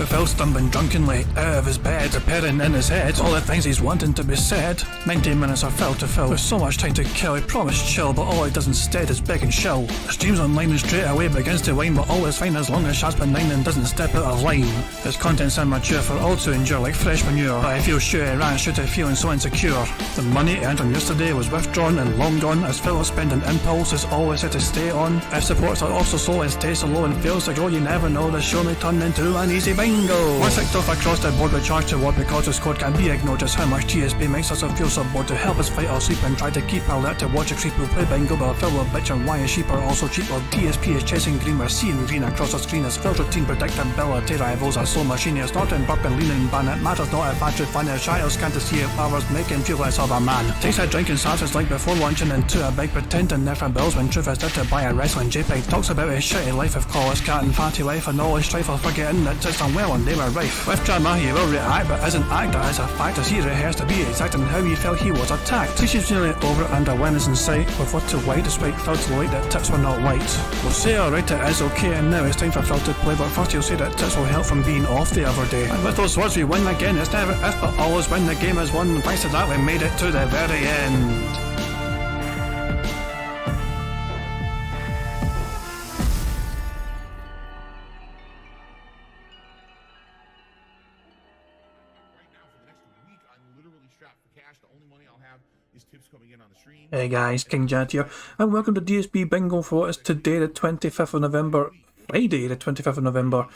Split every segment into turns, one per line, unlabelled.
With Phil stumbling drunkenly out of his bed, appearing in his head all the things he's wanting to be said. 90 minutes of Phil to Phil, with so much time to kill. He promised chill, but all he does instead is beg and shill. The stream's online and straight away begins to whine, but all is fine as long as Shaz benign and doesn't step out of line. His content's immature for all to endure like fresh manure, but I feel sure he ran straight to feeling so insecure. The money earned from yesterday was withdrawn and long gone, as Phil's spending impulse is always set to stay on. If supports are also slow and stays so low and fails to grow, you never know, the show may turn into an easy bingo. Once ticked off across the board with charge to what because his code can be ignored, just how much TSP makes us feel so bored to help us fight or sleep and try to keep alert to watch a creep who play bingo, but Phil will bitch on why his sheep are also cheap, while DSP is chasing green, we're seeing green across the screen as Phil's routine predictability rivals are so machine, snorting, burping, leaning, ban. It matters not if battery fun is Shoutouts can't see if hours make him feel less of a man. Takes a drink and starts his like before launching into a big pretending there for bills when truth is there to buy a wrestling JPEG. Talks about his shitty life of call his cat and fatty wife and all his strife of forgetting that it's unwell and they were rife. With drama he will react but isn't act, that is a fact as he rehearsed to be exact in how he felt he was attacked. She's nearly over and awareness in sight with what to white despite Phil's light that tips were not white. We'll say alright it is okay and now it's time for Phil to play, but first he'll say that tips will help from being off the other day. And with those words we win again, it's never if but always when the game is won. Thanks to that we made it to the very end. Hey guys, King Jad here, and welcome to DSP Bingo for what is today the 25th of November, Friday the 25th of November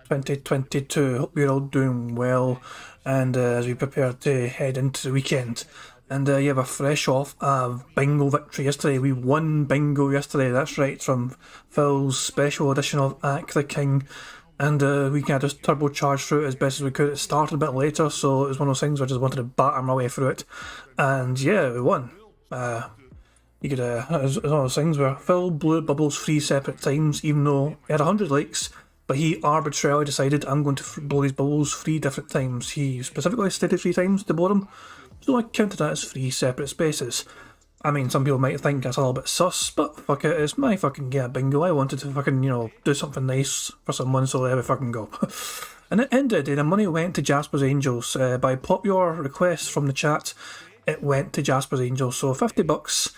2022. Hope you're all doing well, and as we prepare to head into the weekend. And you have a fresh off bingo victory yesterday. We won bingo yesterday, that's right, from Phil's special edition of Act the King. And we kind of just turbocharged through it as best as we could. It started a bit later, so it was one of those things where I just wanted to batter my way through it. And yeah, we won. You could, it was one of those things where Phil blew bubbles 3 separate times, even though he had 100 likes, but he arbitrarily decided I'm going to blow these bubbles 3 different times. He specifically stated 3 times to blow them, so I counted that as 3 separate spaces. I mean, some people might think that's a little bit sus, but fuck it, it's my fucking bingo. I wanted to fucking, do something nice for someone, so there we fucking go. And at the end of the day, the money went to Jasper's Angels. By popular request from the chat, it went to Jasper's Angels, so $50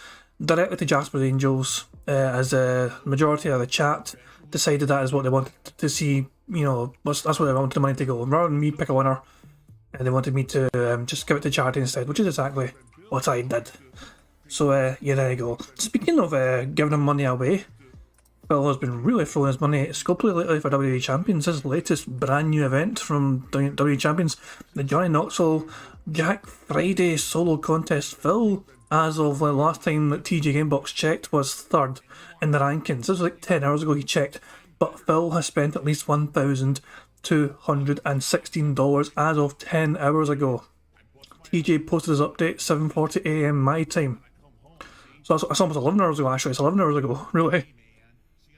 directly to Jasper's Angels, as a majority of the chat decided that is what they wanted to see, that's where they wanted the money to go. Rather than me pick a winner, and they wanted me to just give it to charity instead, which is exactly what I did. So yeah, there you go. Speaking of giving them money away, Phil has been really throwing his money at Scopely lately for WWE Champions. His latest brand new event from WWE Champions, the Johnny Knoxville Jack Friday solo contest. Phil, as of the last time that TJ Gamebox checked, was 3rd in the rankings. This was like 10 hours ago he checked, but Phil has spent at least $1,216 as of 10 hours ago. TJ posted his update 7:40 AM my time. So that's almost 11 hours ago actually, it's 11 hours ago, really.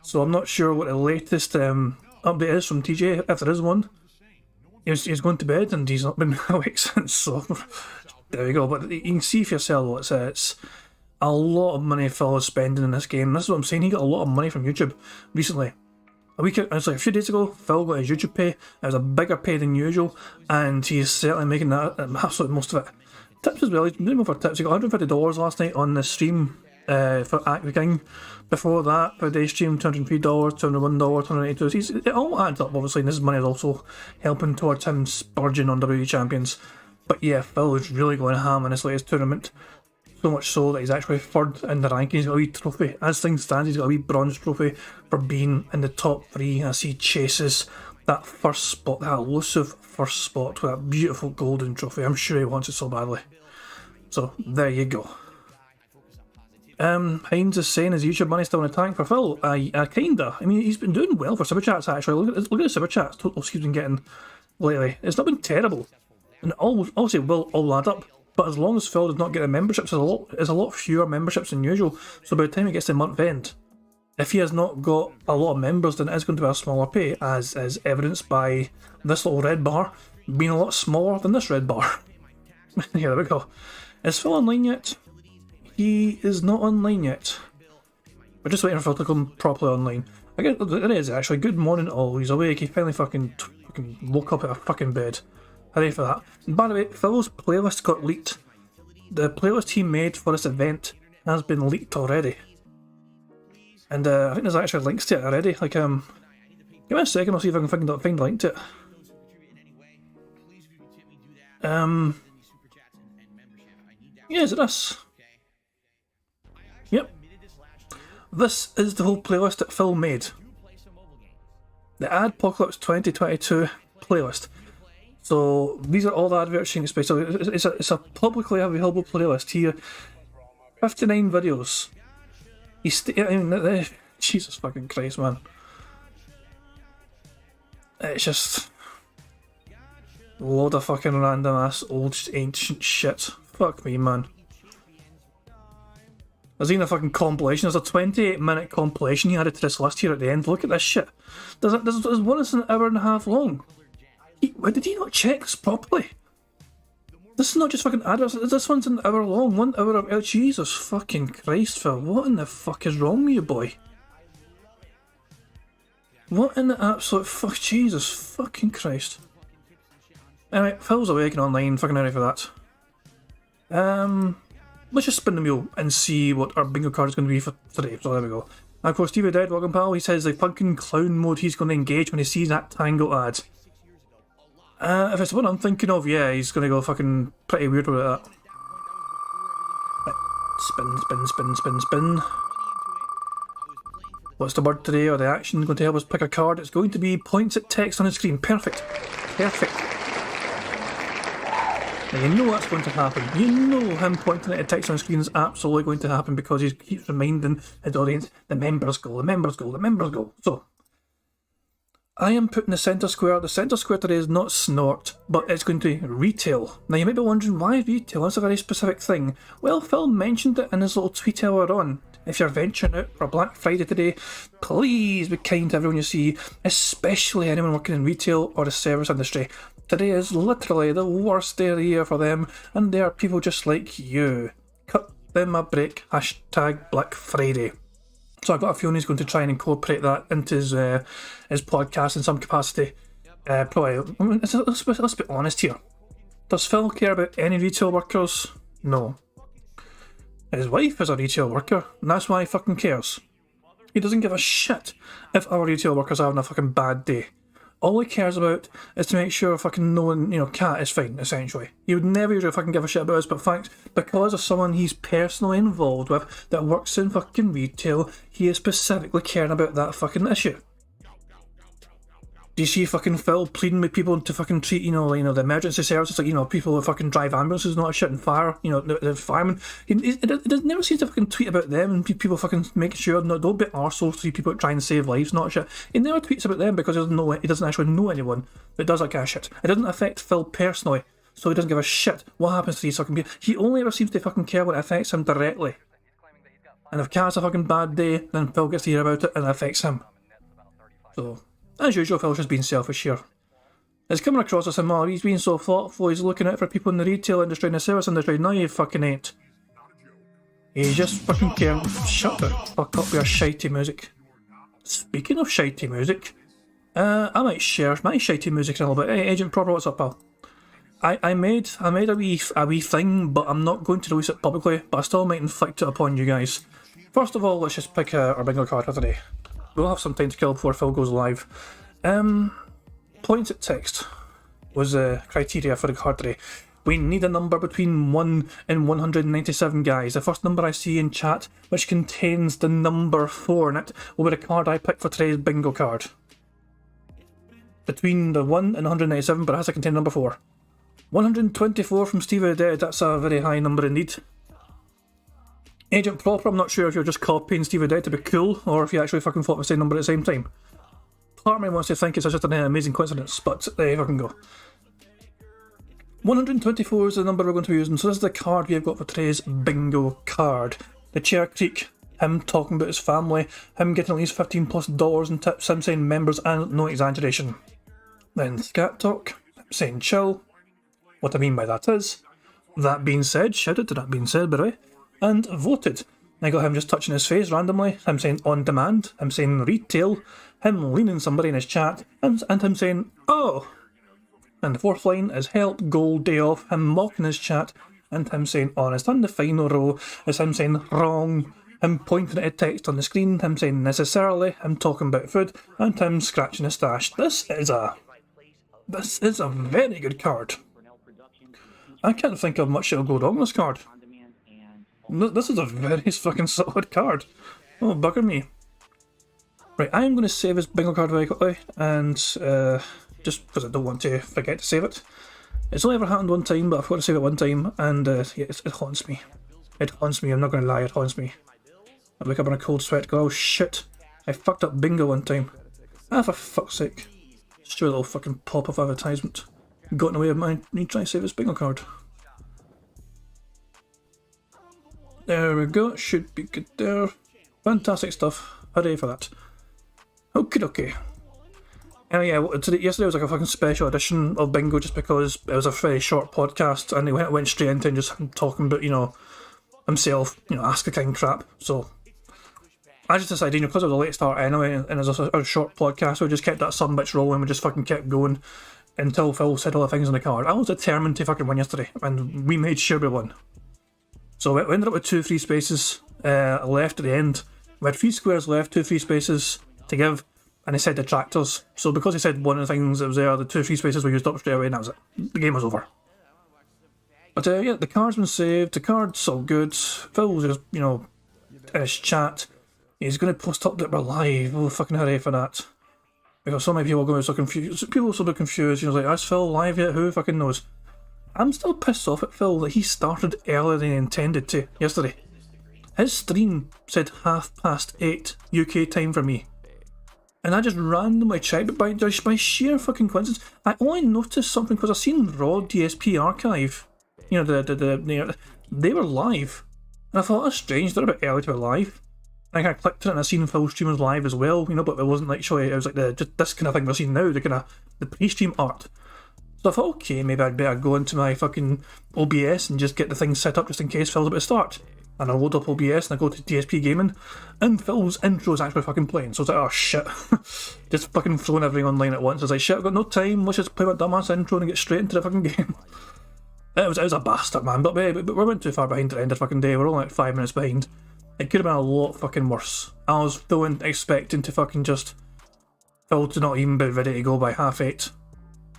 So I'm not sure what the latest update is from TJ, if there is one. He's going to bed and he's not been awake since, so there we go. But you can see for yourself, it's a lot of money Phil is spending in this game. This is what I'm saying, he got a lot of money from YouTube recently. A few days ago, Phil got his YouTube pay. It was a bigger pay than usual, and he's certainly making that absolute most of it. Tips as well, he's doing for tips. He got $150 last night on the stream for Act the King. Before that, per day stream, $203, $201, $282. It all adds up, obviously, and this money is also helping towards him spurging on WWE Champions. But yeah, Phil is really going ham in his latest tournament. So much so that he's actually 3rd in the ranking. He's got a wee trophy. As things stand, he's got a wee bronze trophy for being in the top 3 as he chases that first spot, that elusive first spot with that beautiful golden trophy. I'm sure he wants it so badly. So there you go. Hines is saying, is YouTube money still in the tank for Phil? Kinda. I mean, he's been doing well for Super Chats actually. Look at the Super Chats totals he's been getting lately. It's not been terrible. And it obviously will all add up. But as long as Phil does not get the memberships, there's a lot fewer memberships than usual. So by the time it gets to month end, if he has not got a lot of members, then it is going to be a smaller pay, as is evidenced by this little red bar being a lot smaller than this red bar. Yeah, there we go. Is Phil online yet? He is not online yet. We're just waiting for Phil to come properly online. I guess it is actually. Good morning all. He's awake. He finally fucking fucking woke up out of fucking bed. Hooray for that. And by the way, Phil's playlist got leaked. The playlist he made for this event has been leaked already. And I think there's actually links to it already. Like, give me a second, I'll see if I can find the link to it. Yeah, is it this? Yep. This is the whole playlist that Phil made. The Adpocalypse 2022 playlist. So these are all the adverts you can expect. So it's a publicly available playlist here. 59 videos. Jesus fucking Christ, man. It's just a load of fucking random ass old ancient shit. Fuck me, man. There's even a fucking compilation. There's a 28-minute compilation he added to this list here at the end. Look at this shit. There's one that's an hour and a half long. Did he not check this properly? This is not just fucking adverts. This one's an hour long. 1 hour of... Oh, Jesus fucking Christ, Phil. What in the fuck is wrong with you, boy? What in the absolute fuck? Jesus fucking Christ. Anyway, Phil's awake and online. Fucking ready for that. Let's just spin the wheel and see what our bingo card is going to be for today. So there we go. And of course, Stevie Dead, welcome pal. He says the fucking clown mode he's going to engage when he sees that Tango ad. If it's what I'm thinking of, yeah, he's going to go fucking pretty weird with that. Right. Spin, spin, spin, spin, spin. What's the word today, or the action going to help us pick a card? It's going to be points at text on the screen. Perfect. Perfect. Now you know what's going to happen. You know him pointing at a text on the screen is absolutely going to happen because he keeps reminding his audience, the members go, the members go, the members go. So, I am putting the centre square. The centre square today is not Snort, but it's going to be retail. Now you might be wondering, why retail? That's a very specific thing. Well, Phil mentioned it in his little tweet earlier on. If you're venturing out for Black Friday today, please be kind to everyone you see, especially anyone working in retail or the service industry. Today is literally the worst day of the year for them, and they are people just like you. Cut them a break. Hashtag Black Friday. So I've got a feeling he's going to try and incorporate that into his podcast in some capacity. Probably. Let's be honest here. Does Phil care about any retail workers? No. His wife is a retail worker, and that's why he fucking cares. He doesn't give a shit if our retail workers are having a fucking bad day. All he cares about is to make sure fucking no one, Cat is fine, essentially. He would never usually fucking give a shit about us, but because of someone he's personally involved with that works in fucking retail, he is specifically caring about that fucking issue. Do you see fucking Phil pleading with people to fucking treat, the emergency services, like, people who fucking drive ambulances, not shit, and fire, the firemen. It never seems to fucking tweet about them and people fucking making sure, no, don't be arseholes to people trying to save lives, not shit. He never tweets about them because he doesn't actually know anyone that does that kind of shit. It doesn't affect Phil personally, so he doesn't give a shit what happens to these fucking people. He only ever seems to fucking care when it affects him directly. And if Cat's a fucking bad day, then Phil gets to hear about it and it affects him. So... as usual, Phil's just being selfish here. It's coming across as him, oh, he's being so thoughtful, he's looking out for people in the retail industry and the service industry. No, you fucking ain't. He's just fucking caring. Shut the fuck up with your shitey music. Speaking of shitey music, I might share my shitey music in a little bit. Hey, Agent Proper, what's up, pal? I made a wee thing, but I'm not going to release it publicly, but I still might inflict it upon you guys. First of all, let's just pick our bingo card for today. We'll have some time to kill before Phil goes live. Points at text was the criteria for the card today. We need a number between 1 and 197, guys. The first number I see in chat, which contains the number 4 in it, will be the card I picked for today's bingo card. Between the 1 and 197, but it has to contain number 4. 124 from Stevie Dead, that's a very high number indeed. Agent Proper, I'm not sure if you're just copying Stevie Dead to be cool, or if you actually fucking thought the same number at the same time. Part of me wants to think it's just an amazing coincidence, but there you fucking go. 124 is the number we're going to be using, so this is the card we have got for today's bingo card. The Chair Creek, him talking about his family, him getting at least $15+ in tips, him saying members and no exaggeration. Then Scat Talk, saying chill. What I mean by that is, that being said, shout out to that being said by the way. And voted. I got him just touching his face randomly, him saying on demand, him saying retail, him leaning somebody in his chat, and him saying, oh. And the fourth line is help, goal, day off, him mocking his chat, and him saying honest. And the final row is him saying wrong, him pointing at a text on the screen, him saying necessarily, him talking about food, and him scratching his stash. This is a very good card. I can't think of much that'll go wrong with this card. This is a very fucking solid card. Oh, bugger me. Right, I am going to save this bingo card very quickly, and just because I don't want to forget to save it. It's only ever happened one time, but I've got to save it one time, and yeah, it haunts me. It haunts me, I'm not going to lie, it haunts me. I wake up in a cold sweat, go, oh shit, I fucked up bingo one time. Ah, for fuck's sake. Just a little fucking pop-up advertisement got in the way of me trying to save this bingo card. There we go, should be good there. Fantastic stuff, hooray for that. Okie dokie. Yeah, yesterday was like a fucking special edition of bingo just because it was a very short podcast and it went straight into just talking about, you know, himself, you know, Ask the King crap. So I just decided, you know, because it was a late start anyway and it was a short podcast, so we just kept that some bitch rolling, we just fucking kept going until Phil said all the things on the card. I was determined to fucking win yesterday and we made sure we won. So we ended up with 2 free spaces left at the end. We had 3 squares left, 2 free spaces to give. And he said detractors, so because he said one of the things that was there, the 2 free spaces were used up straight away and that was it. The game was over. But yeah, the card's been saved, the card's all good. Phil's just, you know, in his chat, he's going to post up that we're live. Oh, fucking hooray for that. Because so many people are going to be so confused. People are so bit confused, you know, like, is Phil live yet? Who fucking knows? I'm still pissed off at Phil that he started earlier than he intended to yesterday. His stream said 8:30 UK time for me. And I just randomly checked, but by sheer fucking coincidence, I only noticed something because I seen Raw DSP Archive. You know, they were live. And I thought, that's strange, they're a bit early to be live. And I kind of clicked on it and I seen Phil streamers live as well, you know, but it wasn't like showing, it was like just this kind of thing we're seeing now, the pre-stream art. So I thought, okay, maybe I'd better go into my fucking OBS and just get the thing set up just in case Phil's about to start. And I load up OBS and I go to DSP Gaming, and Phil's intro is actually fucking playing. So I was like, oh shit. Just fucking throwing everything online at once. I was like, shit, I've got no time, let's just play my dumbass intro and get straight into the fucking game. It was a bastard, man, but we weren't too far behind at the end of the fucking day. We're only like 5 minutes behind. It could have been a lot fucking worse. I was feeling expecting to fucking just Phil to not even be ready to go by 8:30.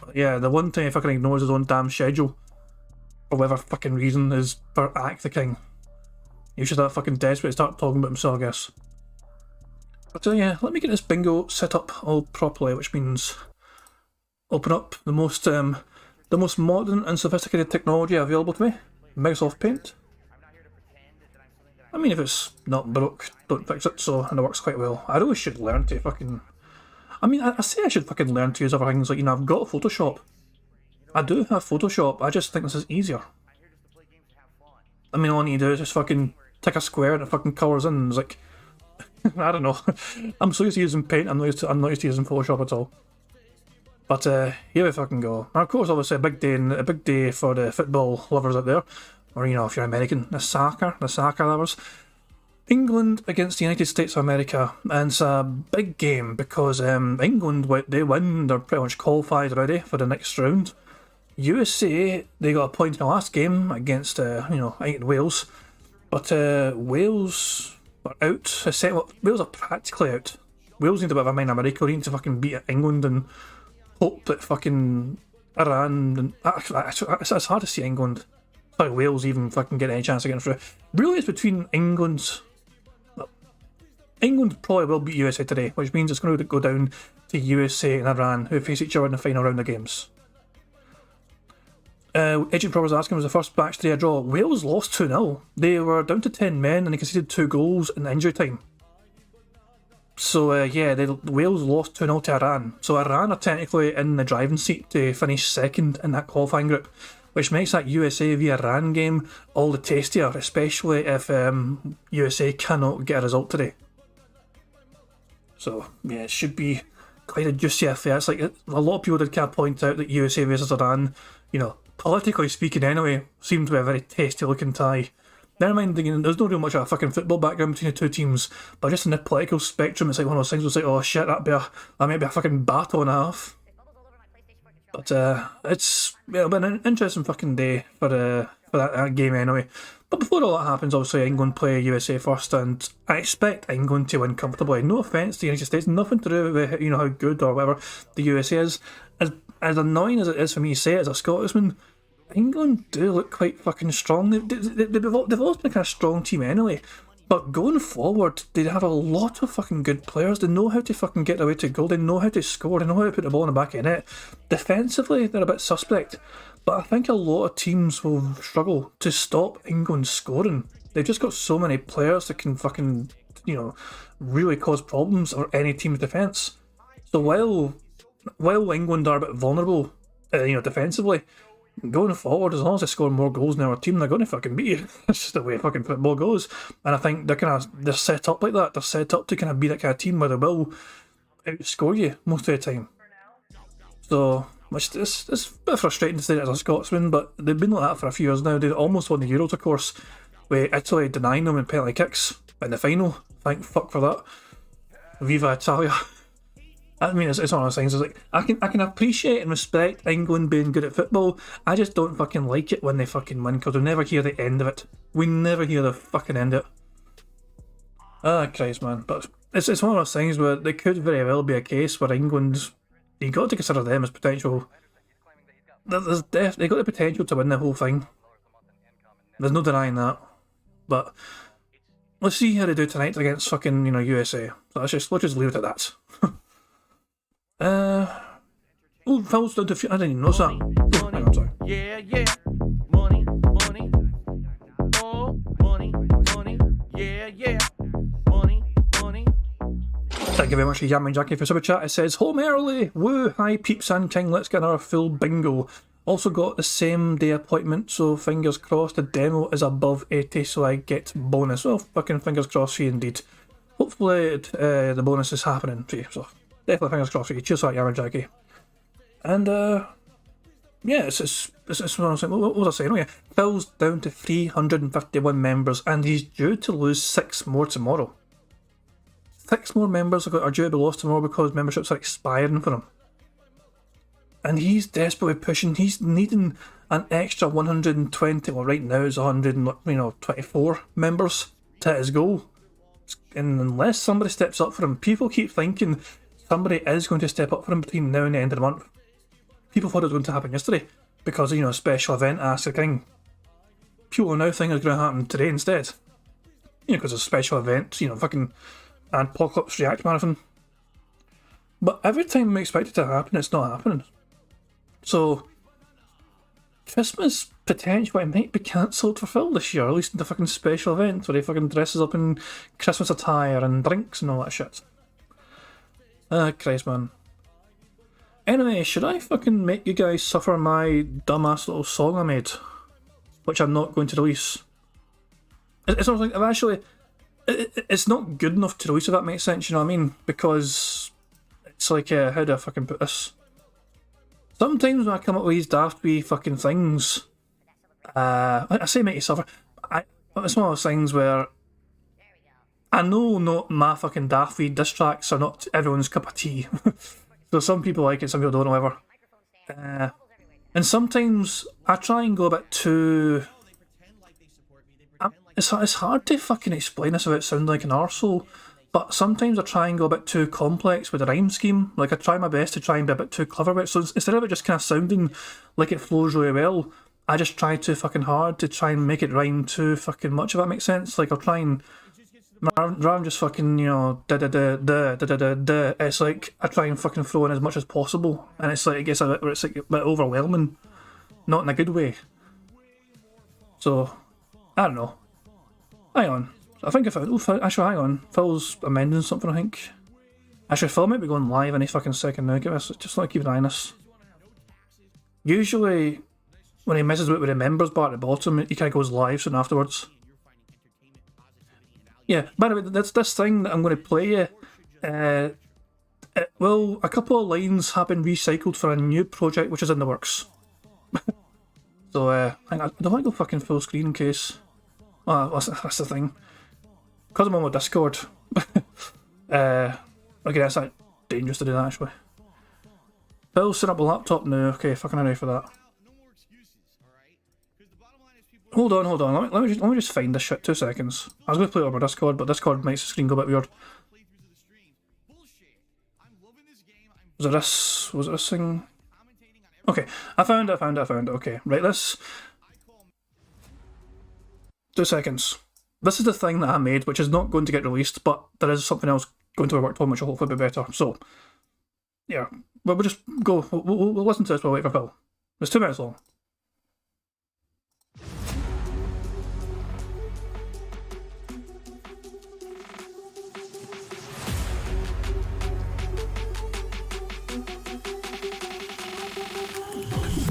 But yeah, the one thing he fucking ignores his own damn schedule, for whatever fucking reason, is for Act the King. He should have fucking desperate to start talking about himself, I guess. But yeah, let me get this bingo set up all properly, which means open up the most modern and sophisticated technology available to me, Microsoft Paint. I mean, if it's not broke, don't fix it, so, and it works quite well. I really should learn to fucking... I mean, I say I should fucking learn to use other things, like, you know, I've got Photoshop. I do have Photoshop, I just think this is easier. I mean, all I need to do is just fucking take a square and it fucking colours in, and it's like... I don't know. I'm so used to using Paint, I'm not used to using Photoshop at all. But here we fucking go. And of course, obviously, a big day for the football lovers out there. Or, you know, if you're American, the soccer lovers. England against the United States of America. And it's a big game because England, they win, they're pretty much qualified already for the next round. USA, they got a point in the last game against, you know, Wales. But Wales are out. Wales are practically out. Wales need a bit of a minor miracle. They need to fucking beat England and hope that fucking Iran... And, it's hard to see England. Sorry, Wales even fucking get any chance of getting through. Really, it's between England probably will beat USA today, which means it's going to go down to USA and Iran, who face each other in the final round of games. Agent Pro was asking, was the first match today a draw? Wales lost 2-0. They were down to 10 men and they conceded 2 goals in injury time. So yeah, Wales lost 2-0 to Iran. So Iran are technically in the driving seat to finish second in that qualifying group, which makes that USA v Iran game all the tastier, especially if USA cannot get a result today. So yeah, it should be quite a juicy affair. It's like a lot of people did kind of point out that USA versus Iran, you know, politically speaking anyway, seemed to be a very tasty looking tie. Never mind, there's no real much of a fucking football background between the two teams, but just in the political spectrum, it's like one of those things where it's like, oh shit, that might be a fucking battle and a half. But it'll be an interesting fucking day for that game anyway. But before all that happens, obviously England play USA first, and I expect England to win comfortably. No offence to the United States, nothing to do with how good or whatever the USA is. As annoying as it is for me to say it as a Scotsman, England do look quite fucking strong. They've always been a kind of strong team anyway. But going forward, they have a lot of fucking good players. They know how to fucking get away to goal. They know how to score. They know how to put the ball in the back of the net. Defensively, they're a bit suspect. But I think a lot of teams will struggle to stop England scoring. They've just got so many players that can fucking, really cause problems for any team's defence. So while England are a bit vulnerable, defensively, going forward, as long as they score more goals than our team, they're going to fucking beat you. That's just the way fucking football goes. And I think they're set up like that. They're set up to kind of be that kind of team where they will outscore you most of the time. So, it's a bit frustrating to say that as a Scotsman, but they've been like that for a few years now. They almost won the Euros, of course, with Italy denying them in penalty kicks in the final. Thank fuck for that. Viva Italia. I mean, it's one of those things. It's like I can appreciate and respect England being good at football. I just don't fucking like it when they fucking win, because we never hear the end of it. We never hear the fucking end of it. Ah, Christ, man. But it's one of those things where there could very well be a case where England, you got to consider them as potential. They got the potential to win the whole thing. There's no denying that. But let's see how they do tonight against fucking USA. So let's just leave it at that. Fouls down to I didn't even notice that. Oh, hang on, sorry.
Yeah. Money. Oh, money. Yeah. Money.
Thank you very much to Yamming Jackie for super chat. It says, home early! Woo! Hi peeps and king, let's get another full bingo. Also got the same day appointment, so fingers crossed the demo is above 80 so I get bonus. Well, fucking fingers crossed for you indeed. Hopefully the bonus is happening for you, so definitely fingers crossed for you. Cheers for that, Yamming Jackie. And yeah, it's what I was saying. What was I saying? Oh yeah, Phil's down to 351 members, and he's due to lose 6 more tomorrow. 6 more members are due to be lost tomorrow because memberships are expiring for him. And he's desperately pushing. He's needing an extra 120. Well, right now it's 124 members to hit his goal. And unless somebody steps up for him, people keep thinking somebody is going to step up for him between now and the end of the month. People thought it was going to happen yesterday because of, a special event Ask the King. People now think it's going to happen today instead. Because it's a special event, fucking Apocalypse React Marathon. But every time we expect it to happen, it's not happening. So, Christmas potentially might be cancelled for Phil this year, at least in the fucking special event where he fucking dresses up in Christmas attire and drinks and all that shit. Christ, man. Anyway, should I fucking make you guys suffer my dumbass little song I made? Which I'm not going to release. It's not like I've actually... It's not good enough to release, if that makes sense, you know what I mean? Because it's like, how do I fucking put this? Sometimes when I come up with these daft wee fucking things, I say make you suffer. It's one of those things where I know not my fucking daft wee diss tracks are not everyone's cup of tea. So some people like it, some people don't, whatever. And sometimes I try and go a bit too... It's hard to fucking explain this without sounding like an arsehole, but sometimes I try and go a bit too complex with the rhyme scheme. Like, I try my best to try and be a bit too clever with it. So instead of it just kind of sounding like it flows really well, I just try too fucking hard to try and make it rhyme too fucking much, if that makes sense. Like, I'll try and... rather than just fucking, da-da-da-da-da-da-da-da, it's like, I try and fucking throw in as much as possible, and it's like, it gets a bit overwhelming. Not in a good way. So, I don't know. Hang on. I think actually, hang on. Phil's amending something, I think. Actually, Phil might be going live any fucking second now. Just keep an eye on this. Usually, when he messes with the members bar at the bottom, he kind of goes live soon afterwards. Yeah, by the way, that's this thing that I'm going to play you. Well, a couple of lines have been recycled for a new project which is in the works. So, hang on, I don't want to go fucking full screen in case. Oh, that's the thing. Because I'm on my Discord. Okay, that's like dangerous to do that actually. Phil's set up a laptop now. Okay, fucking ready for that. Hold on. Let me just find this shit. 2 seconds. I was going to play it on my Discord, but Discord makes the screen go a bit weird. Was it this thing? Okay, I found it. Okay, right, this. 2 seconds. This is the thing that I made, which is not going to get released, but there is something else going to be worked on, which will hopefully be better. So, yeah, but we'll just go. We'll listen to this while we wait for Phil. It's 2 minutes long.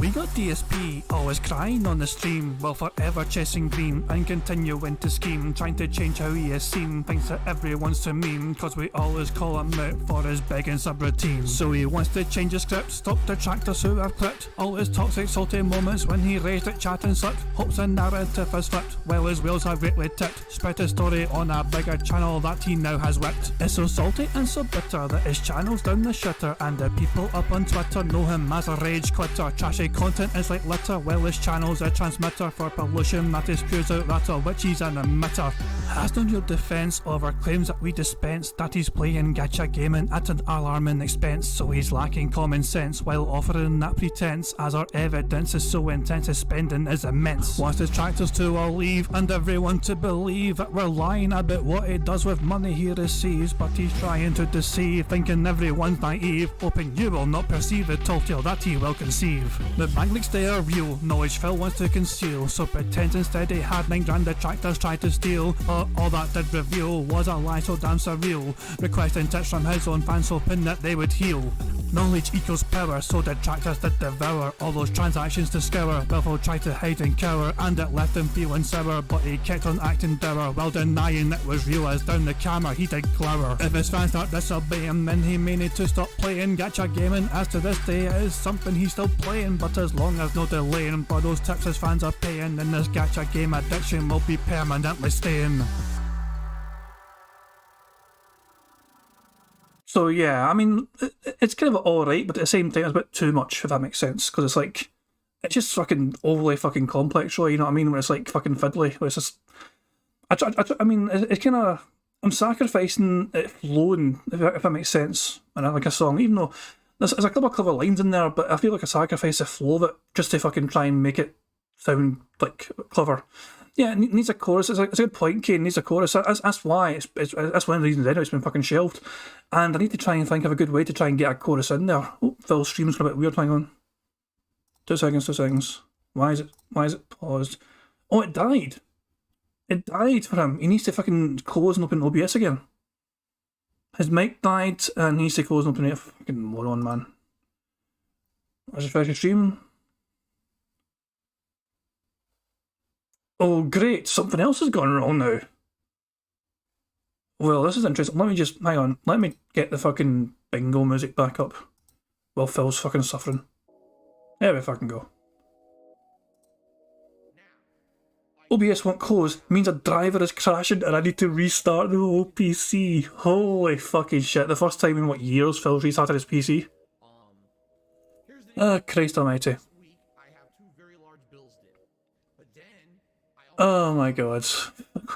We got DSP, always crying on the stream, while forever chasing green and continuing to scheme, trying to change how he is seen, thinks that everyone's too mean, cause we always call him out for his begging subroutine. So he wants to change his script, stop detractors who have clipped all his toxic salty moments when he raised at chat and slipped, hopes the narrative has flipped, while his wheels have greatly tipped, spread his story on a bigger channel that he now has whipped. It's so salty and so bitter that his channel's down the shitter, and the people up on Twitter know him as a rage quitter. Trashy content is like litter, while his channel's a transmitter for pollution that he spews out latter, which he's an emitter. Has no real defence over claims that we dispense that he's playing gacha gaming at an alarming expense, so he's lacking common sense while offering that pretense, as our evidence is so intense his spending is immense. Wants detractors to all leave and everyone to believe that we're lying about what he does with money he receives, but he's trying to deceive, thinking everyone's naive, hoping you will not perceive the tall tale that he will conceive. The bank leaks they are real, knowledge Phil wants to conceal, so pretends instead he had 9 grand detractors tried to steal. All that did reveal was a lie so damn surreal, requesting tips from his own fans hoping that they would heal. Knowledge equals power, so detractors did devour all those transactions to scour. Willful tried to hide and cower, and it left him feeling sour, but he kept on acting dour, while denying it was real, as down the camera he did glower. If his fans start disobeying, then he may need to stop playing gacha gaming, as to this day it is something he's still playing, but as long as no delaying for those tips his fans are paying, then this gacha game addiction will be permanently staying.
So yeah, I mean, it's kind of alright, but at the same time, it's a bit too much, if that makes sense. Because it's like, it's just fucking overly fucking complex, really, you know what I mean? When it's like fucking fiddly, where it's just, I mean, it's kind of, I'm sacrificing it flowing, if that makes sense, and I like a song, even though there's a couple of clever lines in there, but I feel like I sacrifice the flow of it just to fucking try and make it sound like clever. Yeah, it needs a chorus. It's a good point, Kane. It needs a chorus. That's why. That's one of the reasons anyway it's been fucking shelved. And I need to try and think of a good way to try and get a chorus in there. Oh, Phil's stream's got a bit weird. Hang on. 2 seconds. Why is it paused? Oh, it died. It died for him. He needs to fucking close and open OBS again. His mic died and he needs to close and open it. Fucking moron, man. Let's refresh the stream. Oh, great. Something else has gone wrong now. Well, this is interesting. Let me just, hang on. Let me get the fucking bingo music back up while Phil's fucking suffering. There we fucking go. OBS won't close means a driver is crashing and I need to restart the whole PC. Holy fucking shit. The first time in what years Phil's restarted his PC? Ah, Christ almighty. Oh my god.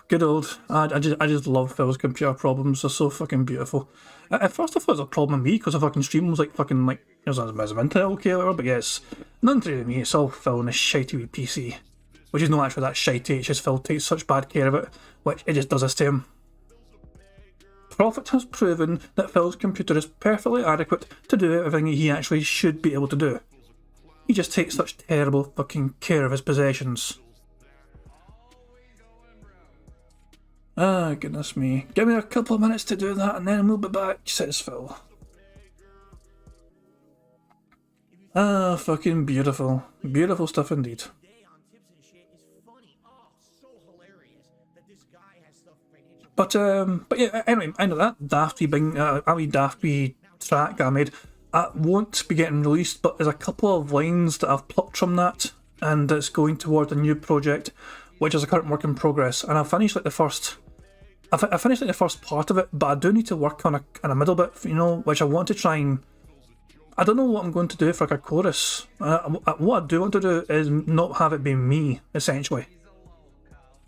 Good old. I just love Phil's computer problems. They're so fucking beautiful. At first I thought it was a problem with me because the fucking stream was like fucking like, there's a internet okay or whatever, but yeah, it's none to do with me. It's all Phil and his shitey wee PC. Which is not actually that shitey, it's just Phil takes such bad care of it, which it just does this to him. Prophet has proven that Phil's computer is perfectly adequate to do everything he actually should be able to do. He just takes such terrible fucking care of his possessions. Ah, goodness me. Give me a couple of minutes to do that and then we'll be back, says Phil. Ah, fucking beautiful. Beautiful stuff indeed. But yeah, anyway, I know that daft wee track that I made, won't be getting released, but there's a couple of lines that I've plucked from that, and it's going towards a new project, which is a current work in progress, and I finished like the first. I finished like the first part of it, but I do need to work on a middle bit, you know, which I want to try and. I don't know what I'm going to do for like a chorus. What I do want to do is not have it be me, essentially.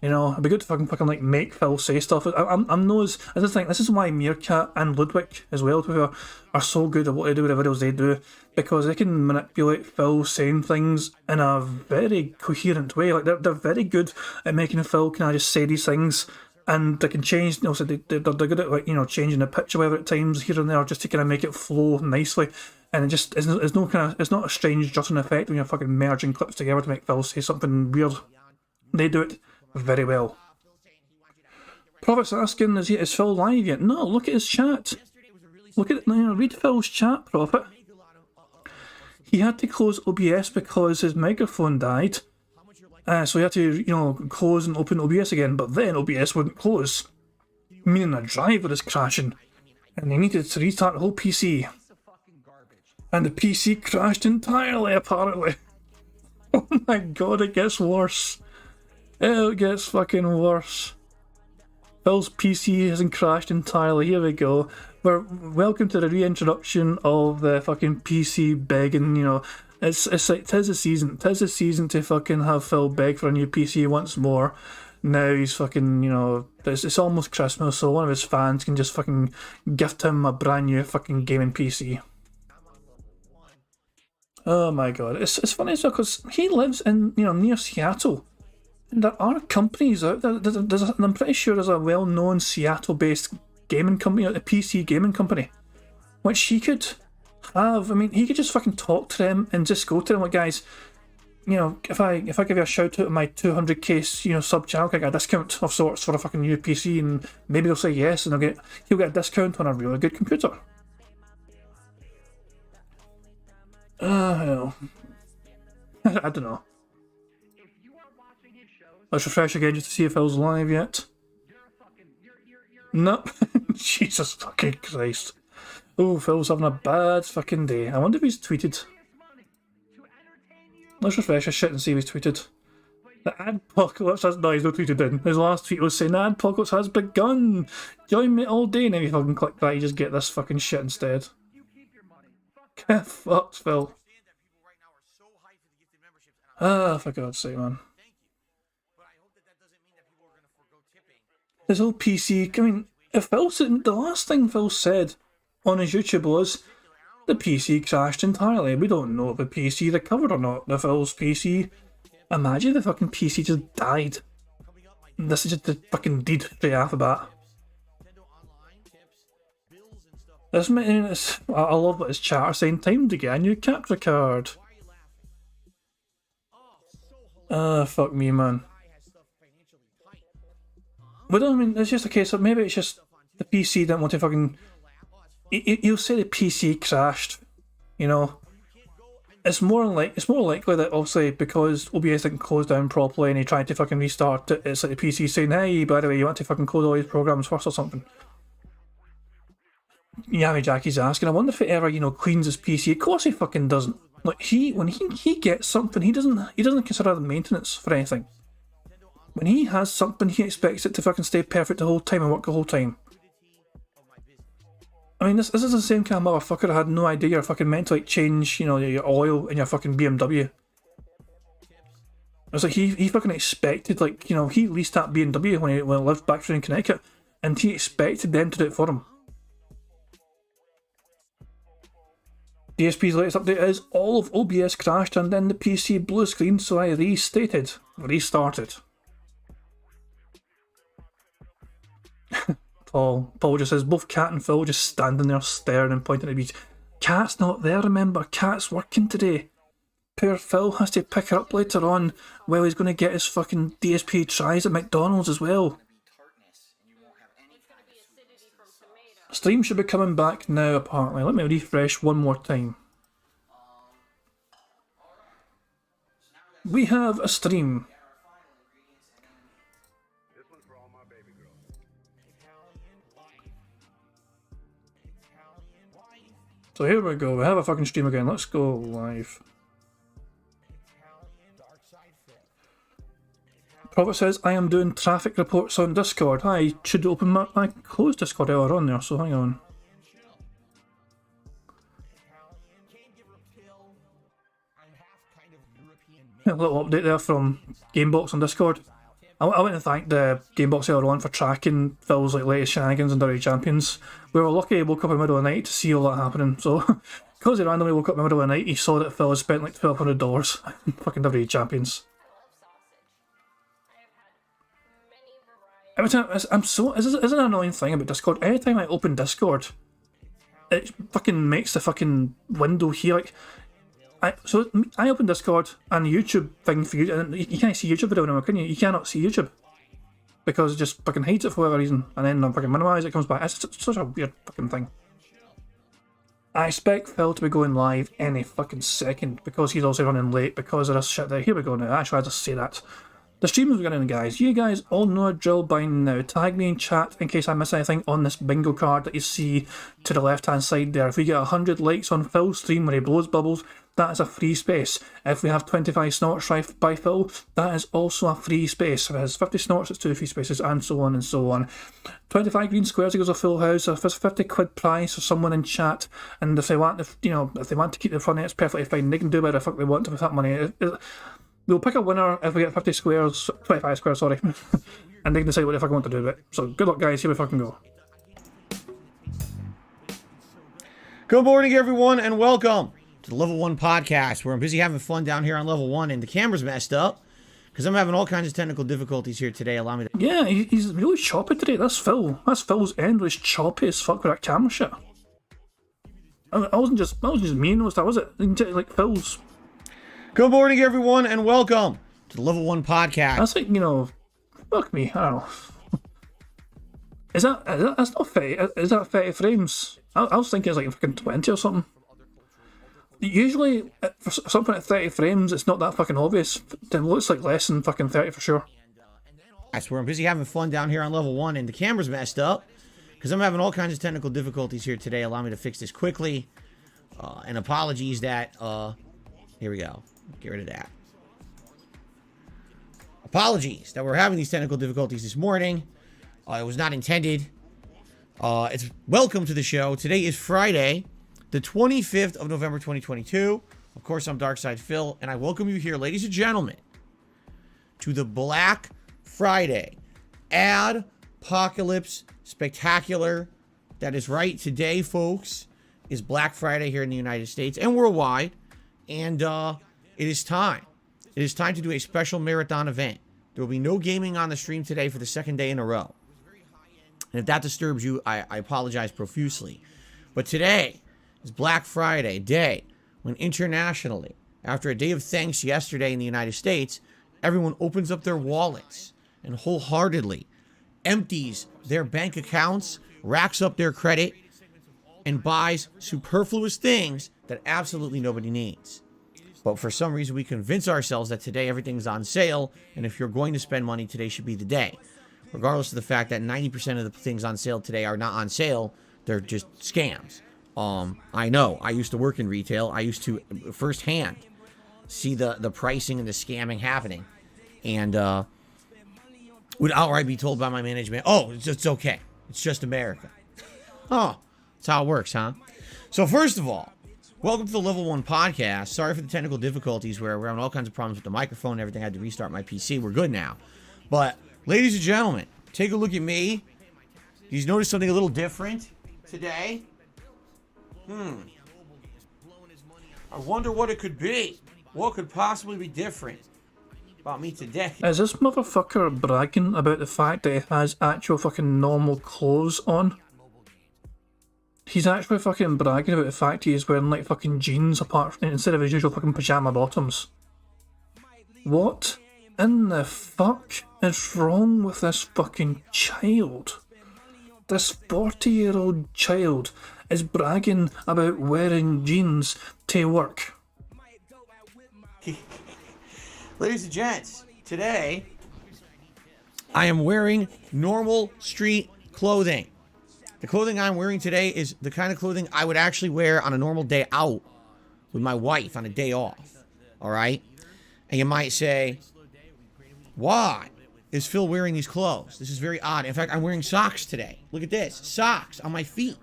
You know, it'd be good if I can fucking like make Phil say stuff. I'm those. I just think this is why Meerkat and Ludwig as well, who are so good at what they do with the videos they do, because they can manipulate Phil saying things in a very coherent way. Like they're very good at making Phil kind of just say these things, and they can change. You know, so they're good at like, you know, changing the pitch or whatever at times here and there, just to kind of make it flow nicely. And it just it's no kind of, it's not a strange jutting effect when you're fucking merging clips together to make Phil say something weird. They do it very well. Prophet's asking, is Phil live yet? No, look at his chat. Look at it, you know, read Phil's chat, Prophet. He had to close OBS because his microphone died. So he had to, you know, close and open OBS again, but then OBS wouldn't close. Meaning the driver is crashing. And he needed to restart the whole PC. And the PC crashed entirely, apparently. Oh my god, it gets worse. It gets fucking worse. Phil's PC hasn't crashed entirely. Here we go. Welcome to the reintroduction of the fucking PC begging. You know, it's like tis the season. Tis the season to fucking have Phil beg for a new PC once more. Now he's fucking, you know, it's almost Christmas, so one of his fans can just fucking gift him a brand new fucking gaming PC. Oh my god, it's funny as well because he lives in, you know, near Seattle. And there are companies out there. I'm pretty sure there's a well-known Seattle-based gaming company, like a PC gaming company, which he could have. I mean, he could just fucking talk to them and just go to them like, guys, you know, if I give you a shout out to my 200k, you know, sub channel, I get a discount of sorts for a fucking new PC, and maybe they'll say yes, and he'll get a discount on a really good computer. I don't know. Let's refresh again just to see if Phil's live yet. Nope. Jesus fucking Christ. Oh, Phil's having a bad fucking day. I wonder if he's tweeted. Let's refresh his shit and see if he's tweeted. The adpocalypse has... No, he's not tweeted in. His last tweet was saying, the adpocalypse has begun! Join me all day. And then you fucking click that, you just get this fucking shit instead. Get fucked, Phil. Ah, for God's sake, man. His whole PC, I mean, if Phil said, the last thing Phil said on his YouTube was, the PC crashed entirely. We don't know if the PC recovered or not. The Phil's PC. Imagine the fucking PC just died. This is just the fucking deed straight off the bat. This is, I love what his chat are saying. Time to get a new capture card. Ah, fuck me, man. But I mean, it's just a case of maybe it's just the PC didn't want to fucking. You'll say the PC crashed, you know. It's more likely that obviously because OBS didn't close down properly and he tried to fucking restart it, it's like the PC saying, hey, by the way, you want to fucking close all these programs first or something. Yami Jackie's asking, I wonder if it ever, you know, cleans his PC. Of course he fucking doesn't. Like when he gets something, he doesn't consider the maintenance for anything. When he has something, he expects it to fucking stay perfect the whole time and work the whole time. I mean, this is the same kind of motherfucker that had no idea you're fucking meant to like change, you know, your oil in your fucking BMW. It's like he fucking expected, like, you know, he leased that BMW when he lived back through in Connecticut, and he expected them to do it for him. DSP's latest update is all of OBS crashed and then the PC blue screen, so I restarted. Paul just says, both Cat and Phil just standing there staring and pointing at the beach. Cat's not there, remember, Cat's working today. Poor Phil has to pick her up later on while he's going to get his fucking DSP tries at McDonald's as well. Stream should be coming back now, apparently. Let me refresh one more time. We have a stream. So here we go, we have a fucking stream again. Let's go live. Prophet says, I am doing traffic reports on Discord. I should open I closed Discord earlier on there, so hang on. A little update there from Gamebox on Discord. I want to thank the Gamebox earlier on for tracking Phil's latest shenanigans and Dirty Champions. We were lucky he woke up in the middle of the night to see all that happening, so because he randomly woke up in the middle of the night, he saw that Phil had spent like $1,200 in fucking Dirty Champions. Every time, isn't an annoying thing about Discord? Anytime I open Discord, it fucking makes the fucking window here like. I open Discord and YouTube thing for you, and you can't see YouTube video anymore, can you? You cannot see YouTube because it just fucking hides it for whatever reason, and then I fucking minimise it, comes back. It's such a weird fucking thing. I expect Phil to be going live any fucking second because he's also running late because of this shit there. Here we go now. Actually, I just say that. The stream is beginning, guys. You guys all know a drill by now. Tag me in chat in case I miss anything on this bingo card that you see to the left-hand side there. If we get 100 likes on Phil's stream where he blows bubbles, that is a free space. If we have 25 snorts right by Phil, that is also a free space. If it has 50 snorts, it's 2 free spaces, and so on and so on. 25 green squares equals a full house. If it's 50 quid prize for someone in chat, and if they want, if they want to keep the fun, it's perfectly fine. They can do whatever the fuck they want with that money. We'll pick a winner if we get 50 squares, 25 squares, sorry, and they can decide what the fuck I want to do with it. So good luck, guys. Here we fucking go.
Good morning, everyone, and welcome to the Level 1 podcast, where I'm busy having fun down here on Level 1, and the camera's messed up because I'm having all kinds of technical difficulties here today. Allow me to...
Yeah, he's really choppy today. That's Phil. That's Phil's end was choppy as fuck with that camera shit. I wasn't just me and that, was it? Like Phil's...
Good morning, everyone, and welcome to the Level 1 podcast.
That's like, fuck me, I don't know. That's not 30, is that 30 frames? I was thinking it's like fucking 20 or something. Usually, for something at 30 frames, it's not that fucking obvious. It looks like less than fucking 30 for sure.
That's where I'm busy having fun down here on Level 1, and the camera's messed up because I'm having all kinds of technical difficulties here today. Allow me to fix this quickly. And apologies that, here we go. Get rid of that. Apologies that we're having these technical difficulties this morning. It was not intended. It's welcome to the show. Today is Friday, the 25th of November, 2022. Of course, I'm Darkside Phil, and I welcome you here, ladies and gentlemen, to the Black Friday Ad-Pocalypse Spectacular. That is right. Today, folks, is Black Friday here in the United States and worldwide, and it is time. It is time to do a special marathon event. There will be no gaming on the stream today for the second day in a row. And if that disturbs you, I apologize profusely. But today is Black Friday, day when internationally, after a day of thanks yesterday in the United States, everyone opens up their wallets and wholeheartedly empties their bank accounts, racks up their credit, and buys superfluous things that absolutely nobody needs. But for some reason, we convince ourselves that today everything's on sale, and if you're going to spend money, today should be the day. Regardless of the fact that 90% of the things on sale today are not on sale, they're just scams. I know. I used to work in retail. I used to firsthand see the pricing and the scamming happening, and would outright be told by my management, "Oh, it's okay. It's just America." Oh, that's how it works, huh? So first of all, welcome to the Level 1 podcast. Sorry for the technical difficulties where we're having all kinds of problems with the microphone and everything. I had to restart my PC. We're good now. But, ladies and gentlemen, take a look at me. You notice something a little different today? I wonder what it could be. What could possibly be different about me today?
Is this motherfucker bragging about the fact that he has actual fucking normal clothes on? He's actually fucking bragging about the fact he is wearing like fucking jeans instead of his usual fucking pajama bottoms. What in the fuck is wrong with this fucking child? This 40-year-old child is bragging about wearing jeans to work.
Ladies and gents, today I am wearing normal street clothing. The clothing I'm wearing today is the kind of clothing I would actually wear on a normal day out with my wife on a day off. All right? And you might say, why? is Phil wearing these clothes? This is very odd. In fact, I'm wearing socks today. Look at this. Socks on my feet.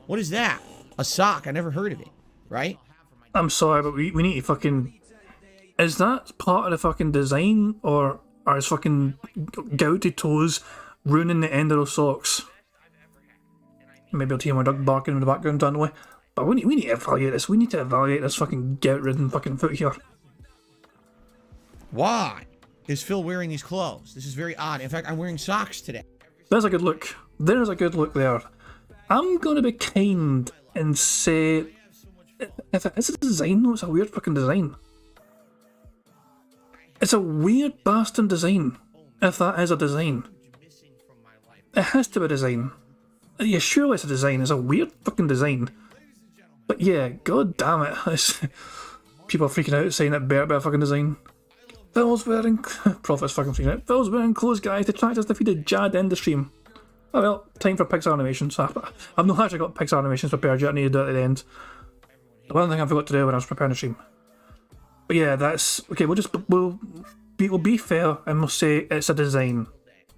What is that? A sock. I never heard of it, right?
I'm sorry, but we need to fucking... Is that part of the fucking design, or are his fucking gouty toes ruining the end of those socks? Maybe I'll hear my dog barking in the background, don't we? But we need to evaluate this. We need to evaluate this fucking gout-ridden fucking foot here.
Why is Phil wearing these clothes? This is very odd. In fact, I'm wearing socks today.
There's a good look. There's a good look there. I'm going to be kind and say... If it is a design, though, it's a weird fucking design. It's a weird bastard design, if that is a design. It has to be a design. Yeah, surely it's a design. It's a weird fucking design. But yeah, god damn it. People are freaking out saying it better be a fucking design. Phil's wearing... Prophet's fucking freaking out. Phil's wearing clothes, guys, to try to defeat Jad in the stream. Oh well, time for Pixar animations. I've not actually got Pixar animations prepared yet. I need to do it at the end. The one thing I forgot to do when I was preparing the stream. But yeah, that's... Okay, we'll be fair and we'll say it's a design.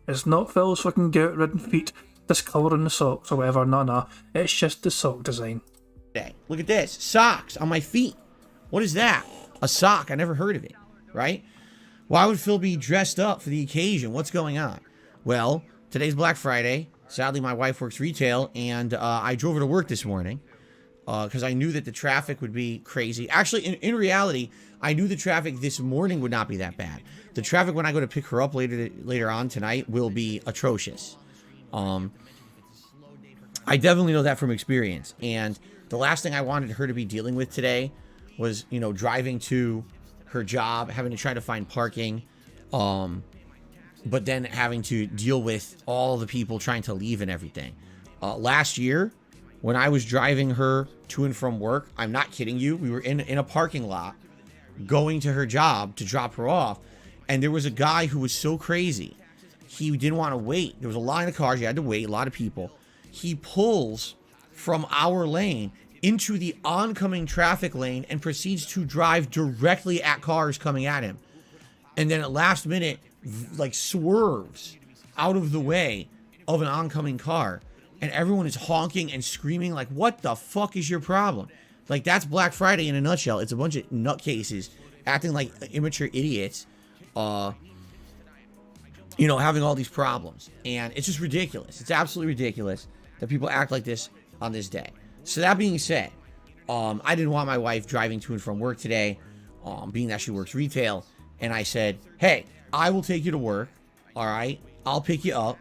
It's not Phil's fucking gout-ridden feet discolouring the socks or whatever. No. It's just the sock design.
Look at this. Socks on my feet. What is that? A sock. I never heard of it, right? Why would Phil be dressed up for the occasion? What's going on? Well, today's Black Friday. Sadly, my wife works retail, and I drove her to work this morning because I knew that the traffic would be crazy. Actually, in reality, I knew the traffic this morning would not be that bad. The traffic when I go to pick her up later on tonight will be atrocious. I definitely know that from experience. And the last thing I wanted her to be dealing with today was, you know, driving to her job, having to try to find parking, but then having to deal with all the people trying to leave and everything. Last year, when I was driving her to and from work, I'm not kidding you, we were in a parking lot going to her job to drop her off, and there was a guy who was so crazy. He didn't want to wait. There was a line of cars. You had to wait, a lot of people. He pulls from our lane into the oncoming traffic lane and proceeds to drive directly at cars coming at him. And then at last minute, like, swerves out of the way of an oncoming car. And everyone is honking and screaming like, what the fuck is your problem? Like, that's Black Friday in a nutshell. It's a bunch of nutcases acting like immature idiots, you know, having all these problems. And it's just ridiculous. It's absolutely ridiculous that people act like this on this day. So that being said, I didn't want my wife driving to and from work today, being that she works retail. And I said, hey, I will take you to work. All right, I'll pick you up.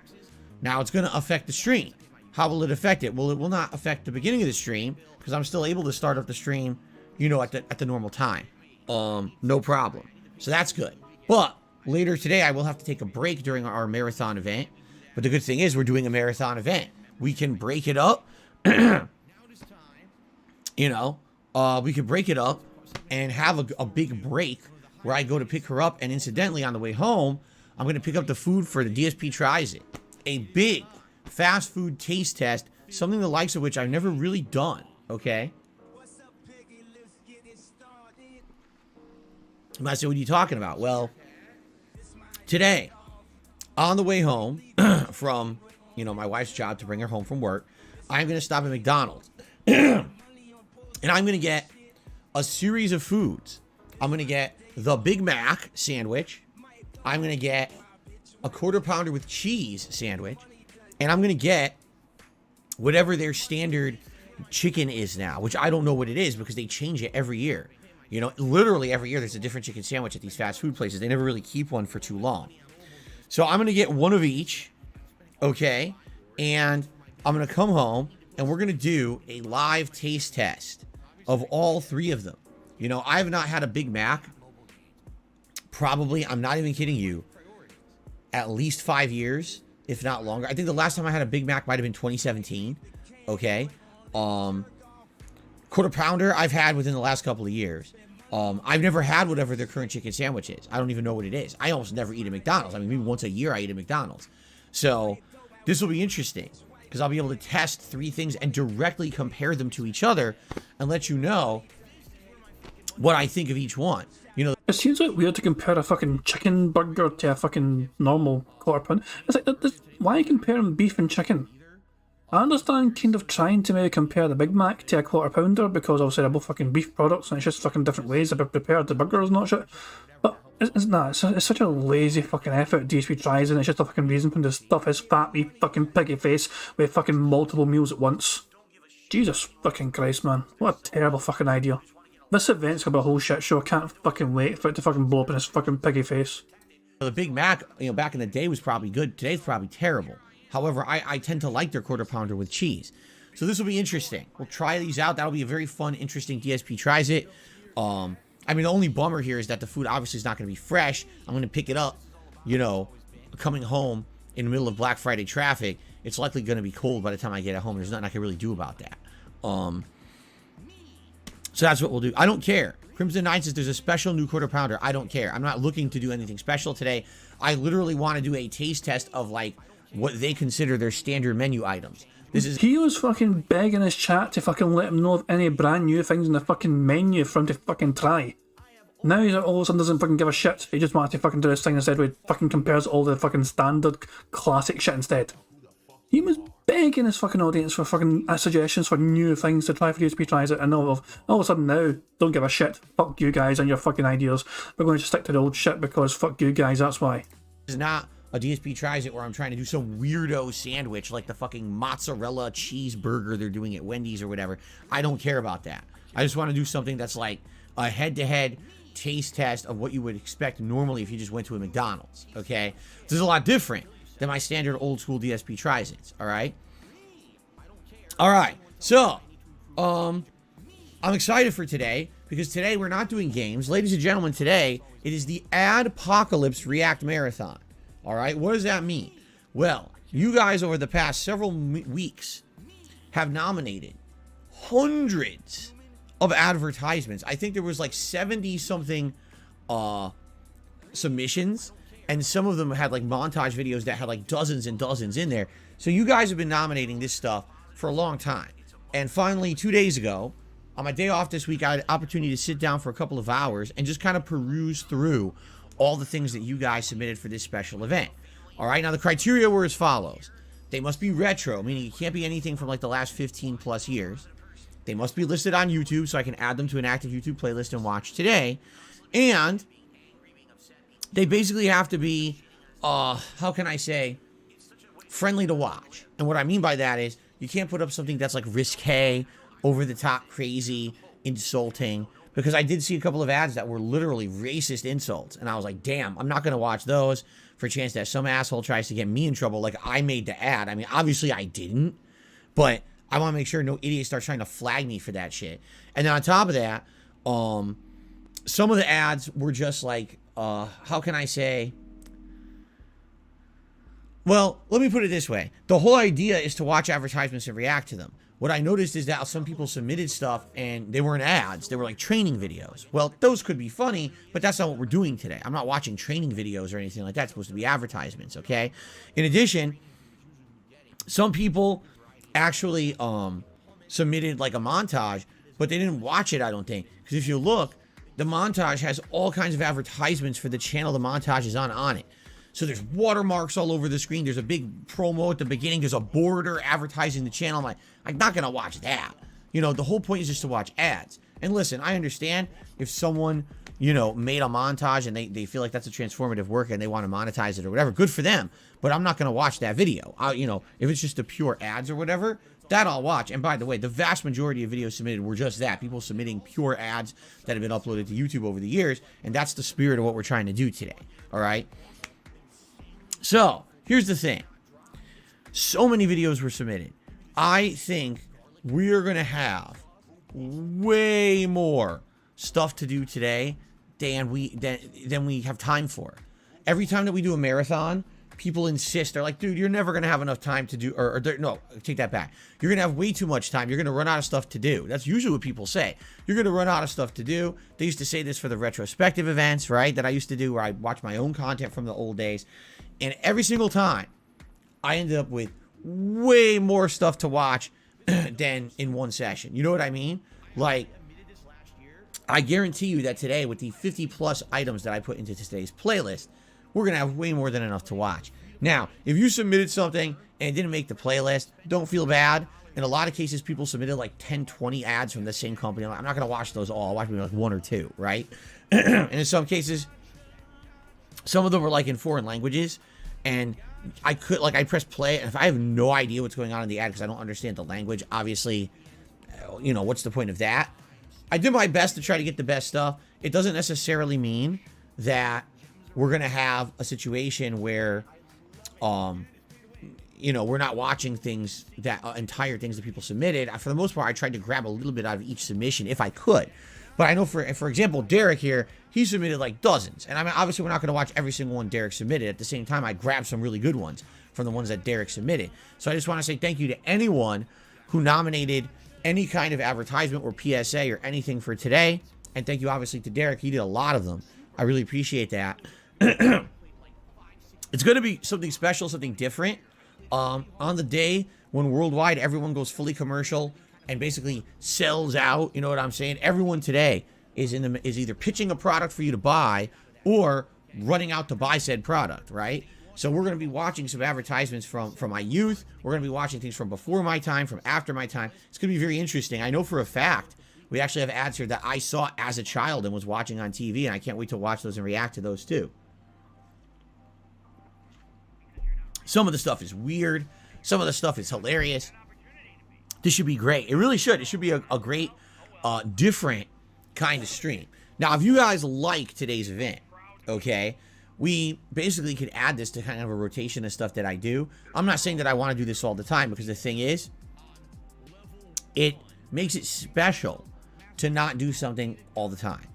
Now it's going to affect the stream. How will it affect it? Well, it will not affect the beginning of the stream because I'm still able to start up the stream, you know, at the normal time. No problem. So that's good. But later today, I will have to take a break during our marathon event. But the good thing is we're doing a marathon event. We can break it up. You know, we could break it up and have a big break where I go to pick her up. And incidentally, on the way home, I'm going to pick up the food for the DSP Tries It. A big fast food taste test, something the likes of which I've never really done, okay? You might say, what are you talking about? Well, today, on the way home from, you know, my wife's job to bring her home from work, I'm going to stop at McDonald's. And I'm going to get a series of foods. I'm going to get the Big Mac sandwich. I'm going to get a quarter pounder with cheese sandwich. And I'm going to get whatever their standard chicken is now, which I don't know what it is because they change it every year. You know, literally every year there's a different chicken sandwich at these fast food places. They never really keep one for too long. So I'm going to get one of each, okay? And I'm going to come home and we're going to do a live taste test of all three of them. You know, I have not had a Big Mac, probably, I'm not even kidding you, at least 5 years. If not longer. I think the last time I had a Big Mac might have been 2017. Okay. Quarter pounder I've had within the last couple of years. I've never had whatever their current chicken sandwich is. I don't even know what it is. I almost never eat at McDonald's. I mean, maybe once a year I eat at McDonald's. So this will be interesting because I'll be able to test three things and directly compare them to each other and let you know what I think of each one. You know,
It seems like weird to compare a fucking chicken burger to a fucking normal quarter pound. It's like, why comparing beef and chicken? I understand kind of trying to maybe compare the Big Mac to a quarter pounder because obviously they're both fucking beef products and it's just fucking different ways they're prepared. The burgers not shit. But it's such a lazy fucking effort DSP tries, and it's just a fucking reason for him to stuff his fat wee fucking piggy face with fucking multiple meals at once. Jesus fucking Christ, man. What a terrible fucking idea. This event's gonna be a whole shit show. I can't fucking wait for it to fucking blow up in his fucking piggy face.
the Big Mac, back in the day was probably good. Today's probably terrible. However, I tend to like their quarter pounder with cheese. So this will be interesting. We'll try these out. That'll be a very fun, interesting DSP tries it. I mean, the only bummer here is that the food obviously is not going to be fresh. I'm going to pick it up, coming home in the middle of Black Friday traffic. It's likely going to be cold by the time I get at home. There's nothing I can really do about that. So that's what we'll do. I don't care. Crimson Knight says there's a special new quarter pounder. I don't care. I'm not looking to do anything special today. I literally want to do a taste test of like what they consider their standard menu items.
He was fucking begging his chat to fucking let him know of any brand new things in the fucking menu for him to fucking try. Now he all of a sudden doesn't fucking give a shit. He just wants to fucking do his thing instead where he fucking compares all the fucking standard classic shit instead. He was begging his fucking audience for fucking suggestions for new things to try for DSP tries it, and all of a sudden now, don't give a shit. Fuck you guys and your fucking ideas. We're going to stick to the old shit because fuck you guys, that's why.
Is not a DSP tries it where I'm trying to do some weirdo sandwich like the fucking mozzarella cheeseburger they're doing at Wendy's or whatever. I don't care about that. I just want to do something that's like a head-to-head taste test of what you would expect normally if you just went to a McDonald's, okay? This is a lot different than my standard old school DSP tries it, all right? All right, so I'm excited for today because today we're not doing games. Ladies and gentlemen, today it is the Adpocalypse React Marathon. All right, what does that mean? Well, you guys over the past several weeks have nominated hundreds of advertisements. I think there was like 70 something submissions, and some of them had like montage videos that had like dozens and dozens in there. So you guys have been nominating this stuff for a long time. And finally, 2 days ago, on my day off this week, I had an opportunity to sit down for a couple of hours and just kind of peruse through all the things that you guys submitted for this special event. All right, now the criteria were as follows. They must be retro, meaning it can't be anything from like the last 15 plus years. They must be listed on YouTube so I can add them to an active YouTube playlist and watch today. And they basically have to be, how can I say, friendly to watch. And what I mean by that is you can't put up something that's like risque, over the top, crazy, insulting. Because I did see a couple of ads that were literally racist insults. And I was like, damn, I'm not going to watch those for a chance that some asshole tries to get me in trouble like I made the ad. I mean, obviously I didn't. But I want to make sure no idiot starts trying to flag me for that shit. And then on top of that, some of the ads were just like, how can I say? Well, let me put it this way. The whole idea is to watch advertisements and react to them. What I noticed is that some people submitted stuff and they weren't ads. They were like training videos. Well, those could be funny, but that's not what we're doing today. I'm not watching training videos or anything like that. It's supposed to be advertisements, okay? In addition, some people actually submitted like a montage, but they didn't watch it, I don't think. Because if you look, the montage has all kinds of advertisements for the channel the montage is on it. So there's watermarks all over the screen. There's a big promo at the beginning. There's a border advertising the channel. I'm like, I'm not going to watch that. The whole point is just to watch ads. And listen, I understand if someone, made a montage and they feel like that's a transformative work and they want to monetize it or whatever, good for them. But I'm not going to watch that video. If it's just the pure ads or whatever, that I'll watch. And by the way, the vast majority of videos submitted were just that. People submitting pure ads that have been uploaded to YouTube over the years. And that's the spirit of what we're trying to do today. All right. So, here's the thing. So many videos were submitted. I think we're going to have way more stuff to do today than we have time for. Every time that we do a marathon, people insist. They're like, dude, you're never going to have enough time to do, no, take that back. You're going to have way too much time. You're going to run out of stuff to do. That's usually what people say. You're going to run out of stuff to do. They used to say this for the retrospective events, right, that I used to do where I watch my own content from the old days. And every single time, I ended up with way more stuff to watch than in one session. You know what I mean? Like, I guarantee you that today, with the 50 plus items that I put into today's playlist, we're going to have way more than enough to watch. Now, if you submitted something and it didn't make the playlist, don't feel bad. In a lot of cases, people submitted like 10, 20 ads from the same company. I'm not going to watch those all. I'll watch maybe like 1 or 2, right? And in some cases, some of them were like in foreign languages. And I press play, and if I have no idea what's going on in the ad because I don't understand the language, obviously, you know, what's the point of that? I did my best to try to get the best stuff. It doesn't necessarily mean that we're going to have a situation where, you know, we're not watching things that entire things that people submitted. For the most part, I tried to grab a little bit out of each submission if I could. But I know, for example, Derek here, he submitted like dozens. And I mean, obviously, we're not going to watch every single one Derek submitted. At the same time, I grabbed some really good ones from the ones that Derek submitted. So I just want to say thank you to anyone who nominated any kind of advertisement or PSA or anything for today. And thank you, obviously, to Derek. He did a lot of them. I really appreciate that. It's going to be something special, something different. On the day when worldwide everyone goes fully commercial and basically sells out, you know what I'm saying? Everyone today is either pitching a product for you to buy or running out to buy said product, right? So we're going to be watching some advertisements from my youth. We're going to be watching things from before my time, from after my time. It's going to be very interesting. I know for a fact we actually have ads here that I saw as a child and was watching on TV, and I can't wait to watch those and react to those too. Some of the stuff is weird. Some of the stuff is hilarious. This should be great. It really should. It should be a great, different kind of stream. Now, if you guys like today's event, okay, we basically could add this to kind of a rotation of stuff that I do. I'm not saying that I want to do this all the time, because the thing is, it makes it special to not do something all the time.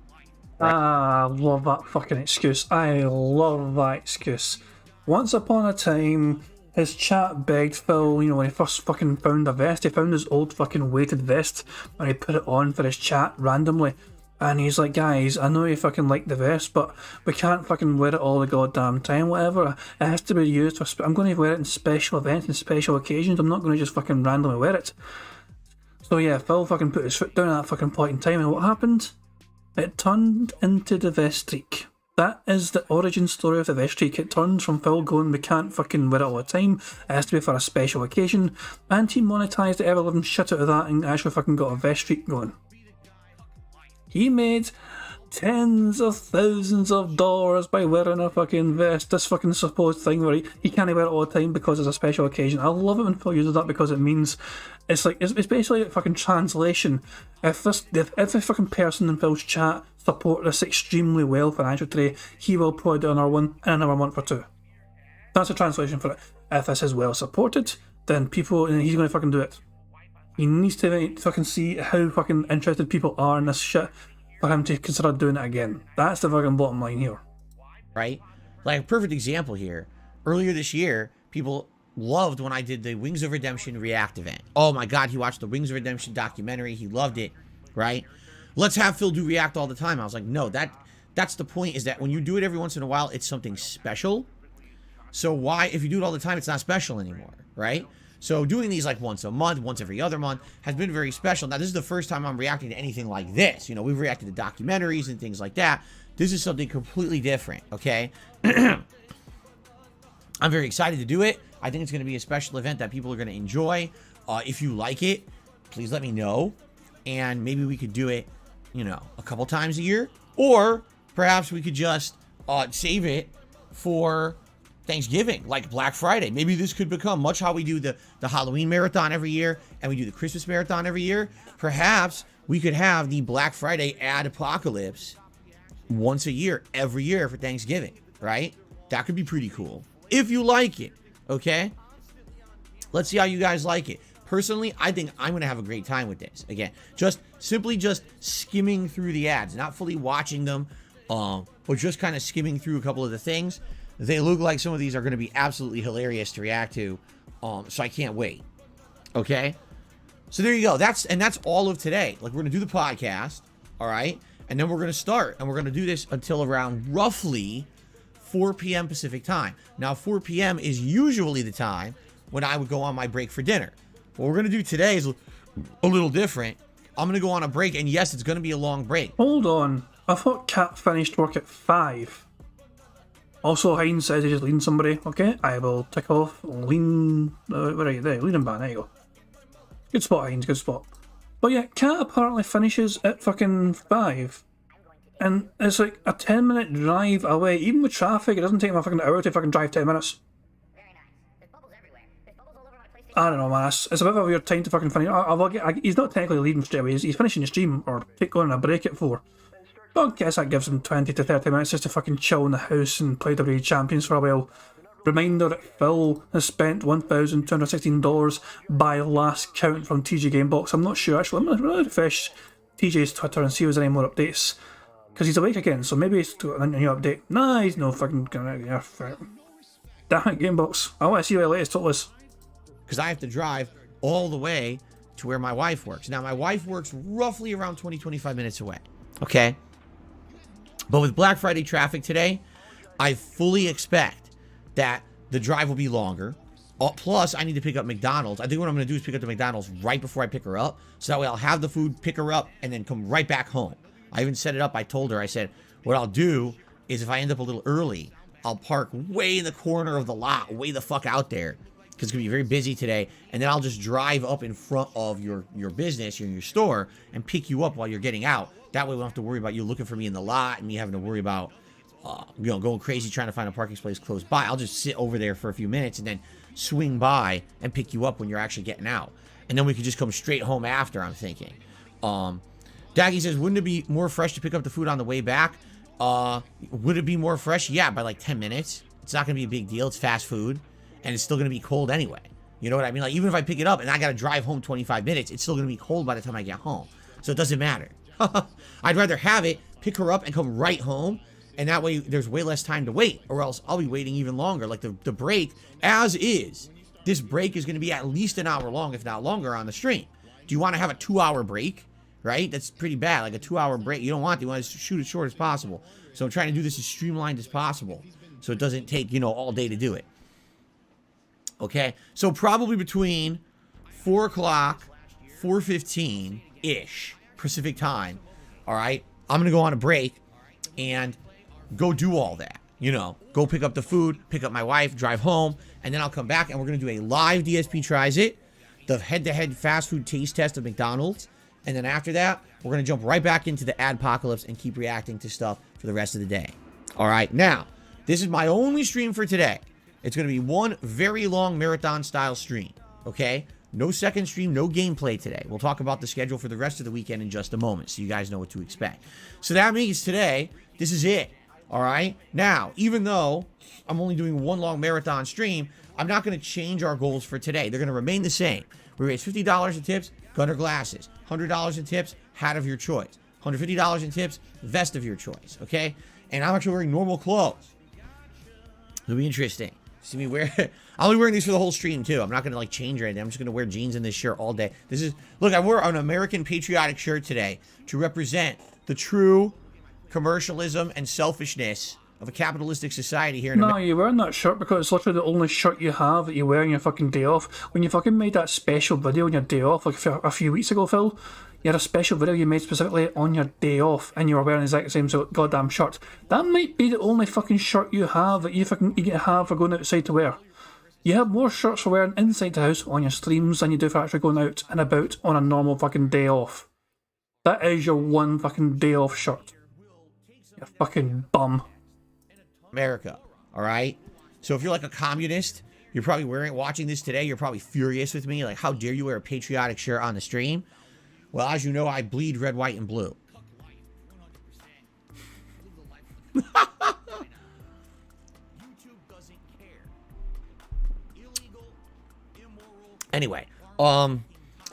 Right? I love that fucking excuse. I love that excuse. Once upon a time, his chat begged Phil, you know, when he first fucking found a vest, he found his old fucking weighted vest and he put it on for his chat randomly. And he's like, guys, I know you fucking like the vest, but we can't fucking wear it all the goddamn time, whatever. It has to be used for, I'm going to wear it in special events and special occasions. I'm not going to just fucking randomly wear it. So yeah, Phil fucking put his foot down at that fucking point in time, and what happened? It turned into the vest streak. That is the origin story of the vest streak. It turns from Phil going, we can't fucking wear it all the time, it has to be for a special occasion, and he monetized the ever-living shit out of that and actually fucking got a vest streak going. He made tens of thousands of dollars by wearing a fucking vest, this fucking supposed thing where he can't wear it all the time because it's a special occasion. I love it when Phil uses that, because it means, it's basically a fucking translation. If the fucking person in Phil's chat support this extremely well financially today, he will probably do another one in another month or two. That's a translation for it. If this is well supported, then he's going to fucking do it. He needs to fucking see how fucking interested people are in this shit for him to consider doing it again. That's the fucking bottom line here.
Right? Like a perfect example here. Earlier this year, people loved when I did the Wings of Redemption React event. Oh my god, he watched the Wings of Redemption documentary. He loved it, right? Let's have Phil do React all the time. I was like, no, that's the point, is that when you do it every once in a while, it's something special. So why, if you do it all the time, it's not special anymore, right? So doing these like once a month, once every other month, has been very special. Now, this is the first time I'm reacting to anything like this. You know, we've reacted to documentaries and things like that. This is something completely different, okay? I'm very excited to do it. I think it's going to be a special event that people are going to enjoy. If you like it, please let me know. And maybe we could do it, you know, a couple times a year. Or perhaps we could just save it for Thanksgiving, like Black Friday. Maybe this could become much how we do the Halloween marathon every year and we do the Christmas marathon every year. Perhaps we could have the Black Friday ad apocalypse once a year, every year for Thanksgiving, right? That could be pretty cool if you like it, okay? Let's see how you guys like it. Personally, I think I'm going to have a great time with this. Again, simply skimming through the ads, not fully watching them, but just kind of skimming through a couple of the things. They look like some of these are going to be absolutely hilarious to react to, so I can't wait. Okay? So there you go. That's all of today. Like, we're going to do the podcast, all right? And then we're going to start, and we're going to do this until around roughly 4 p.m. Pacific time. Now, 4 p.m. is usually the time when I would go on my break for dinner. What we're going to do today is a little different. I'm gonna go on a break, and yes, it's gonna be a long break.
Hold on. I thought Cat finished work at 5. Also, Heinz says he just leaned somebody. Okay, I will tick off. Lean. Where are you? There, lean him back. There you go. Good spot, Heinz. Good spot. But yeah, Cat apparently finishes at fucking 5. And it's like a 10-minute drive away. Even with traffic, it doesn't take him a fucking hour to fucking drive 10 minutes. I don't know, man. It's a bit of a weird time to fucking finish. He's not technically leaving straight away. He's finishing the stream or going on a break at 4. But I guess that gives him 20 to 30 minutes just to fucking chill in the house and play WWE Champions for a while. Reminder that Phil has spent $1,216 by last count from TG Gamebox. I'm not sure actually. I'm going to really refresh TJ's Twitter and see if there's any more updates. Because he's awake again, so maybe he's got a new update. Nah, he's no fucking gonna. Yeah, damn it, Gamebox. I want to see what the latest total is.
Because I have to drive all the way to where my wife works. Now, my wife works roughly around 20-25 minutes away. Okay? But with Black Friday traffic today, I fully expect that the drive will be longer. Plus, I need to pick up McDonald's. I think what I'm going to do is pick up the McDonald's right before I pick her up. So that way I'll have the food, pick her up, and then come right back home. I even set it up. I told her, I said, what I'll do is if I end up a little early, I'll park way in the corner of the lot, way the fuck out there. Because it's going to be very busy today. And then I'll just drive up in front of your business, your store, and pick you up while you're getting out. That way we don't have to worry about you looking for me in the lot and me having to worry about, going crazy trying to find a parking space close by. I'll just sit over there for a few minutes and then swing by and pick you up when you're actually getting out. And then we could just come straight home after, I'm thinking. Daggy says, wouldn't it be more fresh to pick up the food on the way back? Would it be more fresh? Yeah, by like 10 minutes. It's not going to be a big deal. It's fast food. And it's still going to be cold anyway. You know what I mean? Like, even if I pick it up and I got to drive home 25 minutes, it's still going to be cold by the time I get home. So it doesn't matter. I'd rather have it, pick her up, and come right home. And that way, there's way less time to wait. Or else I'll be waiting even longer. Like, the break, as is, this break is going to be at least an hour long, if not longer, on the stream. Do you want to have a 2-hour break? Right? That's pretty bad. Like a 2-hour break. You don't want to. You want to shoot as short as possible. So I'm trying to do this as streamlined as possible. So it doesn't take, all day to do it. Okay? So probably between 4 o'clock, 4:15-ish Pacific time. All right? I'm going to go on a break and go do all that. Go pick up the food, pick up my wife, drive home, and then I'll come back and we're going to do a live DSP Tries It, the head-to-head fast food taste test of McDonald's. And then after that, we're going to jump right back into the adpocalypse and keep reacting to stuff for the rest of the day. All right. Now, this is my only stream for today. It's going to be one very long marathon-style stream. Okay? No second stream, no gameplay today. We'll talk about the schedule for the rest of the weekend in just a moment so you guys know what to expect. So that means today, this is it. All right? Now, even though I'm only doing one long marathon stream, I'm not going to change our goals for today. They're going to remain the same. We raise $50 in tips, Gunner glasses. $100 in tips, hat of your choice. $150 in tips, vest of your choice. Okay? And I'm actually wearing normal clothes. It'll be interesting. See me wear... I'll be wearing these for the whole stream, too. I'm not going to, change or anything. I'm just going to wear jeans in this shirt all day. This is... Look, I wore an American patriotic shirt today to represent the true commercialism and selfishness of a capitalistic society here in America.
No, you're wearing that shirt because it's literally the only shirt you have that you wear on your fucking day off. When you fucking made that special video on your day off, like a few weeks ago, Phil, you had a special video you made specifically on your day off and you were wearing the exact same goddamn shirt. That might be the only fucking shirt you have that you can have for going outside to wear. You have more shirts for wearing inside the house on your streams than you do for actually going out and about on a normal fucking day off. That is your one fucking day off shirt. You fucking bum.
America, all right? So if you're like a communist, you're probably watching this today, you're probably furious with me, like, how dare you wear a patriotic shirt on the stream? Well, as you know, I bleed red, white, and blue. Anyway, so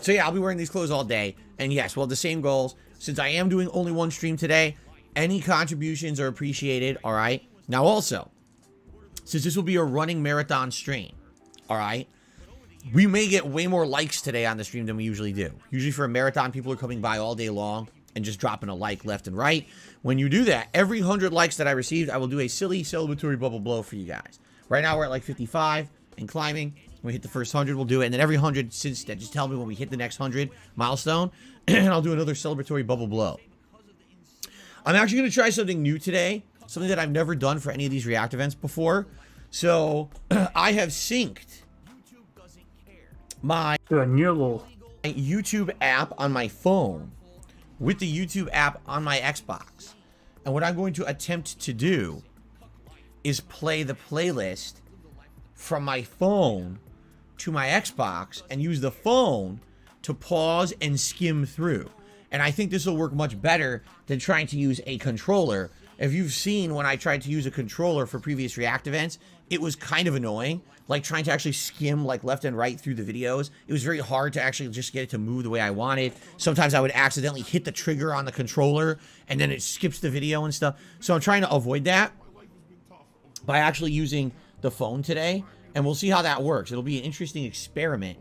yeah, I'll be wearing these clothes all day, and yes, well, the same goals. Since I am doing only one stream today, any contributions are appreciated, all right? Now also, since this will be a running marathon stream, all right, we may get way more likes today on the stream than we usually do. Usually for a marathon, people are coming by all day long and just dropping a like left and right. When you do that, every 100 likes that I received, I will do a silly celebratory bubble blow for you guys. Right now, we're at like 55 and climbing. When we hit the first 100, we'll do it. And then every 100 since then, just tell me when we hit the next 100 milestone, and I'll do another celebratory bubble blow. I'm actually going to try something new today, something that I've never done for any of these React events before. So I have synced my YouTube app on my phone with the YouTube app on my Xbox. And what I'm going to attempt to do is play the playlist from my phone to my Xbox and use the phone to pause and skim through. And I think this will work much better than trying to use a controller. If you've seen when I tried to use a controller for previous React events, it was kind of annoying. Like trying to actually skim like left and right through the videos. It was very hard to actually just get it to move the way I wanted. Sometimes I would accidentally hit the trigger on the controller and then it skips the video and stuff. So I'm trying to avoid that by actually using the phone today. And we'll see how that works. It'll be an interesting experiment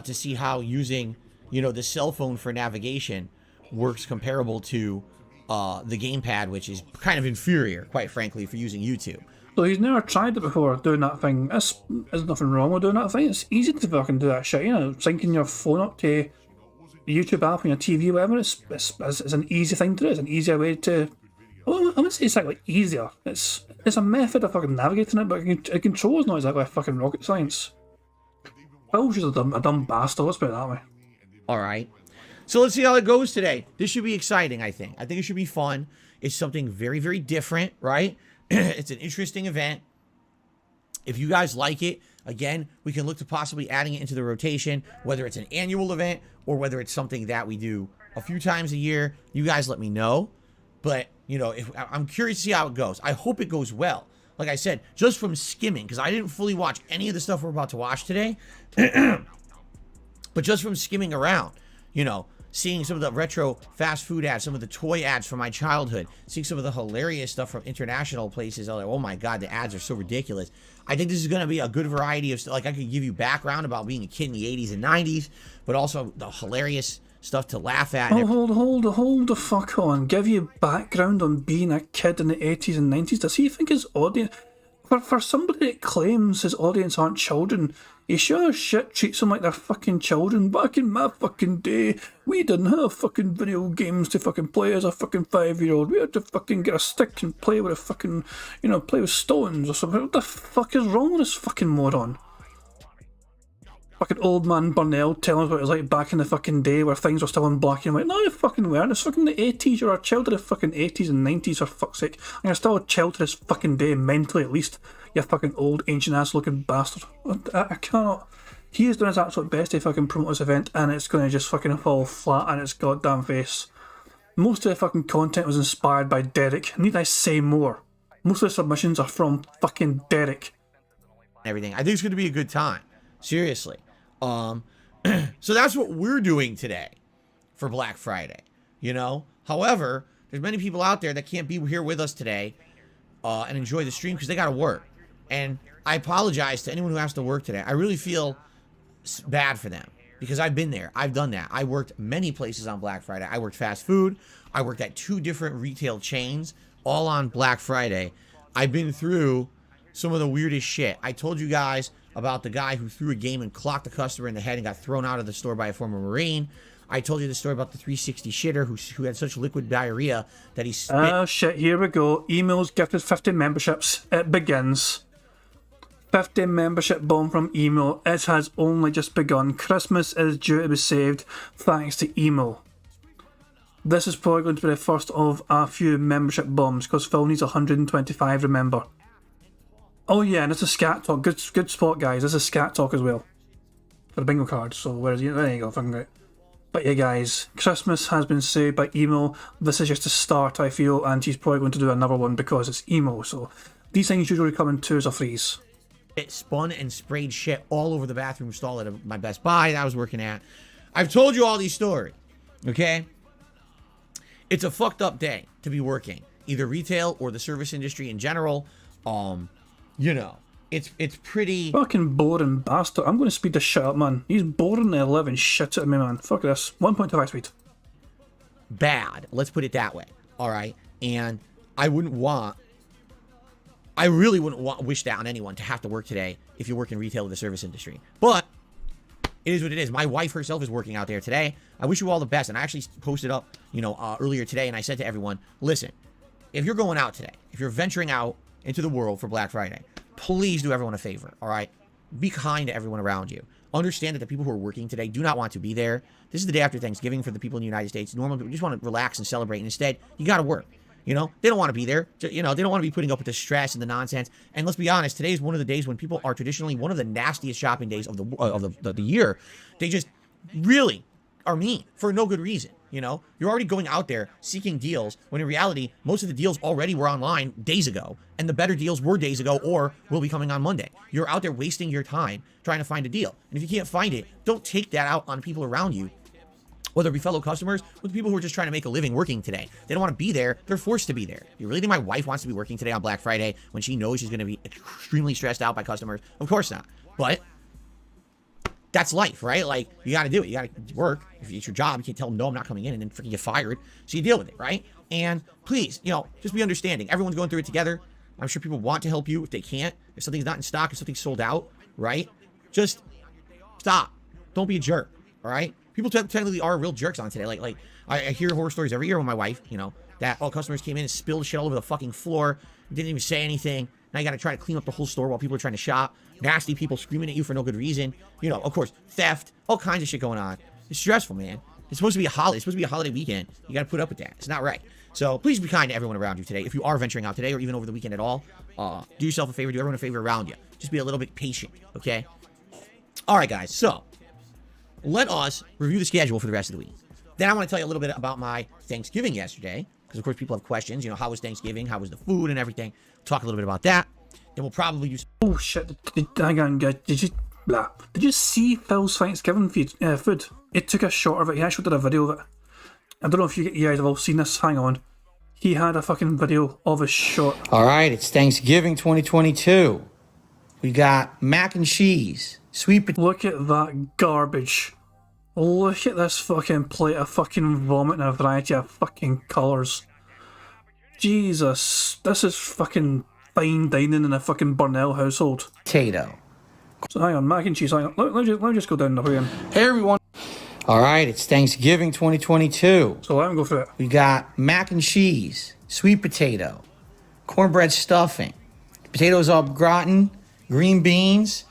to see how using, you know, the cell phone for navigation works comparable to the gamepad, which is kind of inferior, quite frankly, for using YouTube.
So he's never tried it before, doing that thing. There's nothing wrong with doing that thing. It's easy to fucking do that shit, you know, syncing your phone up to the YouTube app on your TV, whatever. It's an easy thing to do. It's an easier way to... Well, I wouldn't say it's like easier. It's a method of fucking navigating it, but a control is not exactly fucking rocket science. Phil's just a dumb bastard, let's put it that way.
Alright. So let's see how it goes today. This should be exciting, I think. I think it should be fun. It's something very, very different, right? It's an interesting event. If you guys like it, again, we can look to possibly adding it into the rotation, whether it's an annual event or whether it's something that we do a few times a year. You guys let me know. But, you know, I'm curious to see how it goes. I hope it goes well. Like I said, just from skimming, because I didn't fully watch any of the stuff we're about to watch today. But just from skimming around, you know, seeing some of the retro fast food ads, some of the toy ads from my childhood, seeing some of the hilarious stuff from international places. I'm like, oh my God, the ads are so ridiculous. I think this is going to be a good variety of stuff. Like I could give you background about being a kid in the 80s and 90s, but also the hilarious stuff to laugh at.
Hold the fuck on. Give you background on being a kid in the 80s and 90s. Does he think his audience... For somebody that claims his audience aren't children, he sure as shit treats them like they're fucking children. Back in my fucking day, we didn't have fucking video games to fucking play as a fucking 5-year-old. We had to fucking get a stick and play with a fucking, you know, play with stones or something. What the fuck is wrong with this fucking moron? Fucking old man Burnell telling us what it was like back in the fucking day where things were still in black and white. No, you fucking weren't. It's fucking the 80s. You're a child of the fucking 80s and 90s, for fuck's sake. And you're still a child to this fucking day, mentally at least. You fucking old, ancient ass looking bastard. I cannot. He is doing his absolute best to fucking promote this event and it's going to just fucking fall flat on its goddamn face. Most of the fucking content was inspired by Derek. Need I say more? Most of the submissions are from fucking Derek.
Everything. I think it's going to be a good time. Seriously. So that's what we're doing today for Black Friday, you know. However, there's many people out there that can't be here with us today and enjoy the stream because they got to work. And I apologize to anyone who has to work today. I really feel bad for them because I've been there. I've done that. I worked many places on Black Friday. I worked fast food. I worked at 2 different retail chains, all on Black Friday. I've been through some of the weirdest shit. I told you guys about the guy who threw a game and clocked the customer in the head and got thrown out of the store by a former Marine. I told you the story about the 360 shitter who had such liquid diarrhea that he spit.
Oh shit, here we go. Emails gifted 50 memberships. It begins. 50 membership bomb from Emo. It has only just begun. Christmas is due to be saved thanks to Emo. This is probably going to be the first of a few membership bombs because Phil needs 125, remember. Oh yeah, and it's a scat talk. Good spot, guys. This is scat talk as well. For the bingo card, so where is he? There you go, fucking great. But yeah, guys, Christmas has been saved by Emo. This is just a start, I feel, and he's probably going to do another one because it's Emo, so these things usually come in 2s or 3s.
It spun and sprayed shit all over the bathroom stall at my Best Buy that I was working at. I've told you all these stories, okay? It's a fucked up day to be working, either retail or the service industry in general. You know, it's pretty...
Fucking boring bastard. I'm going to speed this shit up, man. He's boring the 11 shit out of me, man. Fuck this. 1.25 speed.
Bad. Let's put it that way. All right? And I wouldn't want I really wouldn't wish that on anyone to have to work today if you work in retail or the service industry. But it is what it is. My wife herself is working out there today. I wish you all the best. And I actually posted up, earlier today, and I said to everyone, listen, if you're going out today, if you're venturing out into the world for Black Friday, please do everyone a favor, all right? Be kind to everyone around you. Understand that the people who are working today do not want to be there. This is the day after Thanksgiving for the people in the United States. Normally, people just want to relax and celebrate. And instead, you got to work. They don't want to be there. They don't want to be putting up with the stress and the nonsense. And let's be honest, today is one of the days when people are traditionally one of the nastiest shopping days of the year. They just really are mean for no good reason. You're already going out there seeking deals when in reality, most of the deals already were online days ago, and the better deals were days ago or will be coming on Monday. You're out there wasting your time trying to find a deal. And if you can't find it, don't take that out on people around you, whether it be fellow customers or the people who are just trying to make a living working today. They don't want to be there. They're forced to be there. You really think my wife wants to be working today on Black Friday when she knows she's going to be extremely stressed out by customers? Of course not. But that's life, right? Like, you got to do it. You got to work. If it's your job, you can't tell them, no, I'm not coming in, and then freaking get fired. So you deal with it, right? And please, just be understanding. Everyone's going through it together. I'm sure people want to help you if they can't. If something's not in stock, if something's sold out, right? Just stop. Don't be a jerk, all right? People technically are real jerks on today. Like I hear horror stories every year with my wife, that all customers came in and spilled shit all over the fucking floor, didn't even say anything. Now you got to try to clean up the whole store while people are trying to shop. Nasty people screaming at you for no good reason. Of course, theft, all kinds of shit going on. It's stressful, man. It's supposed to be a holiday. It's supposed to be a holiday weekend. You got to put up with that. It's not right. So please be kind to everyone around you today. If you are venturing out today or even over the weekend at all, do yourself a favor. Do everyone a favor around you. Just be a little bit patient, okay? All right, guys. So let us review the schedule for the rest of the week. Then I want to tell you a little bit about my Thanksgiving yesterday, because of course people have questions. How was Thanksgiving? How was the food and everything? Talk a little bit about that. Then we'll probably use.
Oh shit! Hang on, guys. Did you see Phil's Thanksgiving food? It took a shot of it. He actually did a video of it. I don't know if you guys have all seen this. Hang on. He had a fucking video of his shot.
All right, it's Thanksgiving 2022. We got mac and cheese, sweet potato.
Look at that garbage. Look at this fucking plate of fucking vomit in a variety of fucking colours. Jesus, this is fucking fine dining in a fucking Burnell household.
Potato.
So hang on, mac and cheese. Hang on. Let me just go down the again.
Hey everyone. All right, it's Thanksgiving 2022.
So let me go through it.
We got mac and cheese, sweet potato, cornbread stuffing, potatoes au gratin, green beans,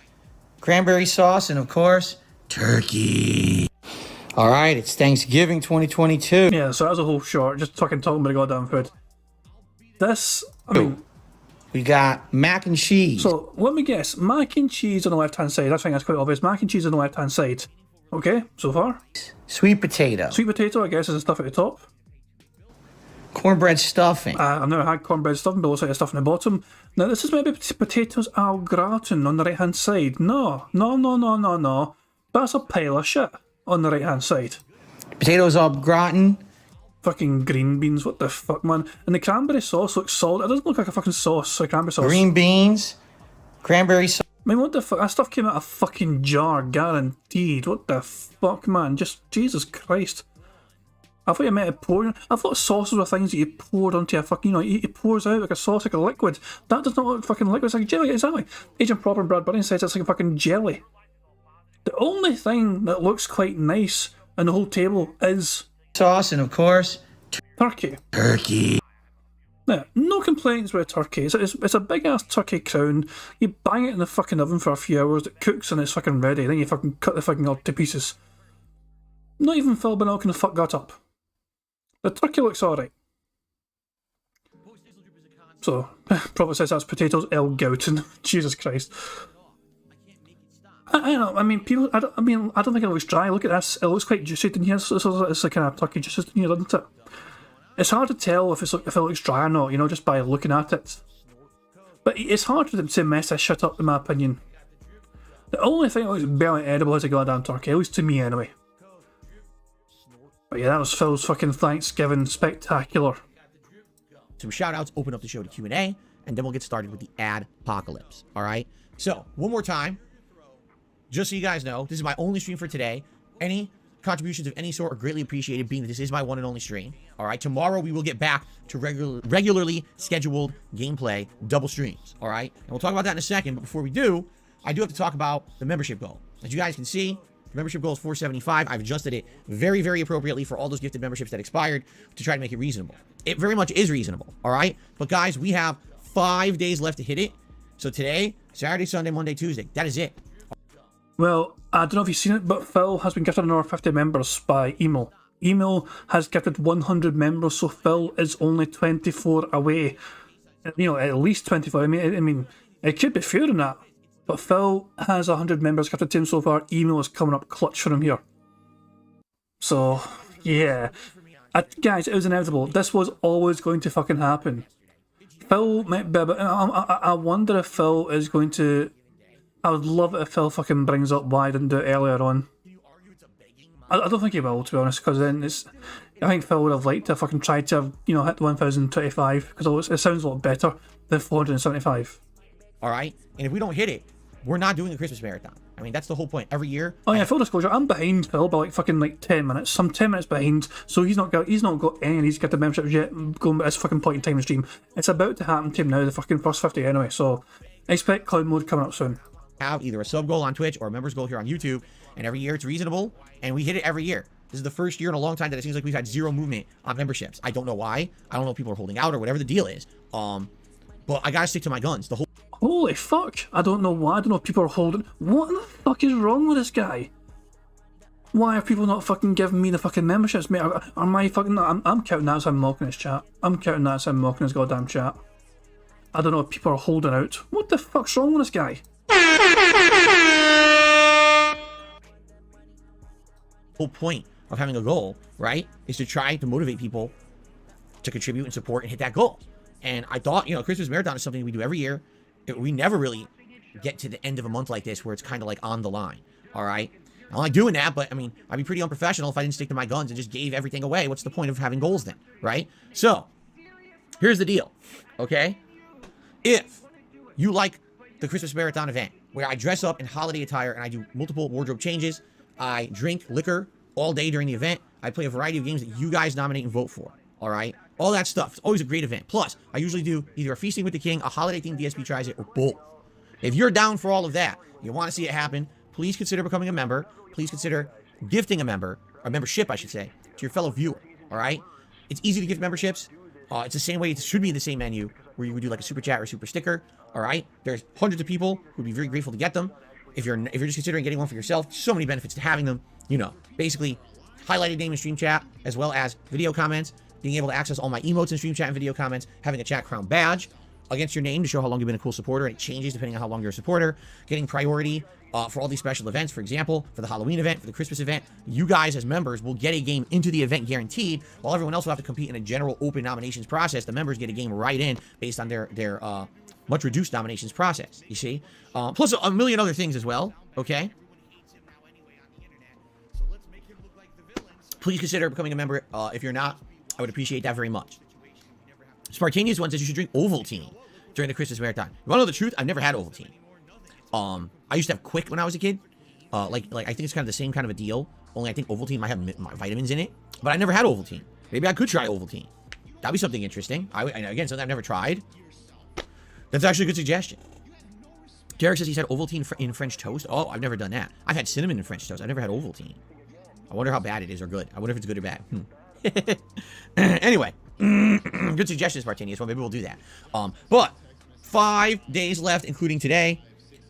cranberry sauce, and of course, turkey. All right, it's Thanksgiving 2022.
Yeah, so that was a whole short. Just fucking talking about the goddamn food. This, I mean.
We got mac and cheese.
So let me guess, mac and cheese on the left-hand side. I think that's quite obvious. Mac and cheese on the left-hand side. Okay, so far.
Sweet potato.
Sweet potato, I guess, is the stuff at the top.
Cornbread stuffing.
I've never had cornbread stuffing, but it looks like the stuff in the bottom. Now, this is maybe potatoes au gratin on the right-hand side. No. That's a pile of shit on the right-hand side.
Potatoes au gratin.
Fucking green beans, what the fuck, man? And the cranberry sauce looks solid. It doesn't look like a fucking sauce, like cranberry sauce.
Green beans, cranberry sauce.
I mean, what the fuck? That stuff came out of a fucking jar, guaranteed. What the fuck, man? Just, Jesus Christ. I thought you meant to pour. I thought sauces were things that you poured onto a fucking, it pours out like a sauce, like a liquid. That does not look fucking liquid. It's like jelly, exactly. Agent Proper Brad Bunny says it's like a fucking jelly. The only thing that looks quite nice on the whole table is
sauce, and of course,
turkey.
Turkey.
Now, no complaints with turkey. It's a big ass turkey crown. You bang it in the fucking oven for a few hours, it cooks and it's fucking ready. Then you fucking cut the fucking all to pieces. Not even Phil Burnell can fuck that up. The turkey looks alright. So, probably says that's potatoes au gratin. Jesus Christ. I don't know. I mean, people. I don't think it looks dry. Look at this. It looks quite juicy in here. So it's like kind of turkey juices in here, doesn't it? It's hard to tell if it looks dry or not, just by looking at it. But it's hard to mess this shit up, in my opinion. The only thing that looks barely edible is a goddamn turkey, at least to me anyway. But yeah, that was Phil's fucking Thanksgiving spectacular.
Some shout-outs, open up the show to Q&A, and then we'll get started with the ad-pocalypse, all right? So, one more time, just so you guys know, this is my only stream for today. Any contributions of any sort are greatly appreciated, being that this is my one and only stream. All right, tomorrow we will get back to regularly scheduled gameplay, double streams. All right, and we'll talk about that in a second. But before we do, I do have to talk about the membership goal. As you guys can see, the membership goal is $475. I've adjusted it very, very appropriately for all those gifted memberships that expired to try to make it reasonable. It very much is reasonable. All right, but guys, we have 5 days left to hit it. So today, Saturday, Sunday, Monday, Tuesday. That is it.
Well, I don't know if you've seen it, but Phil has been gifted another 50 members by Emo. Emo has gifted 100 members, so Phil is only 24 away. You know, at least 24. I mean, it could be fewer than that. But Phil has 100 members gifted to him so far. Emo is coming up clutch for him here. So, yeah. Guys, it was inevitable. This was always going to fucking happen. Phil might be, but I wonder if Phil is going to... I would love it if Phil fucking brings up why I didn't do it earlier on. I don't think he will, to be honest, because then it's... I think Phil would have liked to have fucking tried to have, you know, hit the 1025, because it sounds a lot better than 475.
Alright? And if we don't hit it, we're not doing a Christmas marathon. I mean, that's the whole point. Every year...
Oh yeah, full disclosure, I'm behind Phil by like fucking like 10 minutes. I'm 10 minutes behind, so he's not got any of these gifted memberships yet going at this fucking point in time in the stream. It's about to happen to him now, the fucking first 50 anyway, so I expect cloud mode coming up soon.
Have either a sub goal on Twitch or a members goal here on YouTube, and every year it's reasonable, and we hit it every year. This is the first year in a long time that it seems like we've had zero movement on memberships. I don't know why. I don't know if people are holding out or whatever the deal is. But I gotta stick to my guns.
Holy fuck! I don't know why. I don't know if people are holding. What the fuck is wrong with this guy? Why are people not fucking giving me the fucking memberships, mate? Am I fucking? I'm counting that as I'm mocking his chat. I'm counting that as I'm mocking his goddamn chat. I don't know if people are holding out. What the fuck's wrong with this guy?
Whole point of having a goal, right, is to try to motivate people to contribute and support and hit that goal. And I thought, you know, Christmas Marathon is something we do every year. We never really get to the end of a month like this where it's kind of like on the line, all right? I don't like doing that, but I mean, I'd be pretty unprofessional if I didn't stick to my guns and just gave everything away. What's the point of having goals then, right? So, here's the deal, okay? If you like the Christmas Marathon event, where I dress up in holiday attire and I do multiple wardrobe changes, I drink liquor all day during the event, I play a variety of games that you guys nominate and vote for, all right? All that stuff. It's always a great event. Plus, I usually do either a Feasting with the King, a holiday-themed DSP Tries It, or both. If you're down for all of that, you want to see it happen, please consider becoming a member. Please consider gifting a membership, I should say, to your fellow viewer, all right? It's easy to gift memberships. It's the same way, it should be the same menu, where you would do like a super chat or a super sticker, all right? There's hundreds of people who would be very grateful to get them. If you're just considering getting one for yourself, so many benefits to having them. You know, basically, highlighted name in stream chat, as well as video comments, being able to access all my emotes in stream chat and video comments, having a chat crown badge against your name to show how long you've been a cool supporter, and it changes depending on how long you're a supporter, getting priority for all these special events. For example, for the Halloween event, for the Christmas event, you guys as members will get a game into the event guaranteed, while everyone else will have to compete in a general open nominations process. The members get a game right in based on their much reduced nominations process, you see? Plus a million other things as well, okay? Please consider becoming a member. If you're not, I would appreciate that very much. Spartanius one says you should drink Ovaltine during the Christmas Marathon. You want to know the truth? I've never had Ovaltine. I used to have Quick when I was a kid. Like I think it's kind of the same kind of a deal. Only I think Ovaltine might have vitamins in it. But I never had Ovaltine. Maybe I could try Ovaltine. That'd be something interesting. Again, something I've never tried. That's actually a good suggestion. Derek says he's had Ovaltine in French toast. Oh, I've never done that. I've had cinnamon in French toast. I've never had Ovaltine. I wonder how bad it is or good. I wonder if it's good or bad. Anyway, good suggestion, Spartanius. Well, maybe we'll do that. But 5 days left, including today.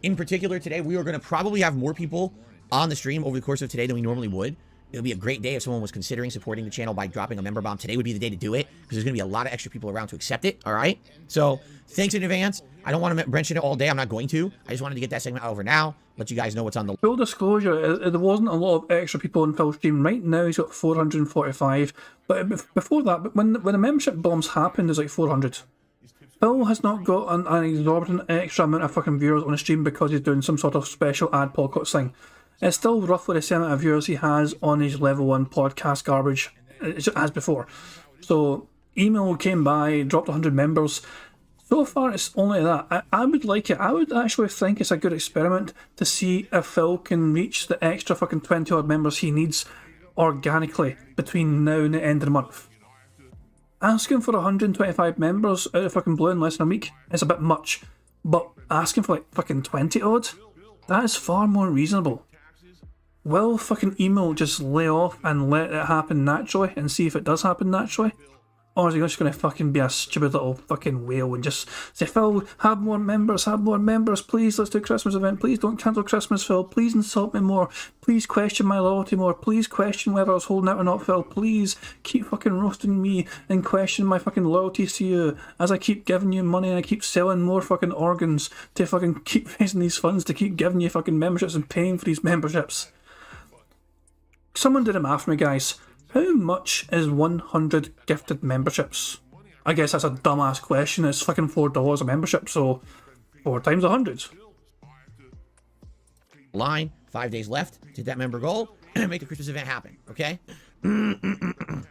In particular, today, we are going to probably have more people on the stream over the course of today than we normally would. It'll be a great day if someone was considering supporting the channel by dropping a member bomb. Today would be the day to do it, because there's going to be a lot of extra people around to accept it, all right? So, thanks in advance. I don't want to mention it all day. I'm not going to. I just wanted to get that segment over now, let you guys know what's on the...
Full disclosure, there wasn't a lot of extra people in Phil's stream. Right now, he's got 445. But before that, when the membership bombs happened, there's like 400. Phil has not got an exorbitant extra amount of fucking viewers on the stream because he's doing some sort of special ad podcast thing. It's still roughly the same amount of viewers he has on his level 1 podcast garbage as before. So, email came by, dropped 100 members. So far, it's only that. I would like it. I would actually think it's a good experiment to see if Phil can reach the extra fucking 20 odd members he needs organically between now and the end of the month. Asking for 125 members out of fucking blue in less than a week is a bit much, but asking for like fucking 20 odd, that is far more reasonable. Will fucking email just lay off and let it happen naturally and see if it does happen naturally? Or is he just going to fucking be a stupid little fucking whale and just say, Phil, have more members, please, let's do a Christmas event, please don't cancel Christmas, Phil, please insult me more, please question my loyalty more, please question whether I was holding out or not, Phil, please keep fucking roasting me and question my fucking loyalties to you as I keep giving you money and I keep selling more fucking organs to fucking keep raising these funds to keep giving you fucking memberships and paying for these memberships. Someone did a math for me, guys. How much is 100 gifted memberships? I guess that's a dumbass question. It's fucking $4 a membership, so 4 times 100.
Line, 5 days left to that member goal, and make the Christmas event happen, okay? And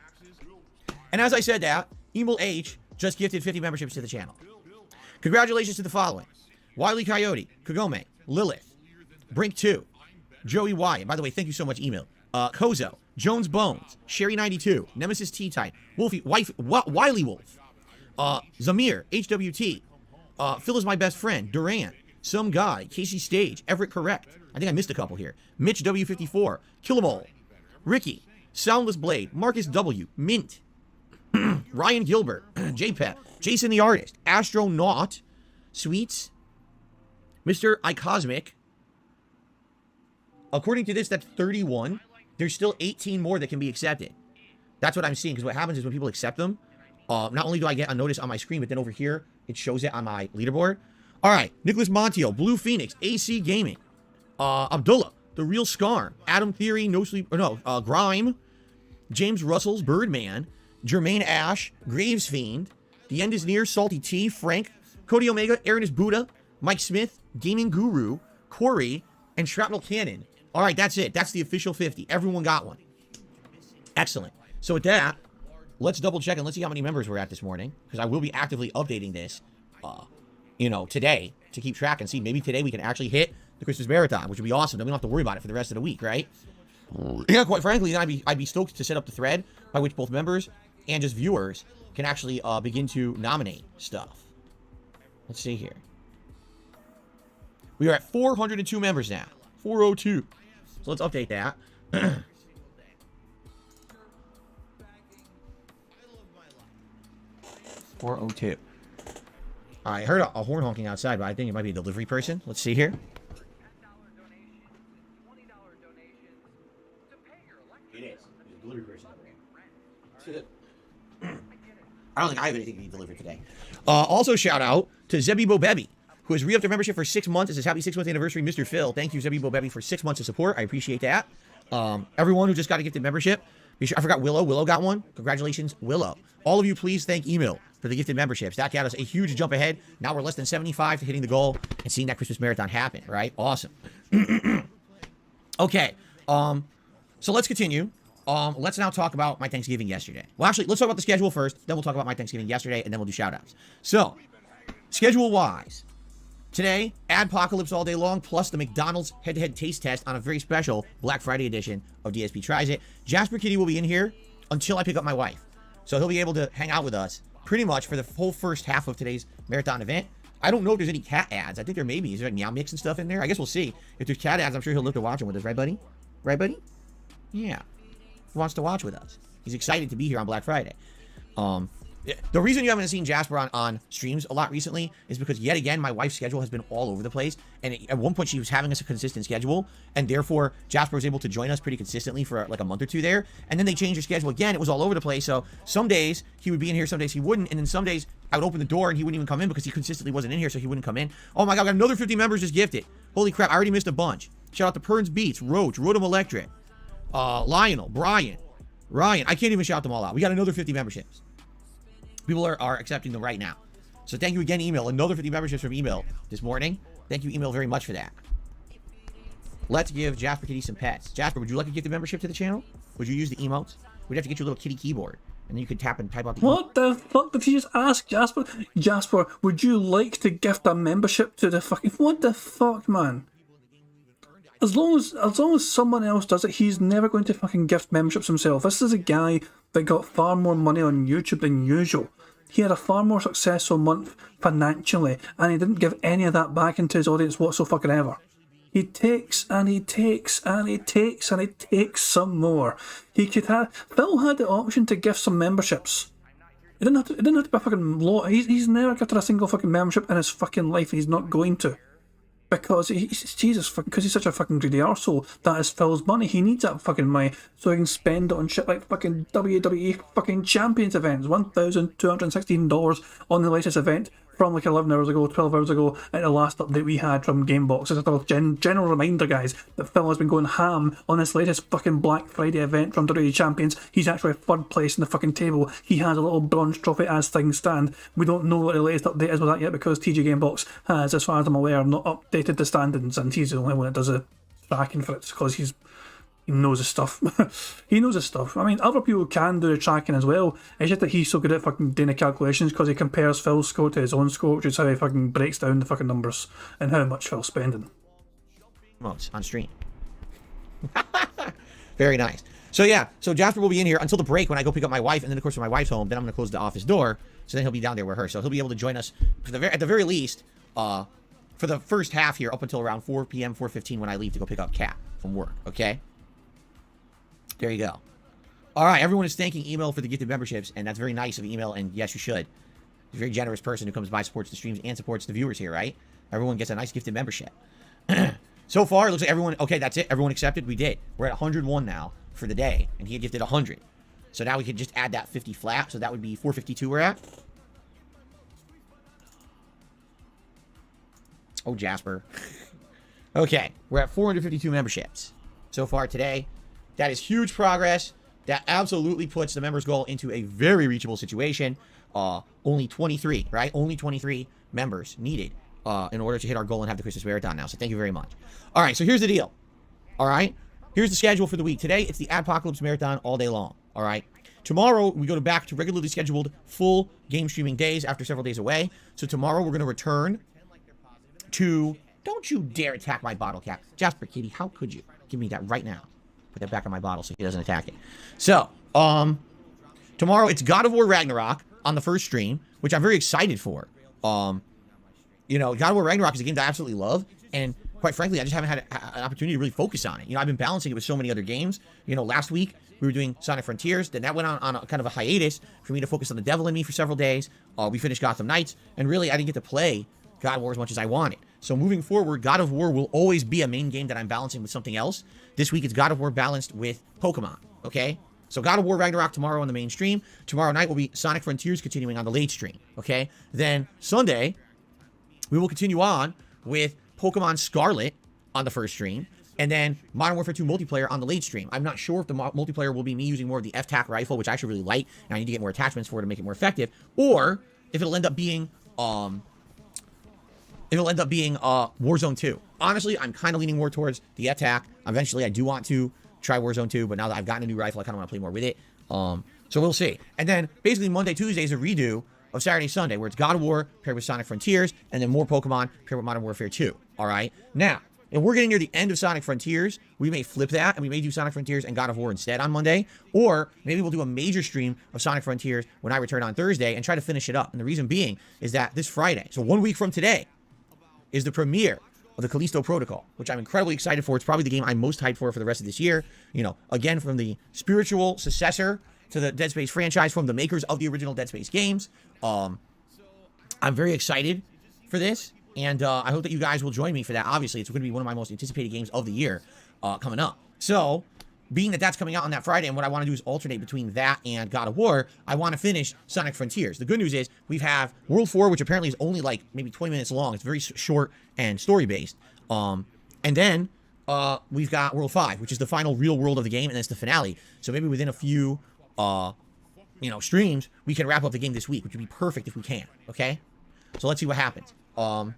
as I said that, Emil H just gifted 50 memberships to the channel. Congratulations to the following: Wiley Coyote, Kagome, Lilith, Brink2, Joey Y. And by the way, thank you so much, Emil. Kozo, Jones Bones, Sherry92, Nemesis T-Type, Wolfie, Wiley Wolf, Zamir, HWT, Phil is my best friend, Duran, Some Guy, Casey Stage, Everett Correct, I think I missed a couple here, Mitch W54, Killamole, Ricky, Soundless Blade, Marcus W, Mint, Ryan Gilbert, JPEP, Jason the Artist, Astronaut, Sweets, Mr. iCosmic. According to this, that's 31. There's still 18 more that can be accepted. That's what I'm seeing, because what happens is when people accept them, not only do I get a notice on my screen, but then over here, it shows it on my leaderboard. All right, Nicholas Montiel, Blue Phoenix, AC Gaming, Abdullah, The Real Scar, Adam Theory, Grime, James Russell's Birdman, Jermaine Ash, Graves Fiend, The End Is Near, Salty T, Frank, Cody Omega, Aaron is Buddha, Mike Smith, Gaming Guru, Corey, and Shrapnel Cannon. All right, that's it. That's the official 50. Everyone got one. Excellent. So with that, let's double check and let's see how many members we're at this morning, because I will be actively updating this, today to keep track and see. Maybe today we can actually hit the Christmas Marathon, which would be awesome. Then we don't have to worry about it for the rest of the week, right? Yeah, quite frankly, then I'd be stoked to set up the thread by which both members and just viewers can actually begin to nominate stuff. Let's see here. We are at 402 members now. 402. So let's update that. 402. I heard a horn honking outside, but I think it might be a delivery person. Let's see here. It is. There's a delivery person over here. I don't think I have anything to be delivered today. Also, shout out to Zebibo Bebby, who has re-upped their membership for 6 months. This is happy 6 month anniversary, Mr. Phil. Thank you, Zebibo Bebby, for 6 months of support. I appreciate that. Everyone who just got a gifted membership, be sure, I forgot Willow. Willow got one. Congratulations, Willow. All of you, please thank Emil for the gifted memberships. That got us a huge jump ahead. Now we're less than 75 to hitting the goal and seeing that Christmas marathon happen, right? Awesome. Okay. So let's continue. Let's now talk about my Thanksgiving yesterday. Well, actually, let's talk about the schedule first. Then we'll talk about my Thanksgiving yesterday, and then we'll do shout-outs. So, schedule-wise, today, Adpocalypse all day long, plus the McDonald's head-to-head taste test on a very special Black Friday edition of DSP Tries It. Jasper Kitty will be in here until I pick up my wife. So he'll be able to hang out with us pretty much for the whole first half of today's marathon event. I don't know if there's any cat ads. I think there may be. Is there like Meow Mix and stuff in there? I guess we'll see. If there's cat ads, I'm sure he'll look to watch them with us. Right, buddy? Right, buddy? Yeah. He wants to watch with us. He's excited to be here on Black Friday. The reason you haven't seen Jasper on streams a lot recently is because, yet again, my wife's schedule has been all over the place. And at one point, she was having us a consistent schedule. And therefore, Jasper was able to join us pretty consistently for like a month or two there. And then they changed her schedule again. It was all over the place. So some days he would be in here, some days he wouldn't. And then some days I would open the door and he wouldn't even come in because he consistently wasn't in here, so he wouldn't come in. Oh my God, I got another 50 members just gifted. Holy crap, I already missed a bunch. Shout out to Perns Beats, Roach, Rotom Electric, Lionel, Brian, Ryan. I can't even shout them all out. We got another 50 memberships. People are accepting them right now. So thank you again, Email. Another 50 memberships from Email this morning. Thank you, Email, very much for that. Let's give Jasper Kitty some pets. Jasper, would you like to gift a membership to the channel? Would you use the emotes? We'd have to get you a little kitty keyboard. And then you could tap and type out the
What the fuck did you just ask, Jasper? Jasper, would you like to gift a membership to the fucking... What the fuck, man? As long as someone else does it, he's never going to fucking gift memberships himself. This is a guy that got far more money on YouTube than usual. He had a far more successful month financially, and he didn't give any of that back into his audience whatsoever. He takes and he takes and he takes and he takes some more. Phil had the option to gift some memberships. It didn't have to be a fucking lot. He's never gifted a single fucking membership in his fucking life, and he's not going to. Because because he's such a fucking greedy arsehole. That is Phil's money. He needs that fucking money so he can spend it on shit like fucking WWE fucking Champions events. $1,216 on the latest event from like 11 hours ago, 12 hours ago, at the last update we had from Gamebox. Just a general reminder, guys, that Phil has been going ham on this latest fucking Black Friday event from WWE Champions. He's actually third place in the fucking table. He has a little bronze trophy as things stand. We don't know what the latest update is with that yet because TG Gamebox has, as far as I'm aware, not updated the standings, and he's the only one that does it tracking for it because he knows his stuff. He knows his stuff. I mean, other people can do the tracking as well. It's just that he's so good at fucking doing the calculations because he compares Phil's score to his own score, which is how he fucking breaks down the fucking numbers and how much Phil's spending.
On stream. Very nice. So yeah, so Jasper will be in here until the break when I go pick up my wife, and then of course when my wife's home, then I'm going to close the office door, so then he'll be down there with her. So he'll be able to join us at the very least for the first half here up until around 4 p.m., 4:15 when I leave to go pick up Kat from work, okay? There you go. All right, everyone is thanking Email for the gifted memberships, and that's very nice of Email, and yes, you should. He's a very generous person who comes by, supports the streams, and supports the viewers here, right? Everyone gets a nice gifted membership. So far, it looks like everyone... Okay, that's it. Everyone accepted. We did. We're at 101 now for the day, and he had gifted 100. So now we could just add that 50 flat, so that would be 452 we're at. Oh, Jasper. Okay, we're at 452 memberships so far today. That is huge progress. That absolutely puts the members goal into a very reachable situation. Only 23, right? Only 23 members needed in order to hit our goal and have the Christmas marathon now. So thank you very much. All right, so here's the deal. All right, here's the schedule for the week. Today, it's the Adpocalypse Marathon all day long. All right. Tomorrow, we go back to regularly scheduled full game streaming days after several days away. So tomorrow, we're going to return to... Don't you dare attack my bottle cap. Jasper, Kitty, how could you? Give me that right now. Put that back on my bottle so he doesn't attack it. So, tomorrow it's God of War Ragnarok on the first stream, which I'm very excited for. You know, God of War Ragnarok is a game that I absolutely love, and quite frankly, I just haven't had an opportunity to really focus on it. You know, I've been balancing it with so many other games. You know, last week we were doing Sonic Frontiers, then that went on a kind of a hiatus for me to focus on The Devil in Me for several days. We finished Gotham Knights, and really I didn't get to play God of War as much as I wanted. So moving forward, God of War will always be a main game that I'm balancing with something else. This week, it's God of War balanced with Pokemon, okay? So God of War Ragnarok tomorrow on the main stream. Tomorrow night will be Sonic Frontiers continuing on the late stream, okay? Then Sunday, we will continue on with Pokemon Scarlet on the first stream, and then Modern Warfare 2 multiplayer on the late stream. I'm not sure if the multiplayer will be me using more of the FTAC rifle, which I actually really like, and I need to get more attachments for it to make it more effective, or if it'll end up being... It'll end up being Warzone 2. Honestly, I'm kind of leaning more towards the attack. Eventually, I do want to try Warzone 2, but now that I've gotten a new rifle, I kind of want to play more with it. So we'll see. And then, basically, Monday, Tuesday is a redo of Saturday, Sunday, where it's God of War paired with Sonic Frontiers, and then more Pokemon paired with Modern Warfare 2. All right? Now, if we're getting near the end of Sonic Frontiers, we may flip that, and we may do Sonic Frontiers and God of War instead on Monday, or maybe we'll do a major stream of Sonic Frontiers when I return on Thursday and try to finish it up. And the reason being is that this Friday, so 1 week from today, is the premiere of the Callisto Protocol, which I'm incredibly excited for. It's probably the game I'm most hyped for the rest of this year. You know, again, from the spiritual successor to the Dead Space franchise, from the makers of the original Dead Space games. I'm very excited for this, and I hope that you guys will join me for that. Obviously, it's going to be one of my most anticipated games of the year coming up. So, being that that's coming out on that Friday, and what I want to do is alternate between that and God of War, I want to finish Sonic Frontiers. The good news is we have World 4, which apparently is only like maybe 20 minutes long. It's very short and story-based. And then we've got World 5, which is the final real world of the game, and it's the finale. So maybe within a few, streams, we can wrap up the game this week, which would be perfect if we can, okay? So let's see what happens. So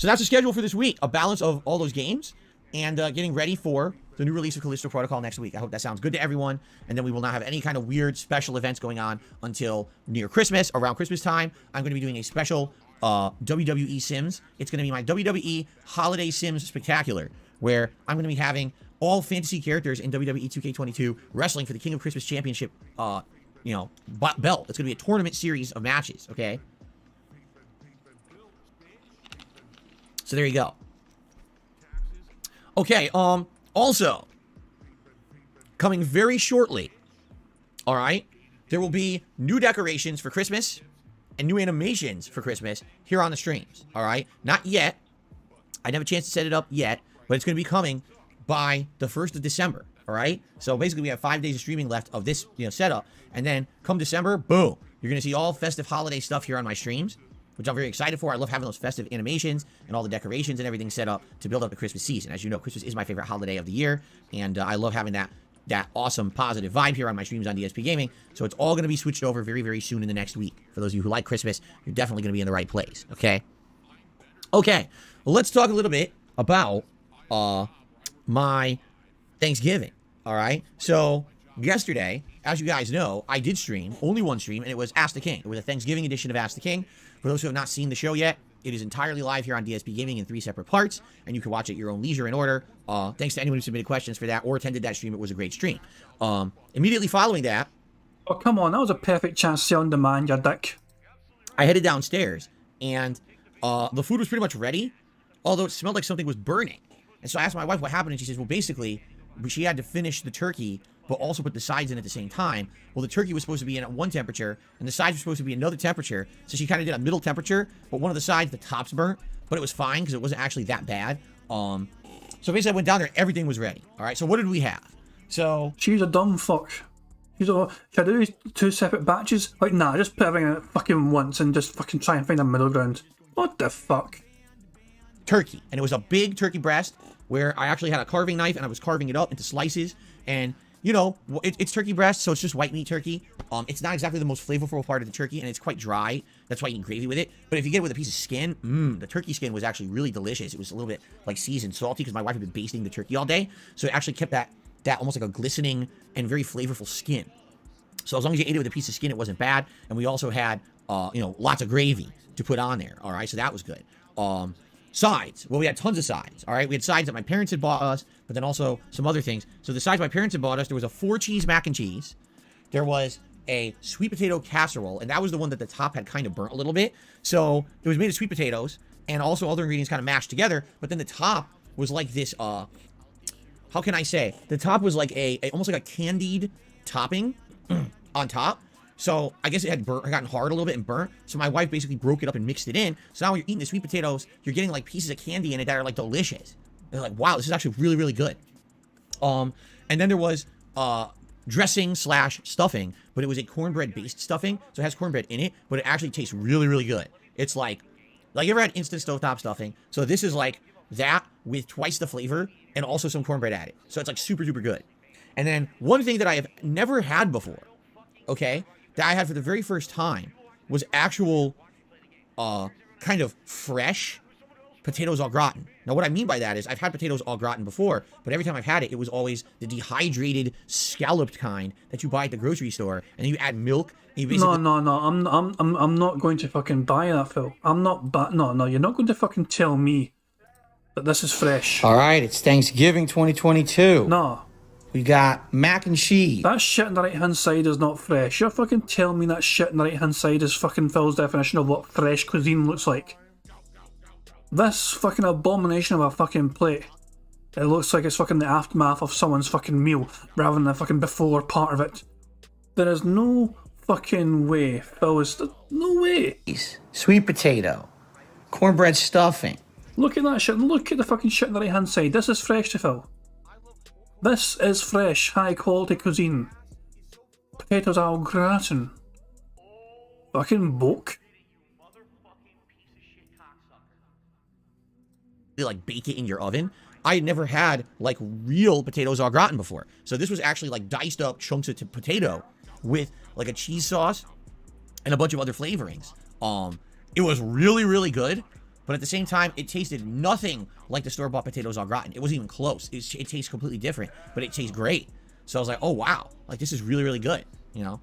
that's the schedule for this week, a balance of all those games, and getting ready for the new release of Callisto Protocol next week. I hope that sounds good to everyone, and then we will not have any kind of weird special events going on until near Christmas. Around Christmas time, I'm going to be doing a special WWE Sims. It's going to be my WWE Holiday Sims Spectacular. where I'm going to be having all fantasy characters in WWE 2K22 wrestling for the King of Christmas Championship, belt. It's going to be a tournament series of matches, okay? So there you go. Okay, also, coming very shortly, all right, there will be new decorations for Christmas and new animations for Christmas here on the streams, all right? Not yet. I didn't have a chance to set it up yet, but it's going to be coming by the 1st of December, all right? So basically, we have 5 days of streaming left of this, setup, and then come December, boom, you're going to see all festive holiday stuff here on my streams, which I'm very excited for. I love having those festive animations and all the decorations and everything set up to build up the Christmas season. As you know, Christmas is my favorite holiday of the year, and I love having that awesome positive vibe here on my streams on DSP Gaming. So it's all going to be switched over very, very soon in the next week. For those of you who like Christmas, you're definitely going to be in the right place, okay? Okay, well, let's talk a little bit about my Thanksgiving, all right? So yesterday, as you guys know, I did stream, only one stream, and it was Ask the King. It was a Thanksgiving edition of Ask the King. For those who have not seen the show yet, it is entirely live here on DSP Gaming in 3 separate parts, and you can watch it at your own leisure in order. Thanks to anyone who submitted questions for that or attended that stream. It was a great stream. Immediately following that...
Oh, come on. That was a perfect chance to see on demand, you dick.
I headed downstairs, and the food was pretty much ready, although it smelled like something was burning. And so I asked my wife what happened, and she says, well, basically, she had to finish the turkey, but also put the sides in at the same time. Well, the turkey was supposed to be in at one temperature, and the sides were supposed to be another temperature, so she kind of did a middle temperature, but one of the sides, the top's burnt, but it was fine, because it wasn't actually that bad. So basically, I went down there, everything was ready. All right, so what did we have? So...
She's a dumb fuck. Should I do 2 separate batches? Like, nah, just put everything in it fucking once and just fucking try and find a middle ground. What the fuck?
Turkey, and it was a big turkey breast, where I actually had a carving knife, and I was carving it up into slices, and... it's turkey breast, so it's just white meat turkey. It's not exactly the most flavorful part of the turkey, and it's quite dry. That's why you eat gravy with it. But if you get it with a piece of skin, the turkey skin was actually really delicious. It was a little bit, like, seasoned salty, because my wife had been basting the turkey all day. So it actually kept that almost like a glistening and very flavorful skin. So as long as you ate it with a piece of skin, it wasn't bad. And we also had, lots of gravy to put on there. All right, so that was good. Sides. Well, we had tons of sides. All right, we had sides that my parents had bought us, but then also some other things. So the sides my parents had bought us, there was a 4-cheese mac and cheese. There was a sweet potato casserole, and that was the one that the top had kind of burnt a little bit. So it was made of sweet potatoes and also other ingredients kind of mashed together. But then the top was like this. How can I say? The top was like a almost like a candied topping on top. So I guess it had gotten hard a little bit and burnt. So my wife basically broke it up and mixed it in. So now when you're eating the sweet potatoes, you're getting like pieces of candy in it that are like delicious. They're like, wow, this is actually really, really good. And then there was dressing / stuffing, but it was a cornbread based stuffing. So it has cornbread in it, but it actually tastes really, really good. It's like you ever had instant stovetop stuffing? So this is like that with twice the flavor and also some cornbread added. So it's like super, super good. And then one thing that I have never had before, okay, that I had for the very first time was actual kind of fresh potatoes au gratin. Now, what I mean by that is I've had potatoes au gratin before, but every time I've had it, it was always the dehydrated, scalloped kind that you buy at the grocery store, and then you add milk. And you basically...
No. I'm not going to fucking buy that, Phil. I'm not. No. You're not going to fucking tell me that this is fresh.
All right, it's Thanksgiving 2022.
No.
We got mac and cheese.
That shit on the right-hand side is not fresh. You're fucking telling me that shit on the right-hand side is fucking Phil's definition of what fresh cuisine looks like. This fucking abomination of a fucking plate. It looks like it's fucking the aftermath of someone's fucking meal, rather than the fucking before part of it. There is no fucking way, Phil, is no way.
Sweet potato. Cornbread stuffing.
Look at that shit. Look at the fucking shit on the right-hand side. This is fresh to Phil. This is fresh, high-quality cuisine. Potatoes au gratin. Fucking book.
Like bake it in your oven. I had never had like real potatoes au gratin before. So this was actually like diced up chunks of potato with like a cheese sauce and a bunch of other flavorings. It was really, really good. But at the same time, it tasted nothing like the store-bought potatoes au gratin. It wasn't even close. It tastes completely different, but it tastes great. So I was like, oh, wow. Like, this is really, really good, you know?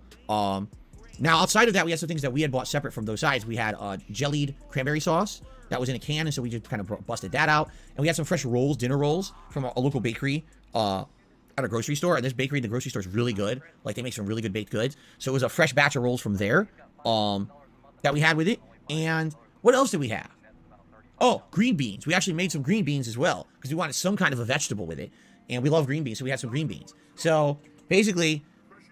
Now, outside of that, we had some things that we had bought separate from those sides. We had jellied cranberry sauce. that was in a can, and so we just kind of busted that out. And we had some fresh rolls, dinner rolls, from a local bakery at a grocery store. And this bakery in the grocery store is really good. Like, they make some really good baked goods. So it was a fresh batch of rolls from there that we had with it. And what else did we have? Oh, green beans. We actually made some green beans as well because we wanted some kind of a vegetable with it. And we love green beans, so we had some green beans. So basically,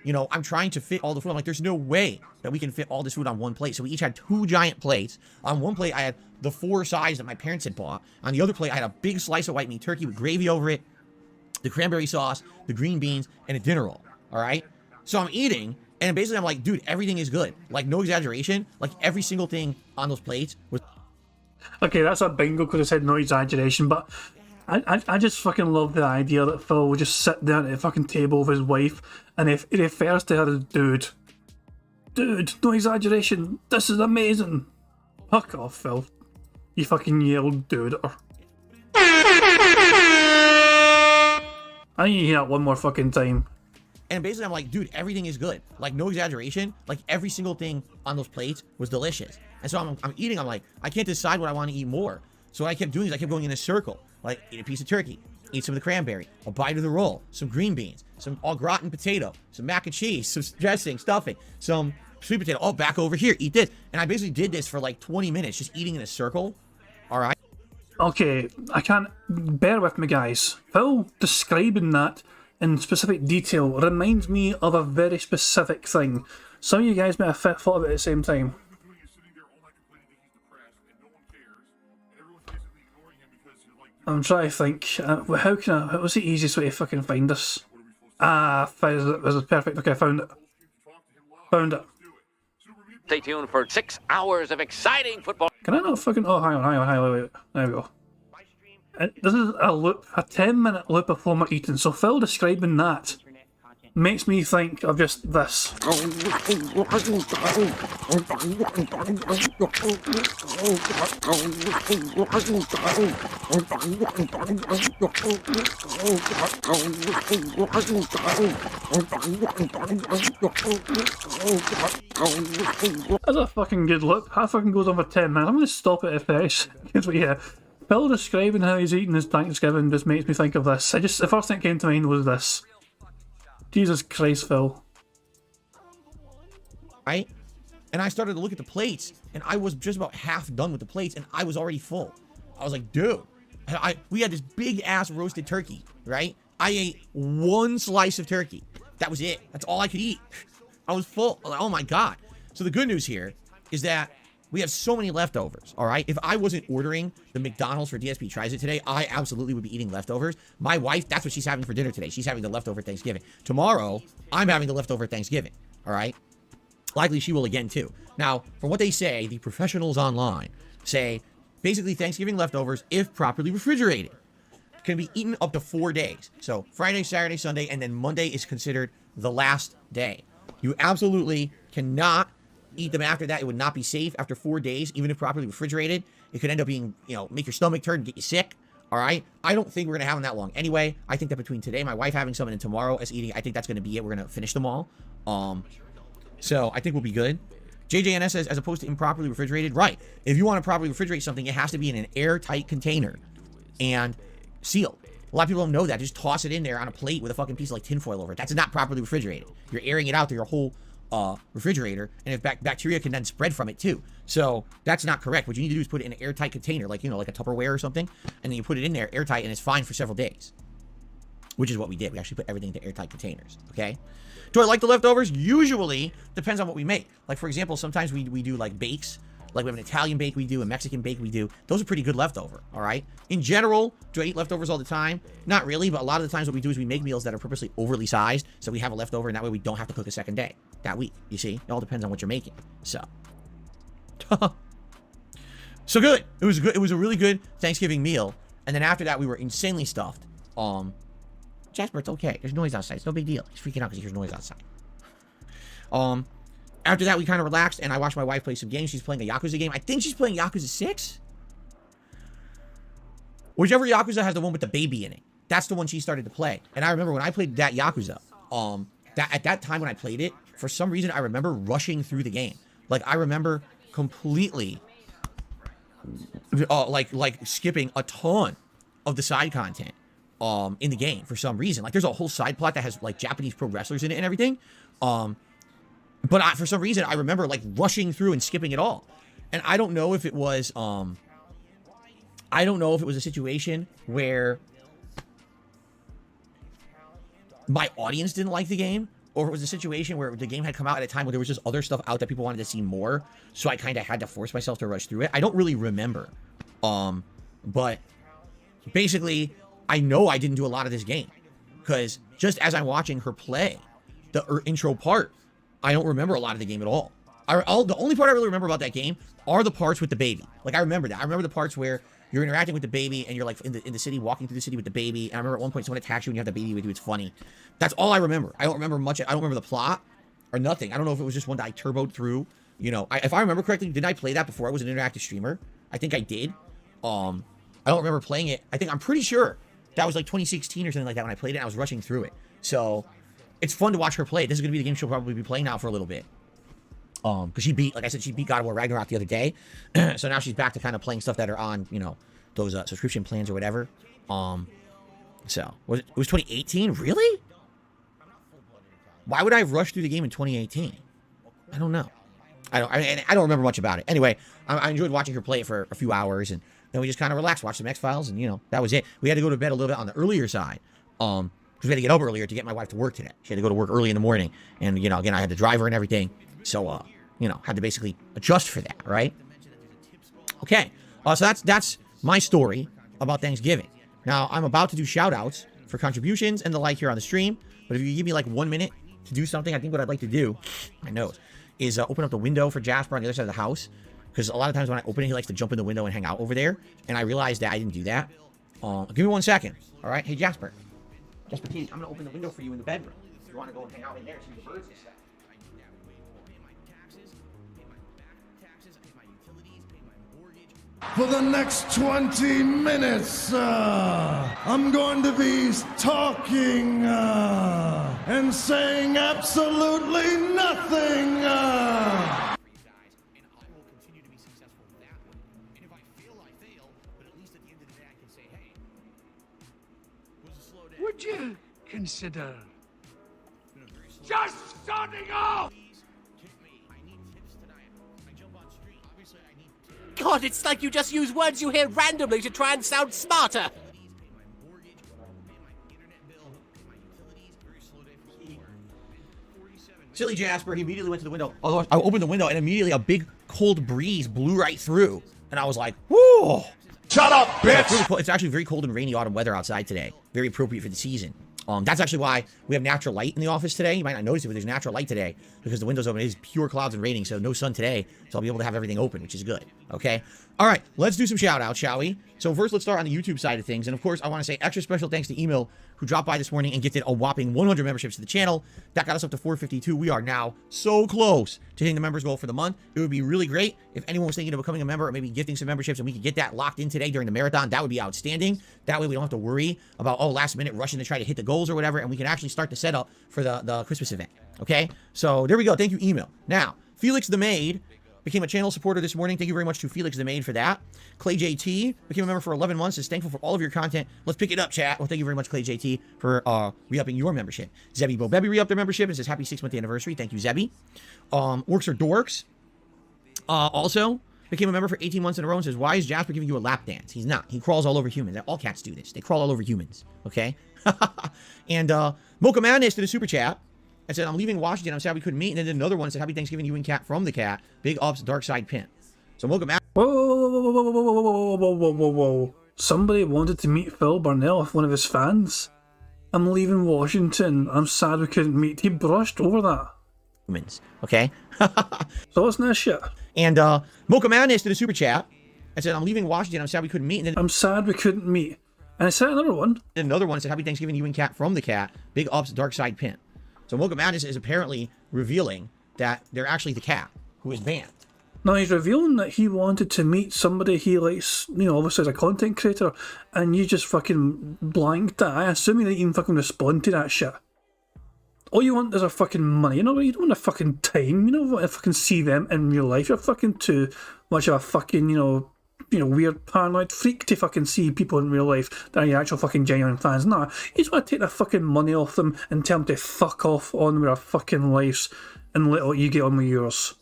you know, I'm trying to fit all the food. I'm like, there's no way that we can fit all this food on one plate. So we each had 2 giant plates. On one plate, I had the 4 sides that my parents had bought. On the other plate, I had a big slice of white meat turkey with gravy over it, the cranberry sauce, the green beans, and a dinner roll. All right? So I'm eating, and basically I'm like, dude, everything is good. Like, no exaggeration. Like, every single thing on those plates was...
Okay, that's a bingo because I said no exaggeration, but I just fucking love the idea that Phil would just sit down at the fucking table with his wife, and if he refers to her as dude, no exaggeration, this is amazing. Fuck off, Phil. You fucking yelled dude. I need to hear that one more fucking time.
And basically I'm like, dude, everything is good. Like, no exaggeration. Like, every single thing on those plates was delicious. And so I'm eating, I'm like, I can't decide what I want to eat more. So what I kept doing is I kept going in a circle. Like, eat a piece of turkey, eat some of the cranberry, a bite of the roll, some green beans, some au gratin potato, some mac and cheese, some dressing, stuffing, some sweet potato. Oh, back over here, eat this. And I basically did this for like 20 minutes, just eating in a circle. All right.
Okay, I can't... Bear with me, guys. Phil describing that in specific detail reminds me of a very specific thing. Some of you guys may have thought of it at the same time. I'm trying to think. How can I... What's the easiest way to fucking find this? This is perfect. Okay, I found it. Found it.
Stay tuned for 6 hours of exciting football.
Can I not fucking... Oh, hang on, wait. There we go. This is a loop, a 10-minute loop of Homer eating. So Phil describing that makes me think of just this. That's a fucking good loop. That fucking goes on for 10 minutes. I'm going to stop it at 30 seconds, but yeah. Phil describing how he's eating his Thanksgiving just makes me think of this. The first thing that came to mind was this. Jesus Christ, Phil.
Right? And I started to look at the plates, and I was just about half done with the plates, and I was already full. I was like, dude. We had this big-ass roasted turkey, right? I ate 1 slice of turkey. That was it. That's all I could eat. I was full. I was like, oh, my God. So the good news here is that we have so many leftovers, all right? If I wasn't ordering the McDonald's for DSP Tries It today, I absolutely would be eating leftovers. My wife, that's what she's having for dinner today. She's having the leftover Thanksgiving. Tomorrow, I'm having the leftover Thanksgiving, all right? Likely she will again, too. Now, from what they say, the professionals online say, basically Thanksgiving leftovers, if properly refrigerated, can be eaten up to 4 days. So Friday, Saturday, Sunday, and then Monday is considered the last day. You absolutely cannot eat them after that. It would not be safe after 4 days, even if properly refrigerated. It could end up being, make your stomach turn and get you sick. All right. I don't think we're going to have them that long anyway. I think that between today, my wife having some, and tomorrow us eating, I think that's going to be it. We're going to finish them all. So I think we'll be good. JJNS says, as opposed to improperly refrigerated, right. If you want to properly refrigerate something, it has to be in an airtight container and sealed. A lot of people don't know that. Just toss it in there on a plate with a fucking piece of like tinfoil over it. That's not properly refrigerated. You're airing it out through your whole refrigerator, and if bacteria can then spread from it too. So that's not correct. What you need to do is put it in an airtight container, like like a Tupperware or something, and then you put it in there airtight, and it's fine for several days. Which is what we did. We actually put everything into airtight containers. Okay. Do I like the leftovers? Usually depends on what we make. Like for example, sometimes we do like bakes. Like we have an Italian bake we do, a Mexican bake we do. Those are pretty good leftover, all right? In general, do I eat leftovers all the time? Not really, but a lot of the times what we do is we make meals that are purposely overly sized, so we have a leftover, and that way we don't have to cook a second day that week, you see? It all depends on what you're making, so. So good. It was good. It was a really good Thanksgiving meal, and then after that, we were insanely stuffed. Jasper, it's okay. There's noise outside. It's no big deal. He's freaking out because he hears noise outside. After that, we kind of relaxed, and I watched my wife play some games. She's playing a Yakuza game. I think she's playing Yakuza 6. Whichever Yakuza has the one with the baby in it. That's the one she started to play. And I remember when I played that Yakuza, at that time when I played it, for some reason, I remember rushing through the game. Like, I remember completely like skipping a ton of the side content in the game for some reason. Like there's a whole side plot that has like Japanese pro wrestlers in it and everything. But for some reason I remember like rushing through and skipping it all. And I don't know if it was a situation where my audience didn't like the game, or if it was a situation where the game had come out at a time where there was just other stuff out that people wanted to see more, so I kind of had to force myself to rush through it. I don't really remember. But basically, I know I didn't do a lot of this game, because just as I'm watching her play the intro part, I don't remember a lot of the game at all. The only part I really remember about that game are the parts with the baby. Like, I remember that. I remember the parts where you're interacting with the baby and you're like in the city, walking through the city with the baby. And I remember at one point someone attacks you and you have the baby with you. It's funny. That's all I remember. I don't remember much. I don't remember the plot or nothing. I don't know if it was just one that I turboed through. You know, if I remember correctly, didn't I play that before I was an interactive streamer? I think I did. I don't remember playing it. I'm pretty sure that was like 2016 or something like that when I played it. I was rushing through it. So it's fun to watch her play. This is going to be the game she'll probably be playing now for a little bit. Because she beat God of War Ragnarok the other day. So now she's back to kind of playing stuff that are on, you know, those subscription plans or whatever. So it was 2018? Really? Why would I have rushed through the game in 2018? I don't know. I don't remember much about it. Anyway, I enjoyed watching her play it for a few hours, and then we just kind of relaxed, watched some X-Files, and, you know, that was it. We had to go to bed a little bit on the earlier side. Because we had to get up earlier to get my wife to work today. She had to go to work early in the morning. And, you know, again, I had to drive her and everything. So, you know, had to basically adjust for that, right? Okay. So that's my story about Thanksgiving. Now, I'm about to do shout-outs for contributions and the like here on the stream. But if you give me like 1 minute to do something, I think what I'd like to do, my nose, is open up the window for Jasper on the other side of the house. Because a lot of times when I open it, he likes to jump in the window and hang out over there. And I realized that I didn't do that. Give me 1 second. All right? Hey, Jasper. Jasper, I'm going to open the window for you in the bedroom. If you want to go and hang out in there, see the birds and stuff.
For the next 20 minutes, I'm going to be talking and saying absolutely nothing.
Would you consider just starting off?
God, it's like you just use words you hear randomly to try and sound smarter.
Silly Jasper, he immediately went to the window. Although I opened the window and immediately a big cold breeze blew right through. And I was like, whoa.
Shut up, bitch!
It's really cold. It's actually very cold and rainy autumn weather outside today. Very appropriate for the season. That's actually why we have natural light in the office today. You might not notice it, but there's natural light today because the window's open. It is pure clouds and raining, so no sun today. So I'll be able to have everything open, which is good. Okay? All right, let's do some shout-outs, shall we? So first, let's start on the YouTube side of things. And of course, I want to say extra special thanks to Email, who dropped by this morning and gifted a whopping 100 memberships to the channel. That got us up to 452. We are now so close to hitting the members goal for the month. It would be really great if anyone was thinking of becoming a member or maybe gifting some memberships and we could get that locked in today during the marathon. That would be outstanding. That way we don't have to worry about, last minute rushing to try to hit the goals or whatever, and we can actually start the setup for the Christmas event. Okay? So there we go. Thank you, Email. Now, Felix the Maid became a channel supporter this morning. Thank you very much to Felix the Maid for that. Clay JT became a member for 11 months. Is thankful for all of your content. Let's pick it up, chat. Well, thank you very much, Clay JT, for re-upping your membership. Zebby Bobebby re-upped their membership and says happy 6-month anniversary. Thank you, Zebby. Works are Dorks also became a member for 18 months in a row and says, why is Jasper giving you a lap dance? He's not. He crawls all over humans. All cats do this. They crawl all over humans. Okay? And Mocha Madness did a super chat. I said, I'm leaving Washington. I'm sad we couldn't meet. And then did another one that said, happy Thanksgiving, you and Cat from the Cat. Big ups, Dark Side Pimp. So welcome back.
Whoa. Somebody wanted to meet Phil Burnell, one of his fans. I'm leaving Washington. I'm sad we couldn't meet. He brushed over that.
Humans. Okay?
So what's this shit?
And Mocha Madness did a super chat. I said, I'm leaving Washington. I'm sad we couldn't meet. And then
I'm sad we couldn't meet. And I said another one.
Did another one that said, happy Thanksgiving, you and Cat from the Cat. Big ups, Dark Side Pimp. So Mocha Madness is apparently revealing that they're actually the Cat who is banned.
Now he's revealing that he wanted to meet somebody he likes, obviously as a content creator, and you just fucking blanked that. I assume you didn't even fucking respond to that shit. All you want is a fucking money, you don't want a fucking time, you don't want to fucking see them in real life. You're fucking too much of a fucking, weird paranoid freak to fucking see people in real life that are your actual fucking genuine fans. Nah, you just want to take their fucking money off them and tell them to fuck off on with their fucking lives and let you get on with yours.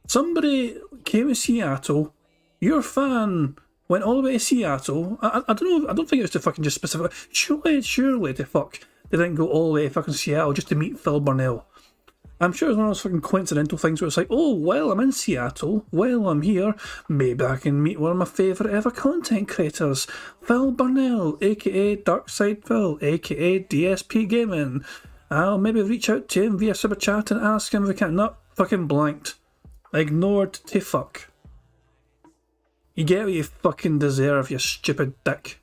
Somebody came to Seattle, your fan went all the way to Seattle. I don't know, I don't think it was to fucking just specific. Surely the fuck they didn't go all the way to fucking Seattle just to meet Phil Burnell. I'm sure it's one of those fucking coincidental things where it's like, oh, well, I'm in Seattle, well, I'm here, maybe I can meet one of my favourite ever content creators, Phil Burnell, aka Darkside Phil, aka DSP Gaming. I'll maybe reach out to him via Super Chat and ask him if we can. Not fucking blanked. Ignored to fuck. You get what you fucking deserve, you stupid dick.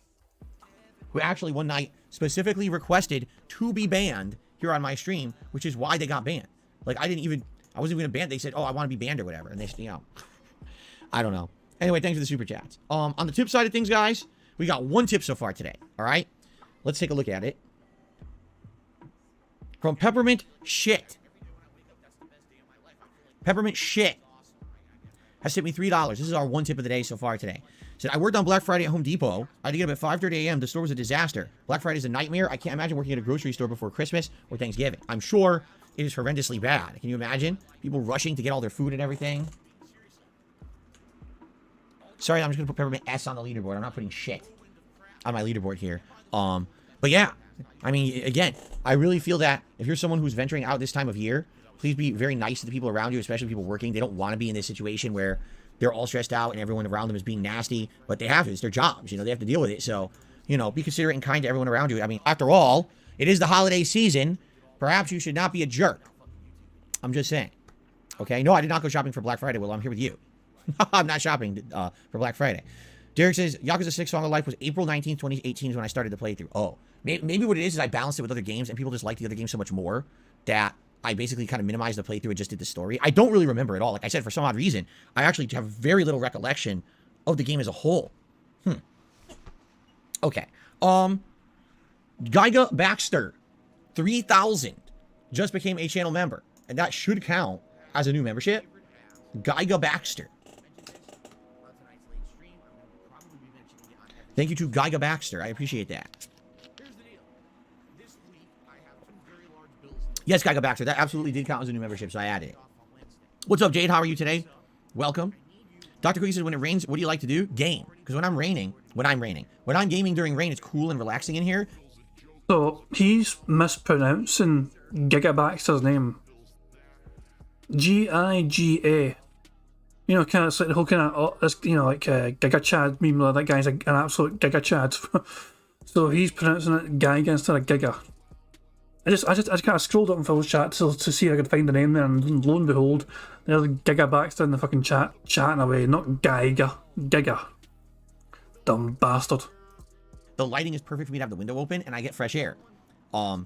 Who actually one night specifically requested to be banned here on my stream, which is why they got banned. Like, I wasn't even gonna ban. They said, oh, I want to be banned or whatever. And they, I don't know. Anyway, thanks for the super chats. On the tip side of things, guys, we got one tip so far today. All right, let's take a look at it. From Peppermint Shit. Peppermint Shit has tipped me $3. This is our one tip of the day so far today. Said, I worked on Black Friday at Home Depot. I had to get up at 5:30 a.m. The store was a disaster. Black Friday is a nightmare. I can't imagine working at a grocery store before Christmas or Thanksgiving. I'm sure it is horrendously bad. Can you imagine? People rushing to get all their food and everything. Sorry, I'm just going to put Peppermint S on the leaderboard. I'm not putting shit on my leaderboard here. But yeah, I mean, again, I really feel that if you're someone who's venturing out this time of year, please be very nice to the people around you, especially people working. They don't want to be in this situation where they're all stressed out and everyone around them is being nasty, but they have to. It's their jobs. They have to deal with it. So, be considerate and kind to everyone around you. I mean, after all, it is the holiday season. Perhaps you should not be a jerk. I'm just saying. Okay? No, I did not go shopping for Black Friday. Well, I'm here with you. I'm not shopping for Black Friday. Derek says, Yakuza 6 Song of Life was April 19th, 2018 is when I started the playthrough. Oh, maybe what it is I balanced it with other games and people just like the other games so much more that I basically kind of minimized the playthrough and just did the story. I don't really remember at all. Like I said, for some odd reason, I actually have very little recollection of the game as a whole. Okay. Geiga Baxter, 3,000, just became a channel member. And that should count as a new membership. Geiga Baxter. Thank you to Geiga Baxter. I appreciate that. Yes, Geiga Baxter. That absolutely did count as a new membership, so I added it. What's up, Jade? How are you today? Welcome. Dr. Cookie says, when it rains, what do you like to do? Game. Because when I'm gaming during rain, it's cool and relaxing in here.
So, he's mispronouncing Giga Baxter's name. Giga. Kind of like the whole kind of, like Giga Chad meme, that guy's an absolute Giga Chad. So he's pronouncing it Giga instead of Giga. I just kind of scrolled up in Phil's chat to see if I could find the name there, and lo and behold, there's Giga Baxter in the fucking chat, chatting away, not Giga. Giga. Dumb bastard.
The lighting is perfect for me to have the window open, and I get fresh air. When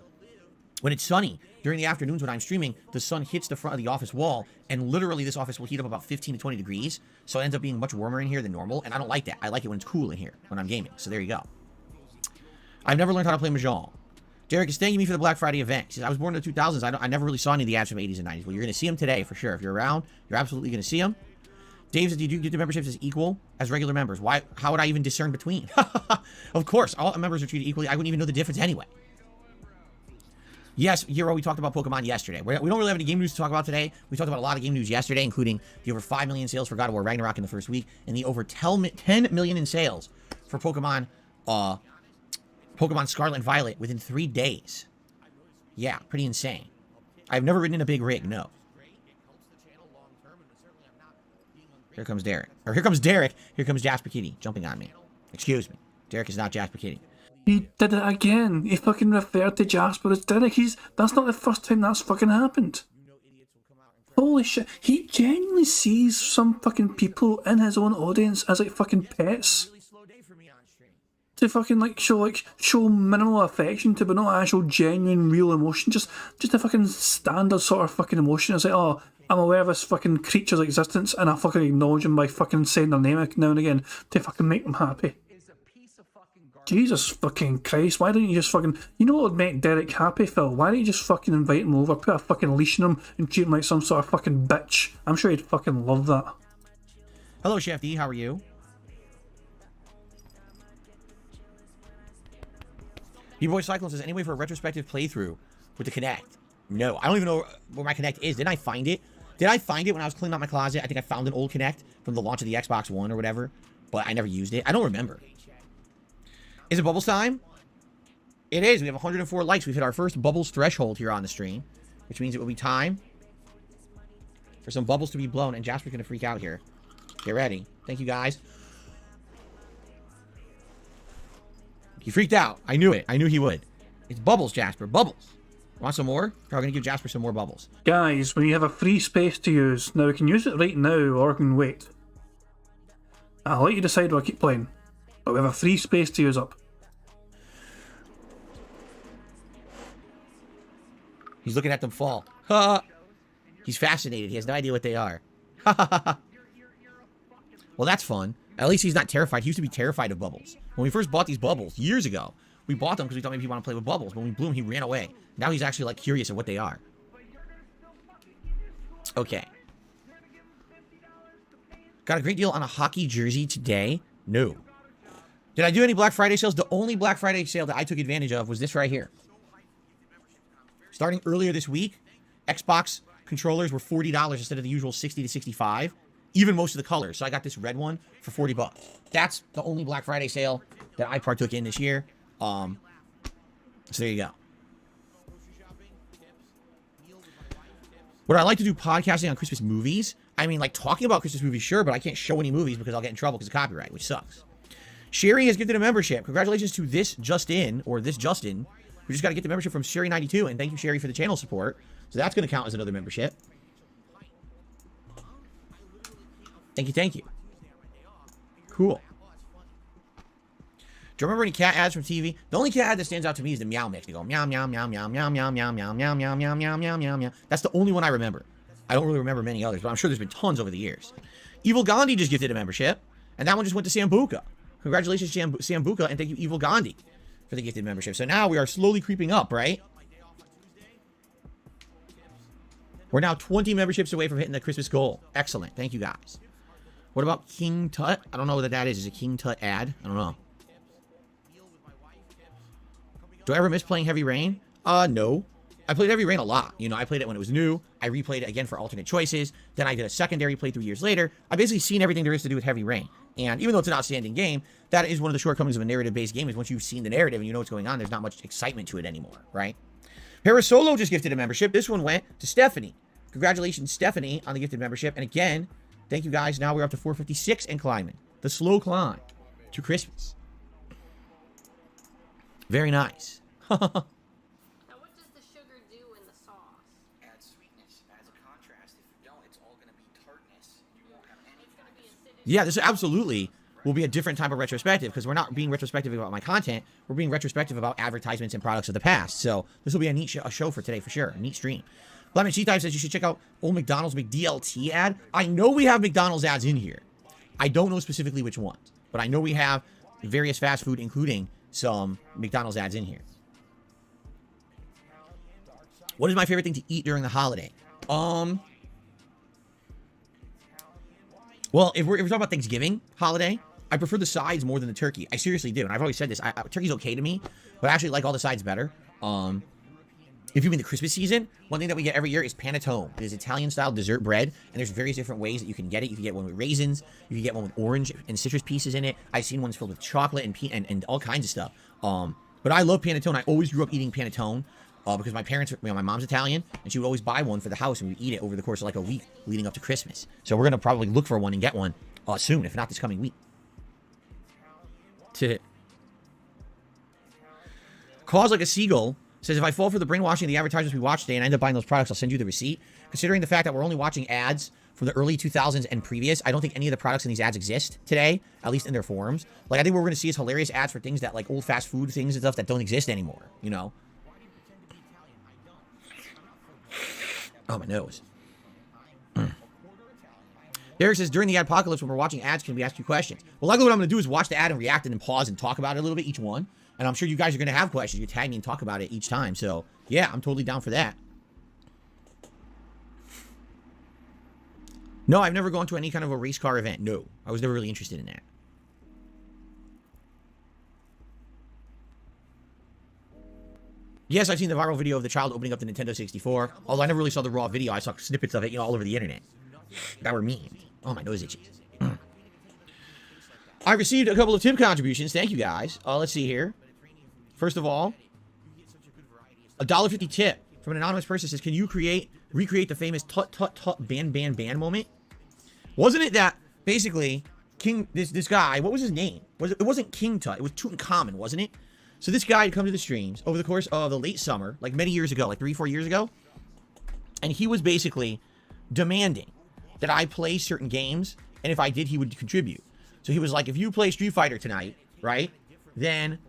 it's sunny, during the afternoons when I'm streaming, the sun hits the front of the office wall, and literally this office will heat up about 15 to 20 degrees, so it ends up being much warmer in here than normal, and I don't like that. I like it when it's cool in here, when I'm gaming, so there you go. I've never learned how to play Mahjong. Derek is thanking me for the Black Friday event. He says, I was born in the 2000s. I never really saw any of the ads from the 80s and 90s. Well, you're going to see them today for sure. If you're around, you're absolutely going to see them. Dave says, do you get the memberships as equal as regular members? Why? How would I even discern between? Of course, all members are treated equally. I wouldn't even know the difference anyway. Yes, Hero, we talked about Pokemon yesterday. We don't really have any game news to talk about today. We talked about a lot of game news yesterday, including the over 5 million sales for God of War Ragnarok in the first week, and the over 10 million in sales for Pokemon Scarlet and Violet within 3 days. Yeah, pretty insane. I've never ridden in a big rig, no. Here comes Derek. Or here comes Derek. Here comes Jasper Kitty jumping on me. Excuse me. Derek is not Jasper Kitty.
He did it again. He fucking referred to Jasper as Derek. That's not the first time that's fucking happened. Holy shit. He genuinely sees some fucking people in his own audience as like fucking pets. To fucking show minimal affection to, but not actual genuine real emotion. Just a fucking standard sort of fucking emotion. It's like, oh, I'm aware of this fucking creature's existence and I fucking acknowledge them by fucking saying their name now and again to fucking make them happy. Jesus fucking Christ, why don't you just fucking... You know what would make Derek happy, Phil? Why don't you just fucking invite him over, put a fucking leash on him and treat him like some sort of fucking bitch? I'm sure he'd fucking love that.
Hello, Chef D, how are you? B-Boy Cyclone says, any way for a retrospective playthrough with the Kinect? No. I don't even know where my Kinect is. Didn't I find it? Did I find it when I was cleaning out my closet? I think I found an old Kinect from the launch of the Xbox One or whatever, but I never used it. I don't remember. Is it Bubbles time? It is. We have 104 likes. We've hit our first Bubbles threshold here on the stream, which means it will be time for some bubbles to be blown, and Jasper's going to freak out here. Get ready. Thank you, guys. He freaked out. I knew it. I knew he would. It's Bubbles, Jasper. Bubbles. Want some more? Probably going to give Jasper some more bubbles.
Guys, we have a free space to use. Now, we can use it right now, or we can wait. I'll let you decide while I keep playing. But we have a free space to use up.
He's looking at them fall. He's fascinated. He has no idea what they are. Well, that's fun. At least he's not terrified. He used to be terrified of bubbles. When we first bought these bubbles years ago, we bought them because we thought maybe he wanted to play with bubbles. When we blew him, he ran away. Now he's actually like curious of what they are. Okay. Got a great deal on a hockey jersey today? No. Did I do any Black Friday sales? The only Black Friday sale that I took advantage of was this right here. Starting earlier this week, Xbox controllers were $40 instead of the usual $60 to $65. Even most of the colors. So I got this red one for $40. That's the only Black Friday sale that I partook in this year. So there you go. Would I like to do podcasting on Christmas movies? I mean, like talking about Christmas movies, sure, but I can't show any movies because I'll get in trouble because of copyright, which sucks. Sherry has gifted a membership. Congratulations to this Justin, or this Justin. We just got to get the membership from Sherry92, and thank you, Sherry, for the channel support. So that's going to count as another membership. Thank you, thank you. Cool. Do you remember any cat ads from TV? The only cat ad that stands out to me is the Meow Mix. They go meow, meow, meow, meow, meow, meow, meow, meow, meow, meow, meow, meow, meow, meow, meow. That's the only one I remember. I don't really remember many others, but I'm sure there's been tons over the years. Evil Gandhi just gifted a membership, and that one just went to Sambuca. Congratulations, Sambuca, and thank you, Evil Gandhi, for the gifted membership. So now we are slowly creeping up, right? We're now 20 memberships away from hitting the Christmas goal. Excellent. Thank you, guys. What about King Tut? I don't know what that is. Is it King Tut ad? I don't know. Do I ever miss playing Heavy Rain? No. I played Heavy Rain a lot. You know, I played it when it was new. I replayed it again for alternate choices. Then I did a secondary playthrough years later. I've basically seen everything there is to do with Heavy Rain. And even though it's an outstanding game, that is one of the shortcomings of a narrative-based game is once you've seen the narrative and you know what's going on, there's not much excitement to it anymore, right? Parasolo just gifted a membership. This one went to Stephanie. Congratulations, Stephanie, on the gifted membership. And again, thank you guys. Now we're up to 456 and climbing. The slow climb to Christmas. Very nice.
Now, what does the sugar do in the sauce?
Adds sweetness, adds a contrast. If you don't, it's all going to be tartness. You won't have any.
It's going to be acidic.
Yeah, this absolutely will be a different type of retrospective because we're not being retrospective about my content. We're being retrospective about advertisements and products of the past. So this will be a neat show for today for sure. A neat stream. Lemon Cheat Type says you should check out Old McDonald's McDLT ad. I know we have McDonald's ads in here. I don't know specifically which ones, but I know we have various fast food, including some McDonald's ads in here. What is my favorite thing to eat during the holiday? Well, if we're talking about Thanksgiving holiday, I prefer the sides more than the turkey. I seriously do, and I've always said this. Turkey's okay to me, but I actually like all the sides better. If you mean the Christmas season, one thing that we get every year is panettone. It is Italian-style dessert bread, and there's various different ways that you can get it. You can get one with raisins. You can get one with orange and citrus pieces in it. I've seen ones filled with chocolate and all kinds of stuff. But I love panettone. I always grew up eating panettone because my parents, my mom's Italian, and she would always buy one for the house, and we'd eat it over the course of like a week leading up to Christmas. So we're going to probably look for one and get one soon, if not this coming week. Claws Like a Seagull says, if I fall for the brainwashing of the advertisements we watched today and I end up buying those products, I'll send you the receipt. Considering the fact that we're only watching ads from the early 2000s and previous, I don't think any of the products in these ads exist today, at least in their forms. Like, I think what we're going to see is hilarious ads for things that, like, old fast food things and stuff that don't exist anymore, you know? Oh, my nose. Derek says, during the apocalypse, when we're watching ads, can we ask you questions? Well, likely what I'm going to do is watch the ad and react and then pause and talk about it a little bit, each one. And I'm sure you guys are going to have questions. You tag me and talk about it each time. So, yeah, I'm totally down for that. No, I've never gone to any kind of a race car event. No, I was never really interested in that. Yes, I've seen the viral video of the child opening up the Nintendo 64. Although I never really saw the raw video. I saw snippets of it, all over the internet. That were mean. Oh, my nose itches. I received a couple of tip contributions. Thank you, guys. Let's see here. First of all, a $1.50 tip from an anonymous person says, can you recreate the famous tut tut tut ban moment? Wasn't it that basically this guy, what was his name? It wasn't King Tut, it was Tutankhamun, wasn't it? So this guy had come to the streams over the course of the late summer, like many years ago, like 3-4 years ago, and he was basically demanding that I play certain games, and if I did, he would contribute. So he was like, if you play Street Fighter tonight, right, then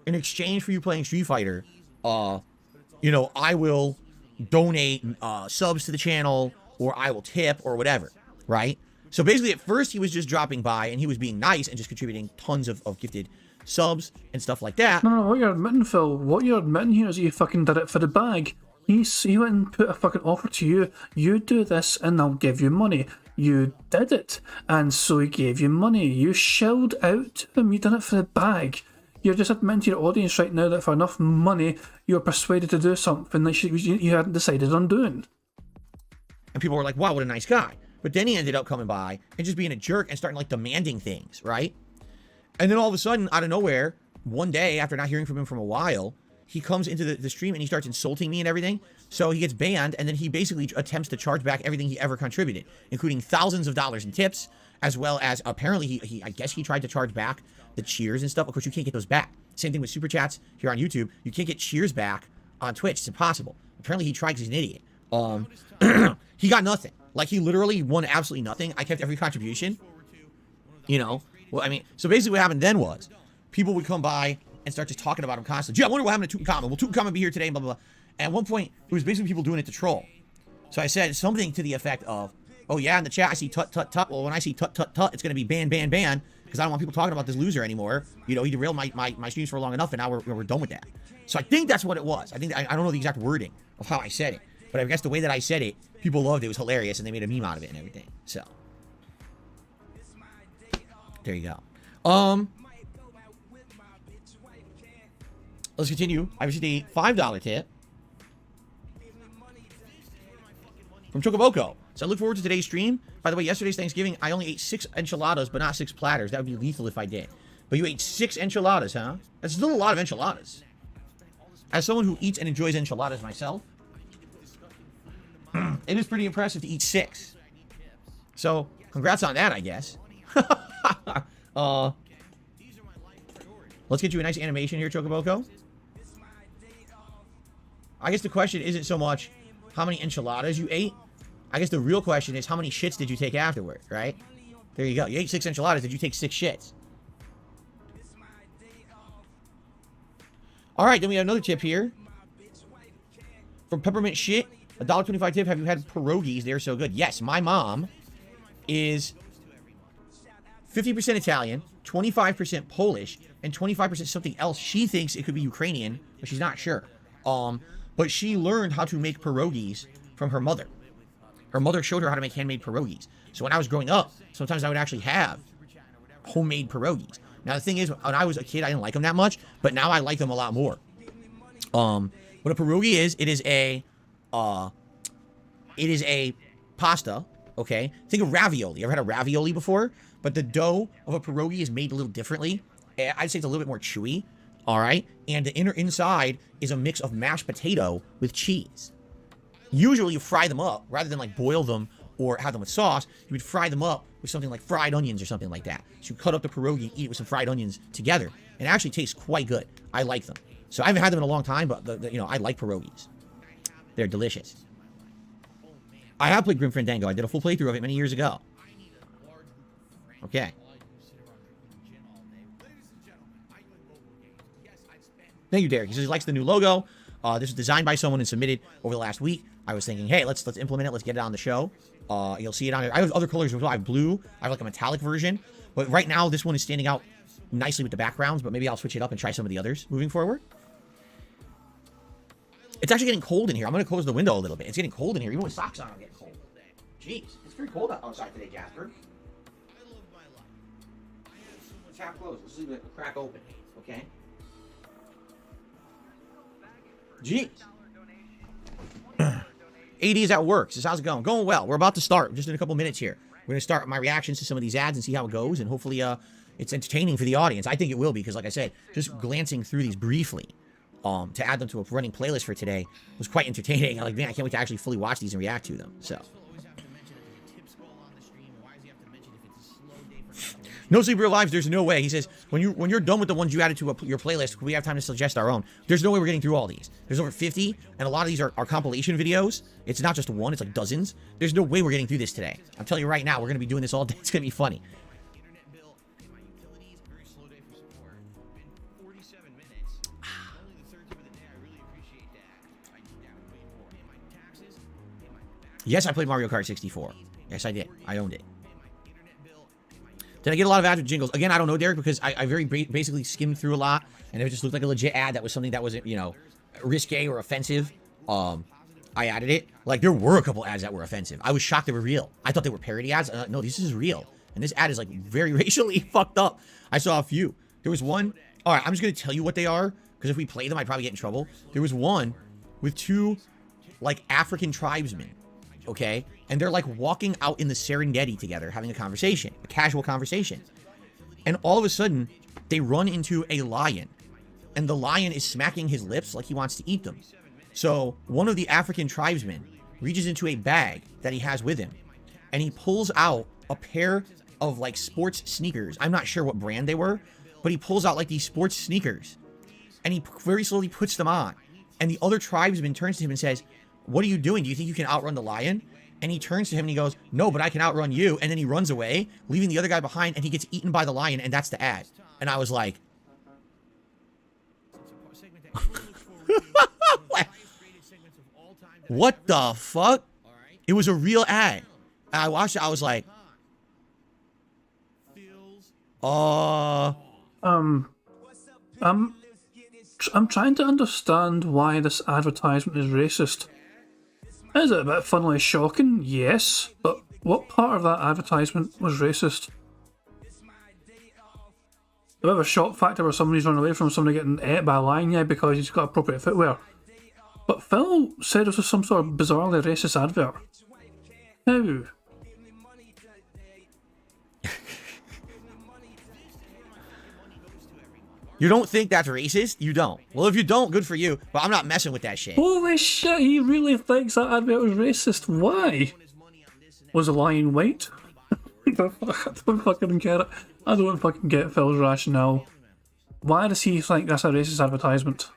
in exchange for you playing Street Fighter, I will donate subs to the channel, or I will tip, or whatever, right? So basically, at first, he was just dropping by, and he was being nice and just contributing tons of gifted subs and stuff like that.
No, what you're admitting, Phil, what you're admitting here is you fucking did it for the bag. He went and put a fucking offer to you. You do this, and I'll give you money. You did it, and so he gave you money. You shelled out to him. You done it for the bag. You're just admitting to your audience right now that for enough money, you're persuaded to do something that you hadn't decided on doing.
And people were like, wow, what a nice guy. But then he ended up coming by and just being a jerk and starting like demanding things, right? And then all of a sudden, out of nowhere, one day after not hearing from him for a while, he comes into the stream and he starts insulting me and everything. So he gets banned, and then he basically attempts to charge back everything he ever contributed, including thousands of dollars in tips, as well as apparently I guess he tried to charge back the cheers and stuff. Of course, you can't get those back. Same thing with super chats here on YouTube. You can't get cheers back on Twitch. It's impossible. Apparently he tried because he's an idiot. He got nothing. Like, he literally won absolutely nothing. I kept every contribution. Well, I mean, so basically what happened then was people would come by and start just talking about him constantly. Gee, I wonder what happened to Tutankhamun. Will Tutankhamun be here today? Blah, blah, blah. And at one point, it was basically people doing it to troll. So I said something to the effect of, oh, yeah, in the chat, I see tut, tut, tut. Well, when I see tut, tut, tut, it's going to be ban, ban, ban, because I don't want people talking about this loser anymore. He derailed my streams for long enough, and now we're done with that. So I think that's what it was. I don't know the exact wording of how I said it, but I guess the way that I said it, people loved it. It was hilarious, and they made a meme out of it and everything. So there you go. Let's continue. I received a $5 tip from Chocoboko. So I look forward to today's stream. By the way, yesterday's Thanksgiving, I only ate 6 enchiladas, but not 6 platters. That would be lethal if I did. But you ate 6 enchiladas, huh? That's still a lot of enchiladas. As someone who eats and enjoys enchiladas myself, it is pretty impressive to eat 6. So, congrats on that, I guess. Let's get you a nice animation here, Chocoboko. I guess the question isn't so much how many enchiladas you ate. I guess the real question is how many shits did you take afterward, right? There you go. You ate 6 enchiladas. Did you take 6 shits? All right, then we have another tip here. From Peppermint Shit, a $1.25 tip. Have you had pierogies? They're so good. Yes, my mom is 50% Italian, 25% Polish, and 25% something else. She thinks it could be Ukrainian, but she's not sure. But she learned how to make pierogies from her mother. Her mother showed her how to make handmade pierogies. So when I was growing up, sometimes I would actually have homemade pierogies. Now the thing is, when I was a kid, I didn't like them that much, but now I like them a lot more. What a pierogi is, it is a pasta, okay? Think of ravioli. You ever had a ravioli before? But the dough of a pierogi is made a little differently. I'd say it's a little bit more chewy, all right? And the inside is a mix of mashed potato with cheese. Usually you fry them up, rather than like boil them or have them with sauce, you would fry them up with something like fried onions or something like that. So you cut up the pierogi and eat it with some fried onions together. And it actually tastes quite good. I like them. So I haven't had them in a long time, but I like pierogies. They're delicious. I have played Grim Fandango. I did a full playthrough of it many years ago. Okay. Thank you, Derek. He says he likes the new logo. This was designed by someone and submitted over the last week. I was thinking, hey, let's implement it. Let's get it on the show. You'll see it on here. I have other colors as well. I have blue. I have like a metallic version. But right now, this one is standing out nicely with the backgrounds. But maybe I'll switch it up and try some of the others moving forward. It's actually getting cold in here. I'm going to close the window a little bit. It's getting cold in here. Even with socks on, I'm getting cold. Jeez. It's very cold outside today, Jasper. It's half closed. Let's leave it a crack open. Okay? Jeez. AD's at work. So how's it going? Going well. We're about to start. Just in a couple minutes here. We're going to start my reactions to some of these ads and see how it goes. And hopefully it's entertaining for the audience. I think it will be because, like I said, just glancing through these briefly to add them to a running playlist for today was quite entertaining. I'm like, man, I can't wait to actually fully watch these and react to them. So. No Sleep Real Lives, there's no way. He says, when you're done with the ones you added to your playlist, we have time to suggest our own. There's no way we're getting through all these. There's over 50, and a lot of these are compilation videos. It's not just one, it's like dozens. There's no way we're getting through this today. I'm telling you right now, we're going to be doing this all day. It's going to be funny. Yes, I played Mario Kart 64. Yes, I did. I owned it. Did I get a lot of ads with jingles? Again, I don't know, Derek, because I very basically skimmed through a lot, and it just looked like a legit ad that was something that wasn't, you know, risque or offensive. I added it. Like, there were a couple ads that were offensive. I was shocked they were real. I thought they were parody ads. No, this is real. And this ad is, like, very racially fucked up. I saw a few. There was one. All right, I'm just going to tell you what they are, because if we play them, I'd probably get in trouble. There was one with two, like, African tribesmen. Okay, and they're like walking out in the Serengeti together, having a conversation, a casual conversation. And all of a sudden, they run into a lion. And the lion is smacking his lips like he wants to eat them. So one of the African tribesmen reaches into a bag that he has with him. And he pulls out a pair of like sports sneakers. I'm not sure what brand they were, but he pulls out like these sports sneakers. And he very slowly puts them on. And the other tribesman turns to him and says, "What are you doing? Do you think you can outrun the lion?" And he turns to him and he goes, "No, but I can outrun you." And then he runs away, leaving the other guy behind, and he gets eaten by the lion, and that's the ad. And I was like, what the fuck? It was a real ad. And I watched it, I was like,
I'm trying to understand why this advertisement is racist. Is it a bit funnily shocking? Yes, but what part of that advertisement was racist? A bit of a shock factor where somebody's run away from somebody getting ate by a lion, yeah, because he's got appropriate footwear. But Phil said this was some sort of bizarrely racist advert. How?
You don't think that's racist? You don't. Well, if you don't, good for you. But I'm not messing with that shit.
Holy shit, he really thinks that advert was racist. Why? Was the lion white? I don't fucking get it. I don't fucking get Phil's rationale. Why does he think that's a racist advertisement?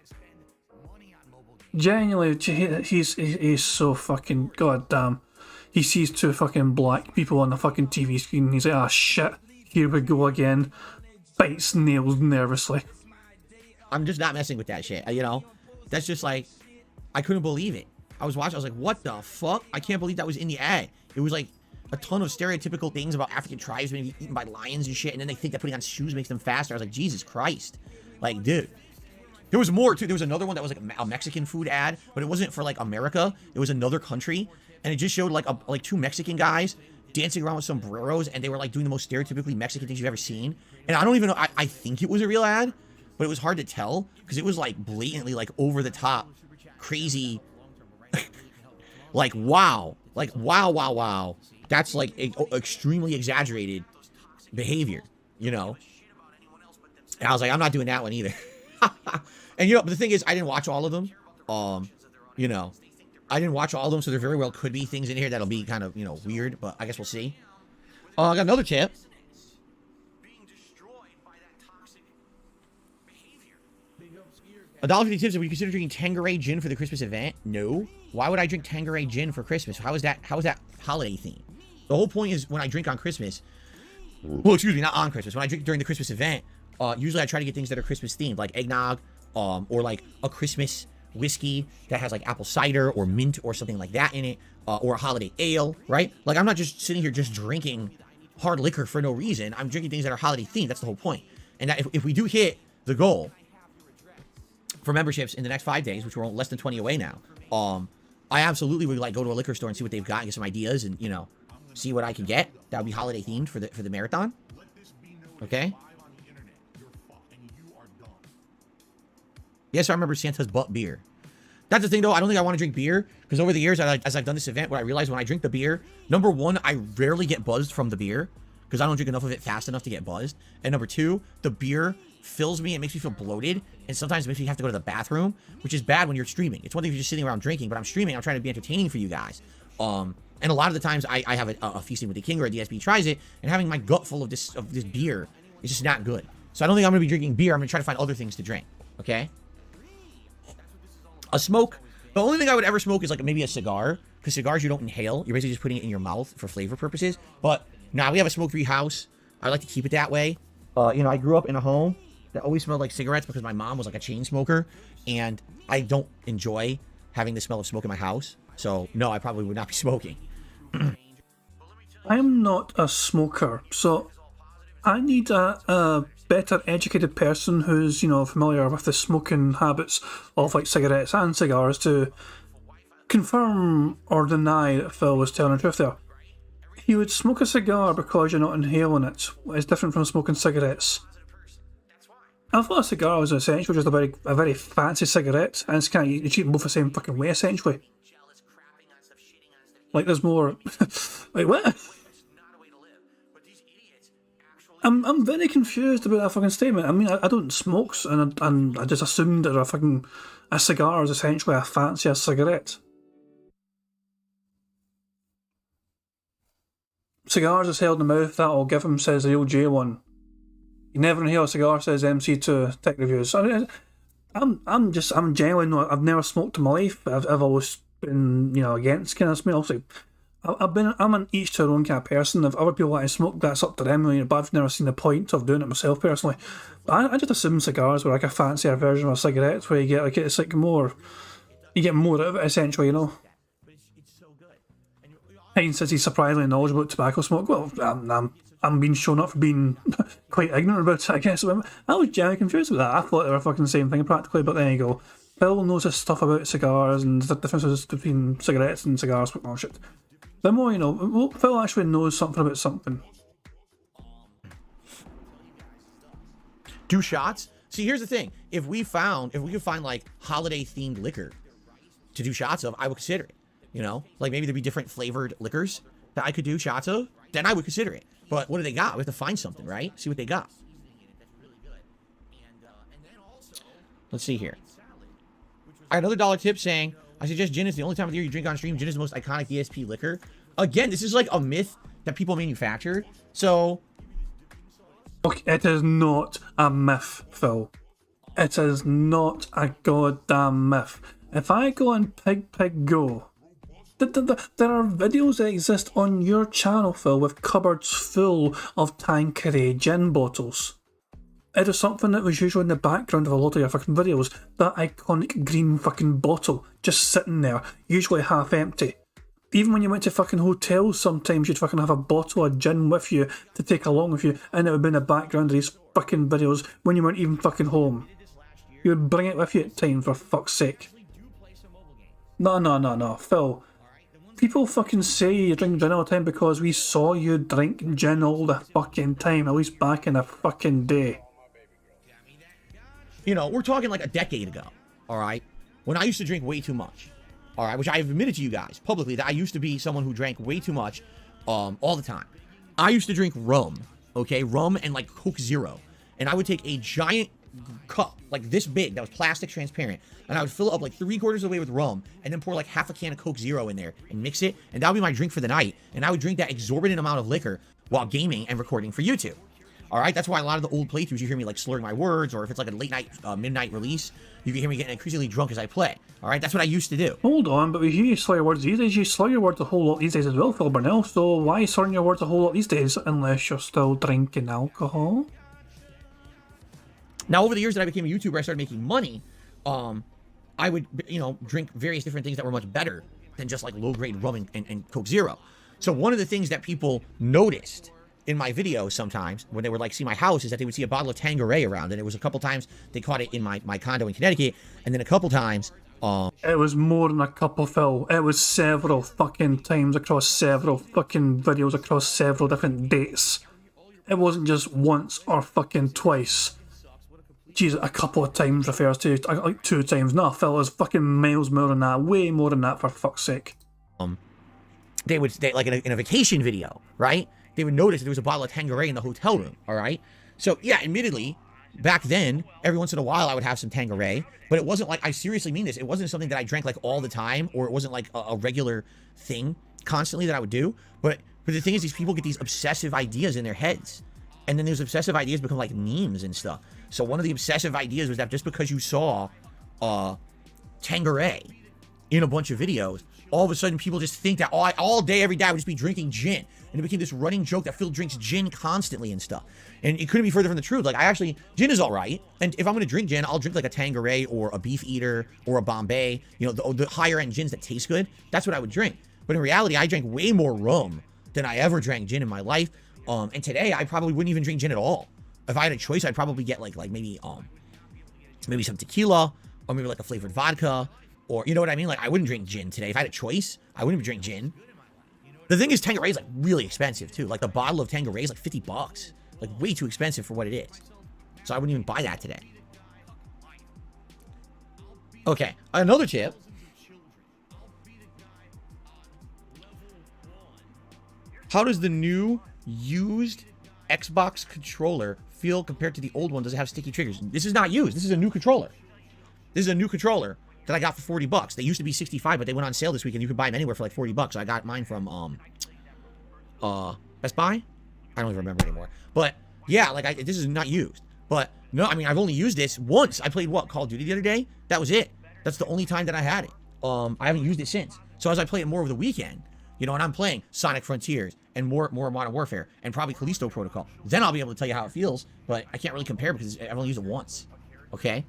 Genuinely, he's so fucking goddamn. He sees two fucking black people on the fucking TV screen and he's like, ah shit, here we go again. Bites nails nervously.
I'm just not messing with that shit, you know? That's just like, I couldn't believe it. I was watching, I was like, what the fuck? I can't believe that was in the ad. It was like a ton of stereotypical things about African tribes being eaten by lions and shit, and then they think that putting on shoes makes them faster. I was like, Jesus Christ. Like, dude. There was more, too. There was another one that was like a Mexican food ad, but it wasn't for like America. It was another country, and it just showed like two Mexican guys dancing around with sombreros, and they were like doing the most stereotypically Mexican things you've ever seen. And I don't even know, I think it was a real ad, but it was hard to tell because it was like blatantly like over the top, crazy, like wow, wow. That's like extremely exaggerated behavior, you know? And I was like, I'm not doing that one either. And you know, but the thing is, I didn't watch all of them. You know, I didn't watch all of them, so there very well could be things in here that'll be kind of, you know, weird, but I guess we'll see. I got another tip. $1.50 tips. Would you consider drinking Tanqueray gin for the Christmas event? No. Why would I drink Tanqueray gin for Christmas? How is that holiday theme? The whole point is when I drink on Christmas, well, excuse me, not on Christmas. When I drink during the Christmas event, usually I try to get things that are Christmas themed, like eggnog, or like a Christmas whiskey that has like apple cider or mint or something like that in it, or a holiday ale, right? Like, I'm not just sitting here just drinking hard liquor for no reason. I'm drinking things that are holiday themed. That's the whole point. And that if we do hit the goal for memberships in the next 5 days, which we're less than 20 away now, I absolutely would like go to a liquor store and see what they've got and get some ideas and, you know, see what I can get that would be holiday themed for the marathon. Okay. Yes, I remember Santa's butt beer. That's the thing, though. I don't think I want to drink beer because over the years, as I've done this event, what I realized when I drink the beer, number one, I rarely get buzzed from the beer because I don't drink enough of it fast enough to get buzzed. And number two, the beer fills me and makes me feel bloated, and sometimes makes me have to go to the bathroom, which is bad when you're streaming. It's one thing if you're just sitting around drinking, but I'm streaming. I'm trying to be entertaining for you guys. And a lot of the times, I have a Feasting with the King or a DSP tries it, and having my gut full of this beer is just not good. So I don't think I'm going to be drinking beer. I'm going to try to find other things to drink. Okay. A smoke. The only thing I would ever smoke is like maybe a cigar, because cigars you don't inhale. You're basically just putting it in your mouth for flavor purposes. But now we have a smoke-free house. I like to keep it that way. You know, I grew up in a home that always smelled like cigarettes because my mom was like a chain smoker, and I don't enjoy having the smell of smoke in my house. So no, I probably would not be smoking.
I'm not a smoker, so I need a better educated person who's, you know, familiar with the smoking habits of like cigarettes and cigars to confirm or deny that Phil was telling the truth there. You would smoke a cigar because you're not inhaling it. It's different from smoking cigarettes. I thought a cigar was essentially just a very fancy cigarette, and it's kind of, you treat them both the same fucking way essentially. Like there's more. Wait, what? I'm very confused about that fucking statement. I mean, I don't smoke, and I just assumed that a cigar is essentially a fancier cigarette. Cigars is held in the mouth, that'll give him, says the OJ1. You never inhale a cigar, says MC2 Tech Reviews. I'm genuinely not. I've never smoked in my life. I've always been, you know, against kind of smell. So I'm an each to their own kind of person. If other people want to smoke, that's up to them. You know, but I've never seen the point of doing it myself personally. But I just assume cigars were like a fancier version of a cigarette, where you get like it's like more, you get more out of it essentially. You know. Hines says he's surprisingly knowledgeable about tobacco smoke. Well, I'm being shown up for being quite ignorant about it, I guess. I was genuinely confused with that. I thought they were fucking the same thing practically, but there you go. Phil knows his stuff about cigars and the differences between cigarettes and cigars. Oh shit. The more you know, Phil actually knows something about something.
Do shots? See, here's the thing. If we could find like holiday themed liquor to do shots of, I would consider it. You know, like maybe there'd be different flavored liquors that I could do shots of, then I would consider it. But what do they got? We have to find something, right? See what they got. Let's see here. I got another $1 tip saying, I suggest gin is the only time of the year you drink on stream. Gin is the most iconic DSP liquor. Again, this is like a myth that people manufactured. So...
Okay, it is not a myth, Phil. It is not a goddamn myth. If I go on Pig Go... There are videos that exist on your channel, Phil, with cupboards full of Tanqueray gin bottles. It is something that was usually in the background of a lot of your fucking videos. That iconic green fucking bottle just sitting there, usually half empty. Even when you went to fucking hotels, sometimes you'd fucking have a bottle of gin with you to take along with you, and it would be in the background of these fucking videos when you weren't even fucking home. You would bring it with you at times, for fuck's sake. No, Phil. People fucking say you drink gin all the time because we saw you drink gin all the fucking time, at least back in the fucking day.
You know, we're talking like a decade ago, alright? When I used to drink way too much, alright? Which I've admitted to you guys publicly that I used to be someone who drank way too much all the time. I used to drink rum, okay? Rum and like Coke Zero. And I would take a giant cup, like this big, that was plastic transparent, and I would fill it up like 3/4 of the way with rum, and then pour like half a can of Coke Zero in there and mix it, and that would be my drink for the night. And I would drink that exorbitant amount of liquor while gaming and recording for YouTube. All right, that's why a lot of the old playthroughs you hear me like slurring my words, or if it's like a late night, midnight release, you can hear me getting increasingly drunk as I play. All right, that's what I used to do.
Hold on, but we hear you slur your words these days. You slur your words a whole lot these days as well, Phil Burnell. So why are you slurring your words a whole lot these days unless you're still drinking alcohol?
Now, over the years that I became a YouTuber, I started making money. I would, you know, drink various different things that were much better than just like low-grade rum and Coke Zero. So one of the things that people noticed in my videos sometimes when they would like see my house is that they would see a bottle of Tanqueray around, and it was a couple times they caught it in my condo in Connecticut, and then a couple times
it was more than a couple, Phil. It was several fucking times across several fucking videos across several different dates. It wasn't just once or fucking twice. geez, a couple of times refers to like 2 times. No, Phil, is fucking miles more than that. Way more than that, for fuck's sake.
They like in a vacation video, right? They would notice that there was a bottle of Tanqueray in the hotel room, all right? So, yeah, admittedly, back then, every once in a while I would have some Tanqueray, but it wasn't like, I seriously mean this, it wasn't something that I drank like all the time, or it wasn't like a regular thing constantly that I would do. But the thing is, these people get these obsessive ideas in their heads, and then those obsessive ideas become like memes and stuff. So one of the obsessive ideas was that just because you saw Tanqueray in a bunch of videos, all of a sudden people just think that all day, every day, I would just be drinking gin. And it became this running joke that Phil drinks gin constantly and stuff. And it couldn't be further from the truth. Like, gin is all right. And if I'm going to drink gin, I'll drink like a Tanqueray or a Beef Eater or a Bombay. You know, the higher end gins that taste good. That's what I would drink. But in reality, I drank way more rum than I ever drank gin in my life. And today, I probably wouldn't even drink gin at all. If I had a choice, I'd probably get like maybe some tequila, or maybe like a flavored vodka, or you know what I mean? Like, I wouldn't drink gin today. If I had a choice, I wouldn't drink gin. The thing is, Tanqueray is like really expensive too. Like the bottle of Tanqueray is like $50. Like way too expensive for what it is. So I wouldn't even buy that today. Okay, another tip. How does the new used Xbox controller feel compared to the old one? Does it have sticky triggers? This is not used. This is a new controller. This is a new controller that I got for $40. They used to be $65, but they went on sale this week, and you could buy them anywhere for like $40. So I got mine from Best Buy. I don't even remember anymore. But yeah, like this is not used. But no, I mean, I've only used this once. I played Call of Duty the other day. That was it. That's the only time that I had it. I haven't used it since. So as I play it more over the weekend, you know, and I'm playing Sonic Frontiers and more Modern Warfare and probably Callisto Protocol, then I'll be able to tell you how it feels. But I can't really compare because I've only used it once. Okay.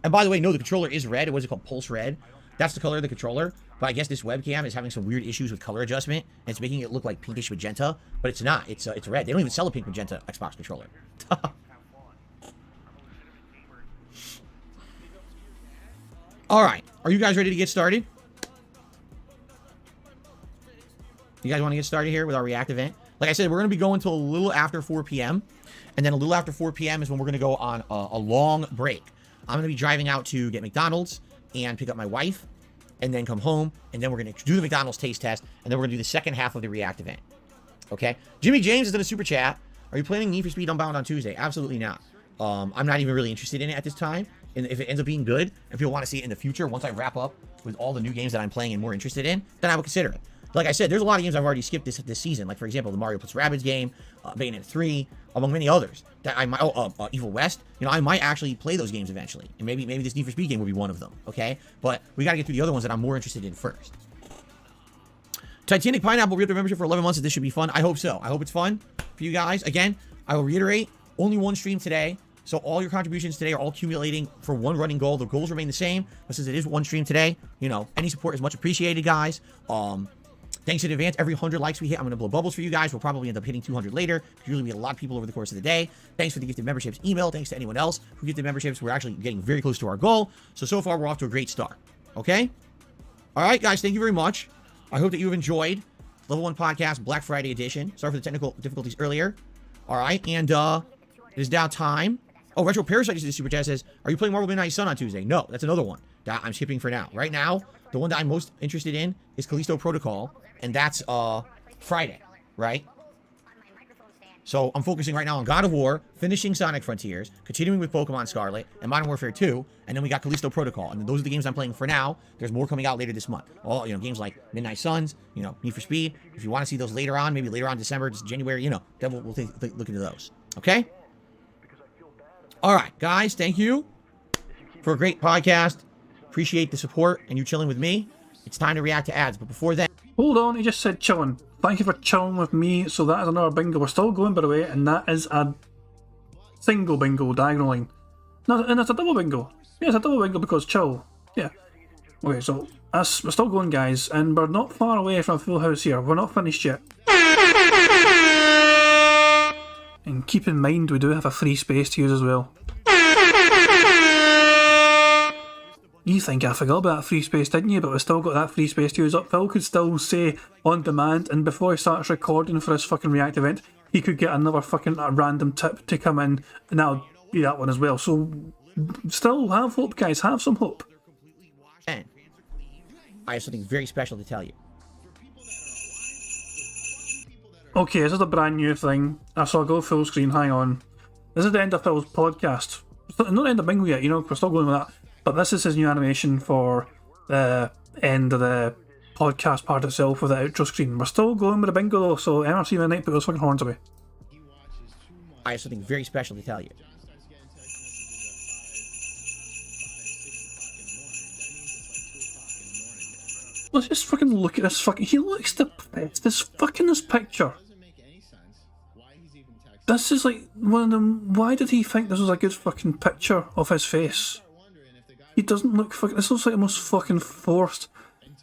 And by the way, no, the controller is red. What is it called? Pulse red. That's the color of the controller. But I guess this webcam is having some weird issues with color adjustment, and it's making it look like pinkish magenta, but it's not. It's red. They don't even sell a pink magenta Xbox controller. All right. Are you guys ready to get started? You guys want to get started here with our React event? Like I said, we're going to be going until a little after 4 p.m. And then a little after 4 p.m. is when we're going to go on a long break. I'm going to be driving out to get McDonald's and pick up my wife and then come home. And then we're going to do the McDonald's taste test. And then we're going to do the second half of the React event. Okay? Jimmy James has done a super chat. Are you planning Need for Speed Unbound on Tuesday? Absolutely not. I'm not even really interested in it at this time. And if it ends up being good, if people want to see it in the future, once I wrap up with all the new games that I'm playing and more interested in, then I would consider it. Like I said, there's a lot of games I've already skipped this season. Like, for example, the Mario + Rabbids game, Bayonetta 3, among many others. That I might, Evil West. You know, I might actually play those games eventually. And maybe this Need for Speed game will be one of them, okay? But we got to get through the other ones that I'm more interested in first. Titanic Pineapple re-upped their membership for 11 months. This should be fun. I hope so. I hope it's fun for you guys. Again, I will reiterate, only one stream today. So all your contributions today are all accumulating for one running goal. The goals remain the same, but since it is one stream today, you know, any support is much appreciated, guys. Thanks in advance. Every 100 likes we hit, I'm going to blow bubbles for you guys. We'll probably end up hitting 200 later. Usually we get a lot of people over the course of the day. Thanks for the gifted memberships email. Thanks to anyone else who gifted memberships. We're actually getting very close to our goal. So far, we're off to a great start. Okay? All right, guys. Thank you very much. I hope that you've enjoyed Level 1 Podcast Black Friday edition. Sorry for the technical difficulties earlier. All right. And it is now time. Oh, Retro Parasite is the super chat says, are you playing Marvel Midnight Sun on Tuesday? No, that's another one that I'm skipping for now. Right now, the one that I'm most interested in is Callisto Protocol. And that's Friday, right? So I'm focusing right now on God of War, finishing Sonic Frontiers, continuing with Pokemon Scarlet, and Modern Warfare 2, and then we got Callisto Protocol. And those are the games I'm playing for now. There's more coming out later this month. All, you know, games like Midnight Suns, you know, Need for Speed. If you want to see those later on, maybe later on December, just January, you know, then we'll take a look into those. Okay? All right, guys, thank you for a great podcast. Appreciate the support and you chilling with me. It's time to react to ads, but before then...
Hold on, he just said chilling. Thank you for chilling with me. So that is another bingo. We're still going, by the way, and that is a single bingo, diagonal line. No, and it's a double bingo. Yeah, it's a double bingo because chill. Yeah. Okay, so we're still going, guys, and we're not far away from full house here. We're not finished yet. And keep in mind, we do have a free space to use as well. You think I forgot about that free space, didn't you? But we still got that free space to use up. Phil could still say on demand, and before he starts recording for his fucking React event, he could get another fucking random tip to come in, and that'll be that one as well. So still have hope, guys. Have some hope.
And I have something very special to tell you.
Okay, this is a brand new thing. So I'll go full screen. Hang on. This is the end of Phil's podcast. It's not the end of Bingo yet, you know, we're still going with that. But this is his new animation for the end of the podcast part itself with the outro screen. We're still going with the Bingo though, so MRC Midnight, put those fucking horns away.
I have something very special to tell you.
Let's just fucking look at this fucking... He looks the best. This picture. This is like one of them... Why did he think this was a good fucking picture of his face? He doesn't look fucking... This looks like the most fucking forced...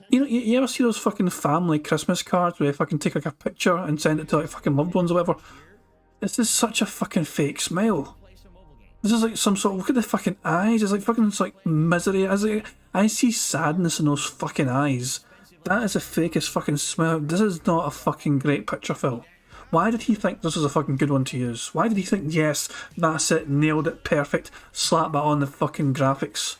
You know, you ever see those fucking family Christmas cards where they fucking take like a picture and send it to like fucking loved ones or whatever? This is such a fucking fake smile. This is like some sort of... Look at the fucking eyes. It's like fucking... It's like misery. I see sadness in those fucking eyes. That is the fakest fucking smile. This is not a fucking great picture, Phil. Why did he think this was a fucking good one to use? Why did he think, yes, that's it, nailed it, perfect, slap that on the fucking graphics?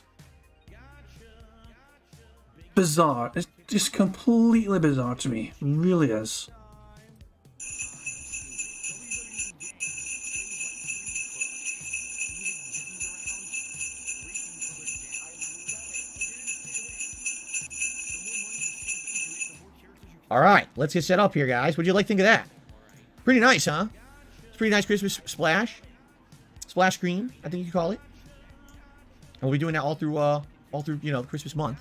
Bizarre. It's just completely bizarre to me. It really is.
All right, let's get set up here, guys. What'd you like to think of that? Pretty nice, huh? It's a pretty nice Christmas splash. Splash screen, I think you call it. And we'll be doing that all through, you know, Christmas month.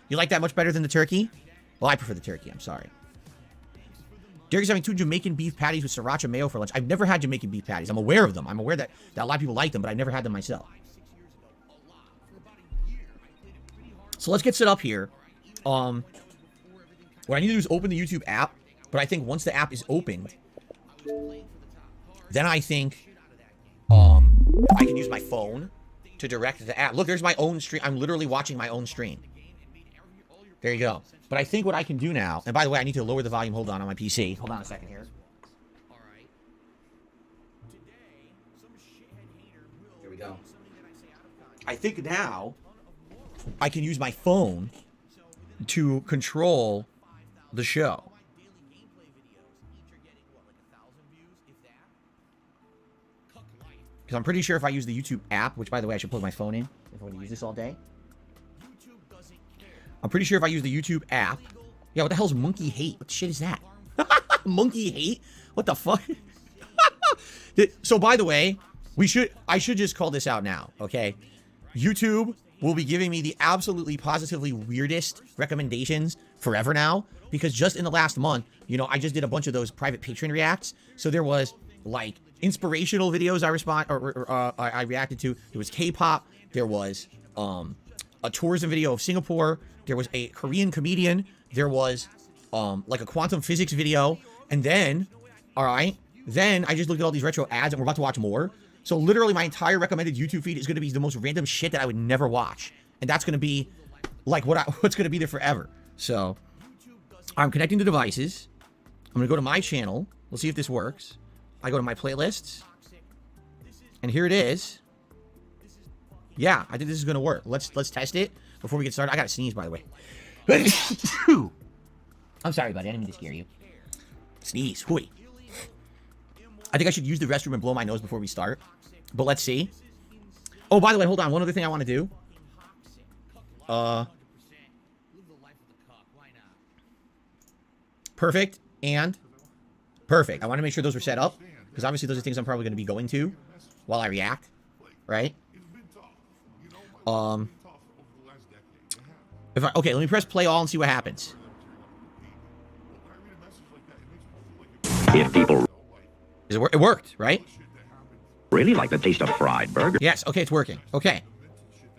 You like that much better than the turkey? Well, I prefer the turkey, I'm sorry. Derek's having 2 Jamaican beef patties with sriracha mayo for lunch. I've never had Jamaican beef patties. I'm aware of them. I'm aware that a lot of people like them, but I never had them myself. So let's get set up here. What I need to do is open the YouTube app, but I think once the app is opened, then I think I can use my phone to direct the app. Look, there's my own stream. I'm literally watching my own stream. There you go. But I think what I can do now, and by the way, I need to lower the volume. Hold on my PC. Hold on a second here. There we go. I think now I can use my phone to control the show. Because I'm pretty sure if I use the YouTube app, which by the way I should plug my phone in if I want to use this all day. I'm pretty sure if I use the YouTube app. Yeah, what the hell's monkey hate? What the shit is that? Monkey hate? What the fuck? So by the way, I should just call this out now, okay? YouTube will be giving me the absolutely positively weirdest recommendations forever now, because just in the last month, you know, I just did a bunch of those private patron reacts. So there was like inspirational videos I reacted to. There was K-pop. There was a tourism video of Singapore. There was a Korean comedian. There was like a quantum physics video. And then, all right, then I just looked at all these retro ads, and we're about to watch more. So literally my entire recommended YouTube feed is going to be the most random shit that I would never watch. And that's going to be like what's going to be there forever. So I'm connecting the devices. I'm going to go to my channel. We'll see if this works. I go to my playlists. And here it is. Yeah, I think this is going to work. Let's test it before we get started. I got to sneeze, by the way. I'm sorry, buddy. I didn't mean to scare you. Sneeze. Hooey. I think I should use the restroom and blow my nose before we start. But let's see. Oh, by the way, hold on. One other thing I want to do. Perfect and perfect. I want to make sure those are set up, because obviously those are things I'm probably going to be going to while I react, right? Okay, let me press play all and see what happens.
If people
It worked, right?
really like the taste of fried burger.
Yes, okay, it's working. Okay.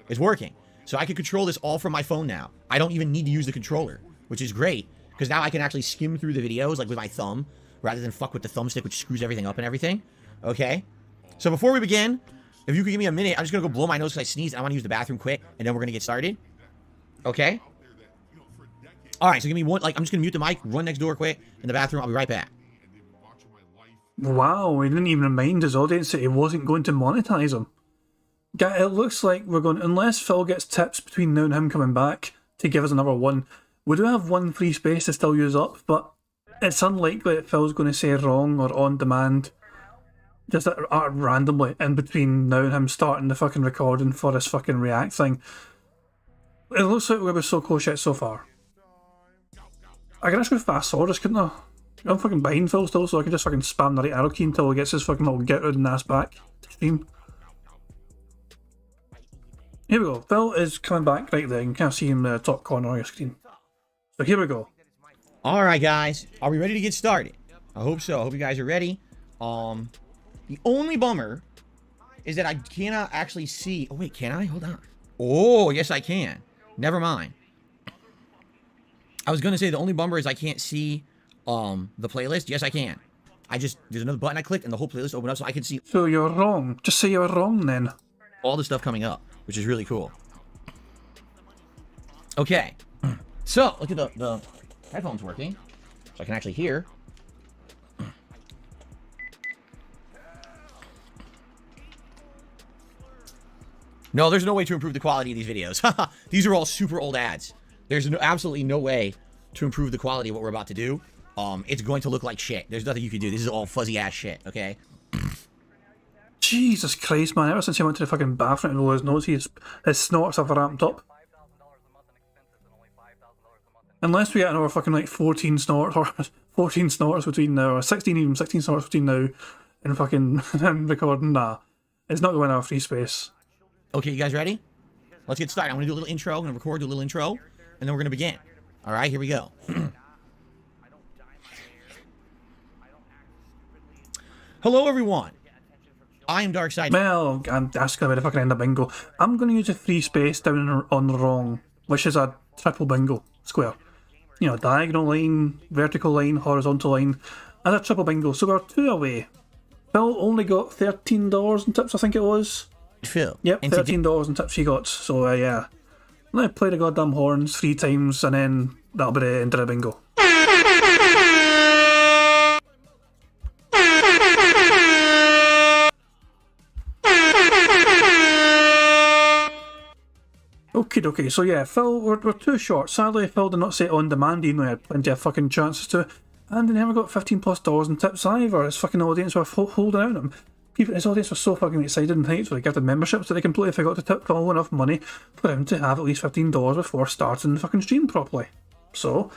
It's working. So I can control this all from my phone now. I don't even need to use the controller, which is great, because now I can actually skim through the videos like with my thumb, rather than fuck with the thumbstick, which screws everything up and everything. Okay. So before we begin, if you could give me a minute, I'm just going to go blow my nose because I sneezed and I want to use the bathroom quick, and then we're going to get started. Okay. All right, so give me one, like, I'm just going to mute the mic, run next door quick in the bathroom. I'll be right back.
Wow, he didn't even remind his audience that he wasn't going to monetize them. It looks like we're going, unless Phil gets tips between now and him coming back to give us another one, we do have one free space to still use up, but it's unlikely that Phil's going to say wrong or on demand just randomly in between now and him starting the fucking recording for this fucking React thing. It looks like we're going to be so close yet so far. I can actually fast forward this, couldn't I? I'm fucking behind Phil still, so I can just fucking spam the right arrow key until he gets his fucking little get rid and ass back to stream. Here we go. Phil is coming back right there. You can kind of see him in the top corner of your screen. So here we go.
Alright guys, are we ready to get started? I hope so. I hope you guys are ready. The only bummer is that I cannot actually see... Oh wait, can I? Hold on. Oh, yes I can. Never mind. I was going to say the only bummer is I can't see the playlist. Yes I can. There's another button I clicked and the whole playlist opened up so I can see...
So you're wrong. Just say you're wrong then.
All the stuff coming up, which is really cool. Okay. So, look at the headphones working. So I can actually hear. No, there's no way to improve the quality of these videos. These are all super old ads. There's absolutely no way to improve the quality of what we're about to do. It's going to look like shit. There's nothing you can do. This is all fuzzy ass shit, okay?
Jesus Christ, man. Ever since he went to the fucking bathroom and roll his nose, his snorts have ramped up. Unless we get another fucking like 14 snorts, or 14 snorts between now, or 16 snorts between now and fucking recording, nah. It's not going to our free space.
Okay, you guys ready? Let's get started. I'm going to do a little intro. I'm going to record, do a little intro, and then we're going to begin. All right, here we go. Hello, everyone. I am Darkside.
Well, I'm asking about the fucking end of bingo. I'm going to use a free space down on the wrong, which is a triple bingo square. You know, diagonal line, vertical line, horizontal line, and a triple bingo. So we're 2 away. Phil only got $13 in tips, I think it was.
Phil.
Yep, $13 in tips he got. So yeah, let me play the goddamn horns 3 times, and then that'll be the end of the bingo. Okay, so yeah, Phil, we're too short. Sadly, Phil did not say on demand, even though he had plenty of fucking chances to, and he never got $15+ in tips either. His fucking audience were holding out on him. His audience was so fucking excited and hyped for the gifted memberships that they completely forgot to tip Phil enough money for him to have at least $15 before starting the fucking stream properly. So,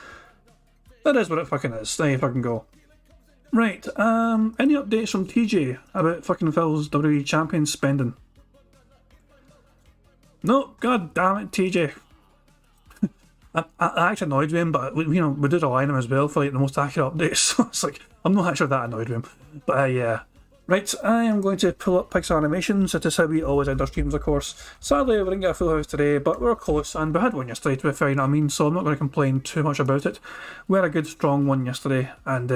that is what it fucking is. There you fucking go. Right, any updates from TJ about fucking Phil's WWE champion spending? No, god damn it, TJ. I actually annoyed with him, but we did rely on him as well for like the most accurate updates. So it's like, I'm not actually that annoyed with him. But yeah. Right, I am going to pull up Pixar Animations. It is how we always end our streams, of course. Sadly, we didn't get a full house today, but we were close, and we had one yesterday, to be fair, you know what I mean? So I'm not going to complain too much about it. We had a good, strong one yesterday, and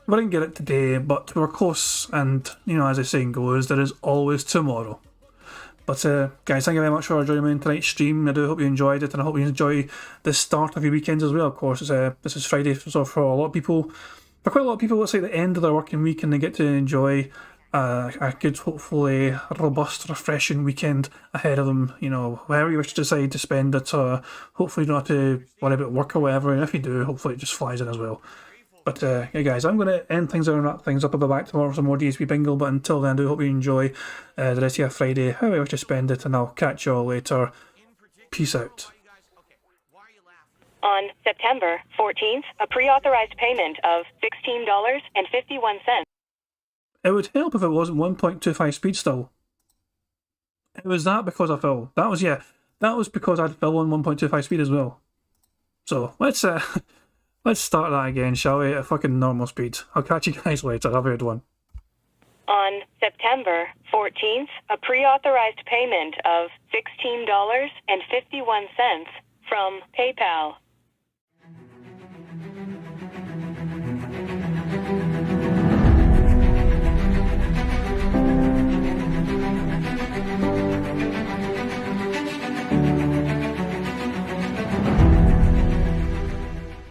we didn't get it today, but we were close, and, you know, as the saying goes, there is always tomorrow. But guys, thank you very much for joining me in tonight's stream. I do hope you enjoyed it, and I hope you enjoy the start of your weekends as well, of course. This is Friday, so for a lot of people, for quite a lot of people, it's like the end of their working week, and they get to enjoy a good, hopefully robust, refreshing weekend ahead of them. You know, wherever you wish to decide to spend it, hopefully you don't have to worry about work or whatever, and if you do, hopefully it just flies in as well. But yeah, guys, I'm going to end things there and wrap things up. I'll be back tomorrow for some more DSP Bingo, but until then, I do hope you enjoy the rest of your Friday, however you wish to spend it, and I'll catch you all later. Peace out.
On September 14th, a pre-authorized payment of $16.51.
It would help if it wasn't 1.25 speed still. It was that because of Phil. That was because I had Phil on 1.25 speed as well. So, let's start that again, shall we, at fucking normal speed. I'll catch you guys later. Have a good one.
On September 14th, a pre-authorized payment of $16.51 from PayPal.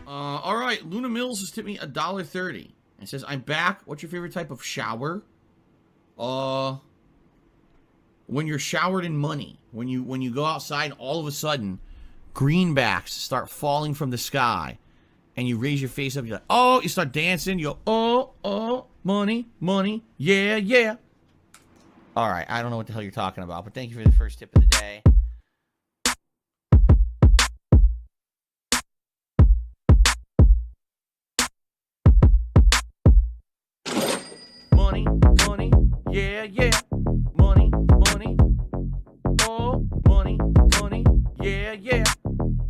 All right, Luna Mills has tipped me $1.30, It says, I'm back. What's your favorite type of shower? When you're showered in money. When you go outside and all of a sudden, greenbacks start falling from the sky. And you raise your face up, you're like, oh, you start dancing, you go, oh, money, money, yeah, yeah. All right, I don't know what the hell you're talking about, but thank you for the first tip of the day.
Money, money, yeah, yeah. Money, money, oh, money, money, yeah, yeah.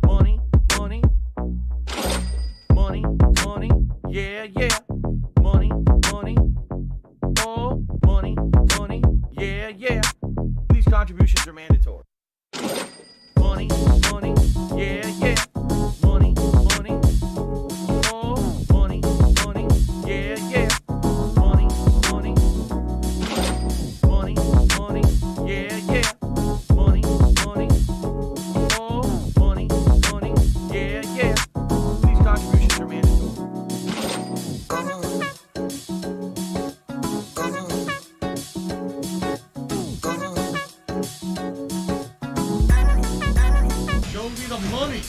Money, money, money, money, yeah, yeah. Money, money, oh, money, money, yeah, yeah.
These contributions are mandatory.
Money, money, yeah, yeah. Money, money, oh, money, money, yeah, yeah. Money, money, money, money, yeah, yeah. Money, money, oh, money, money, yeah, yeah.
These contributions are mandatory. Show me the money.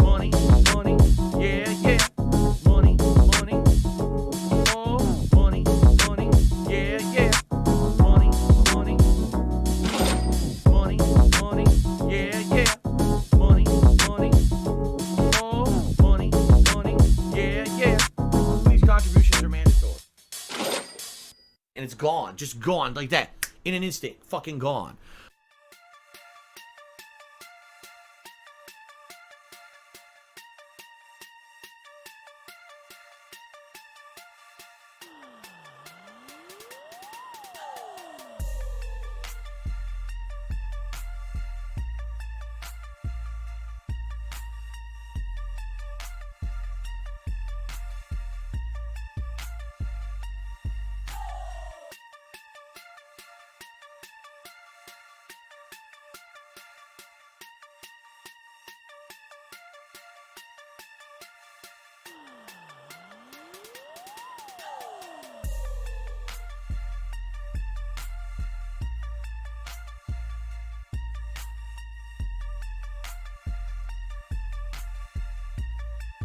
Money, money, yeah, yeah. Money, money, oh, money, money, yeah, yeah. Money, money, money, money, yeah, yeah. Money, money, oh, money, money, yeah, yeah.
These contributions are mandatory. And it's gone. Just gone like that. In an instant. Fucking gone.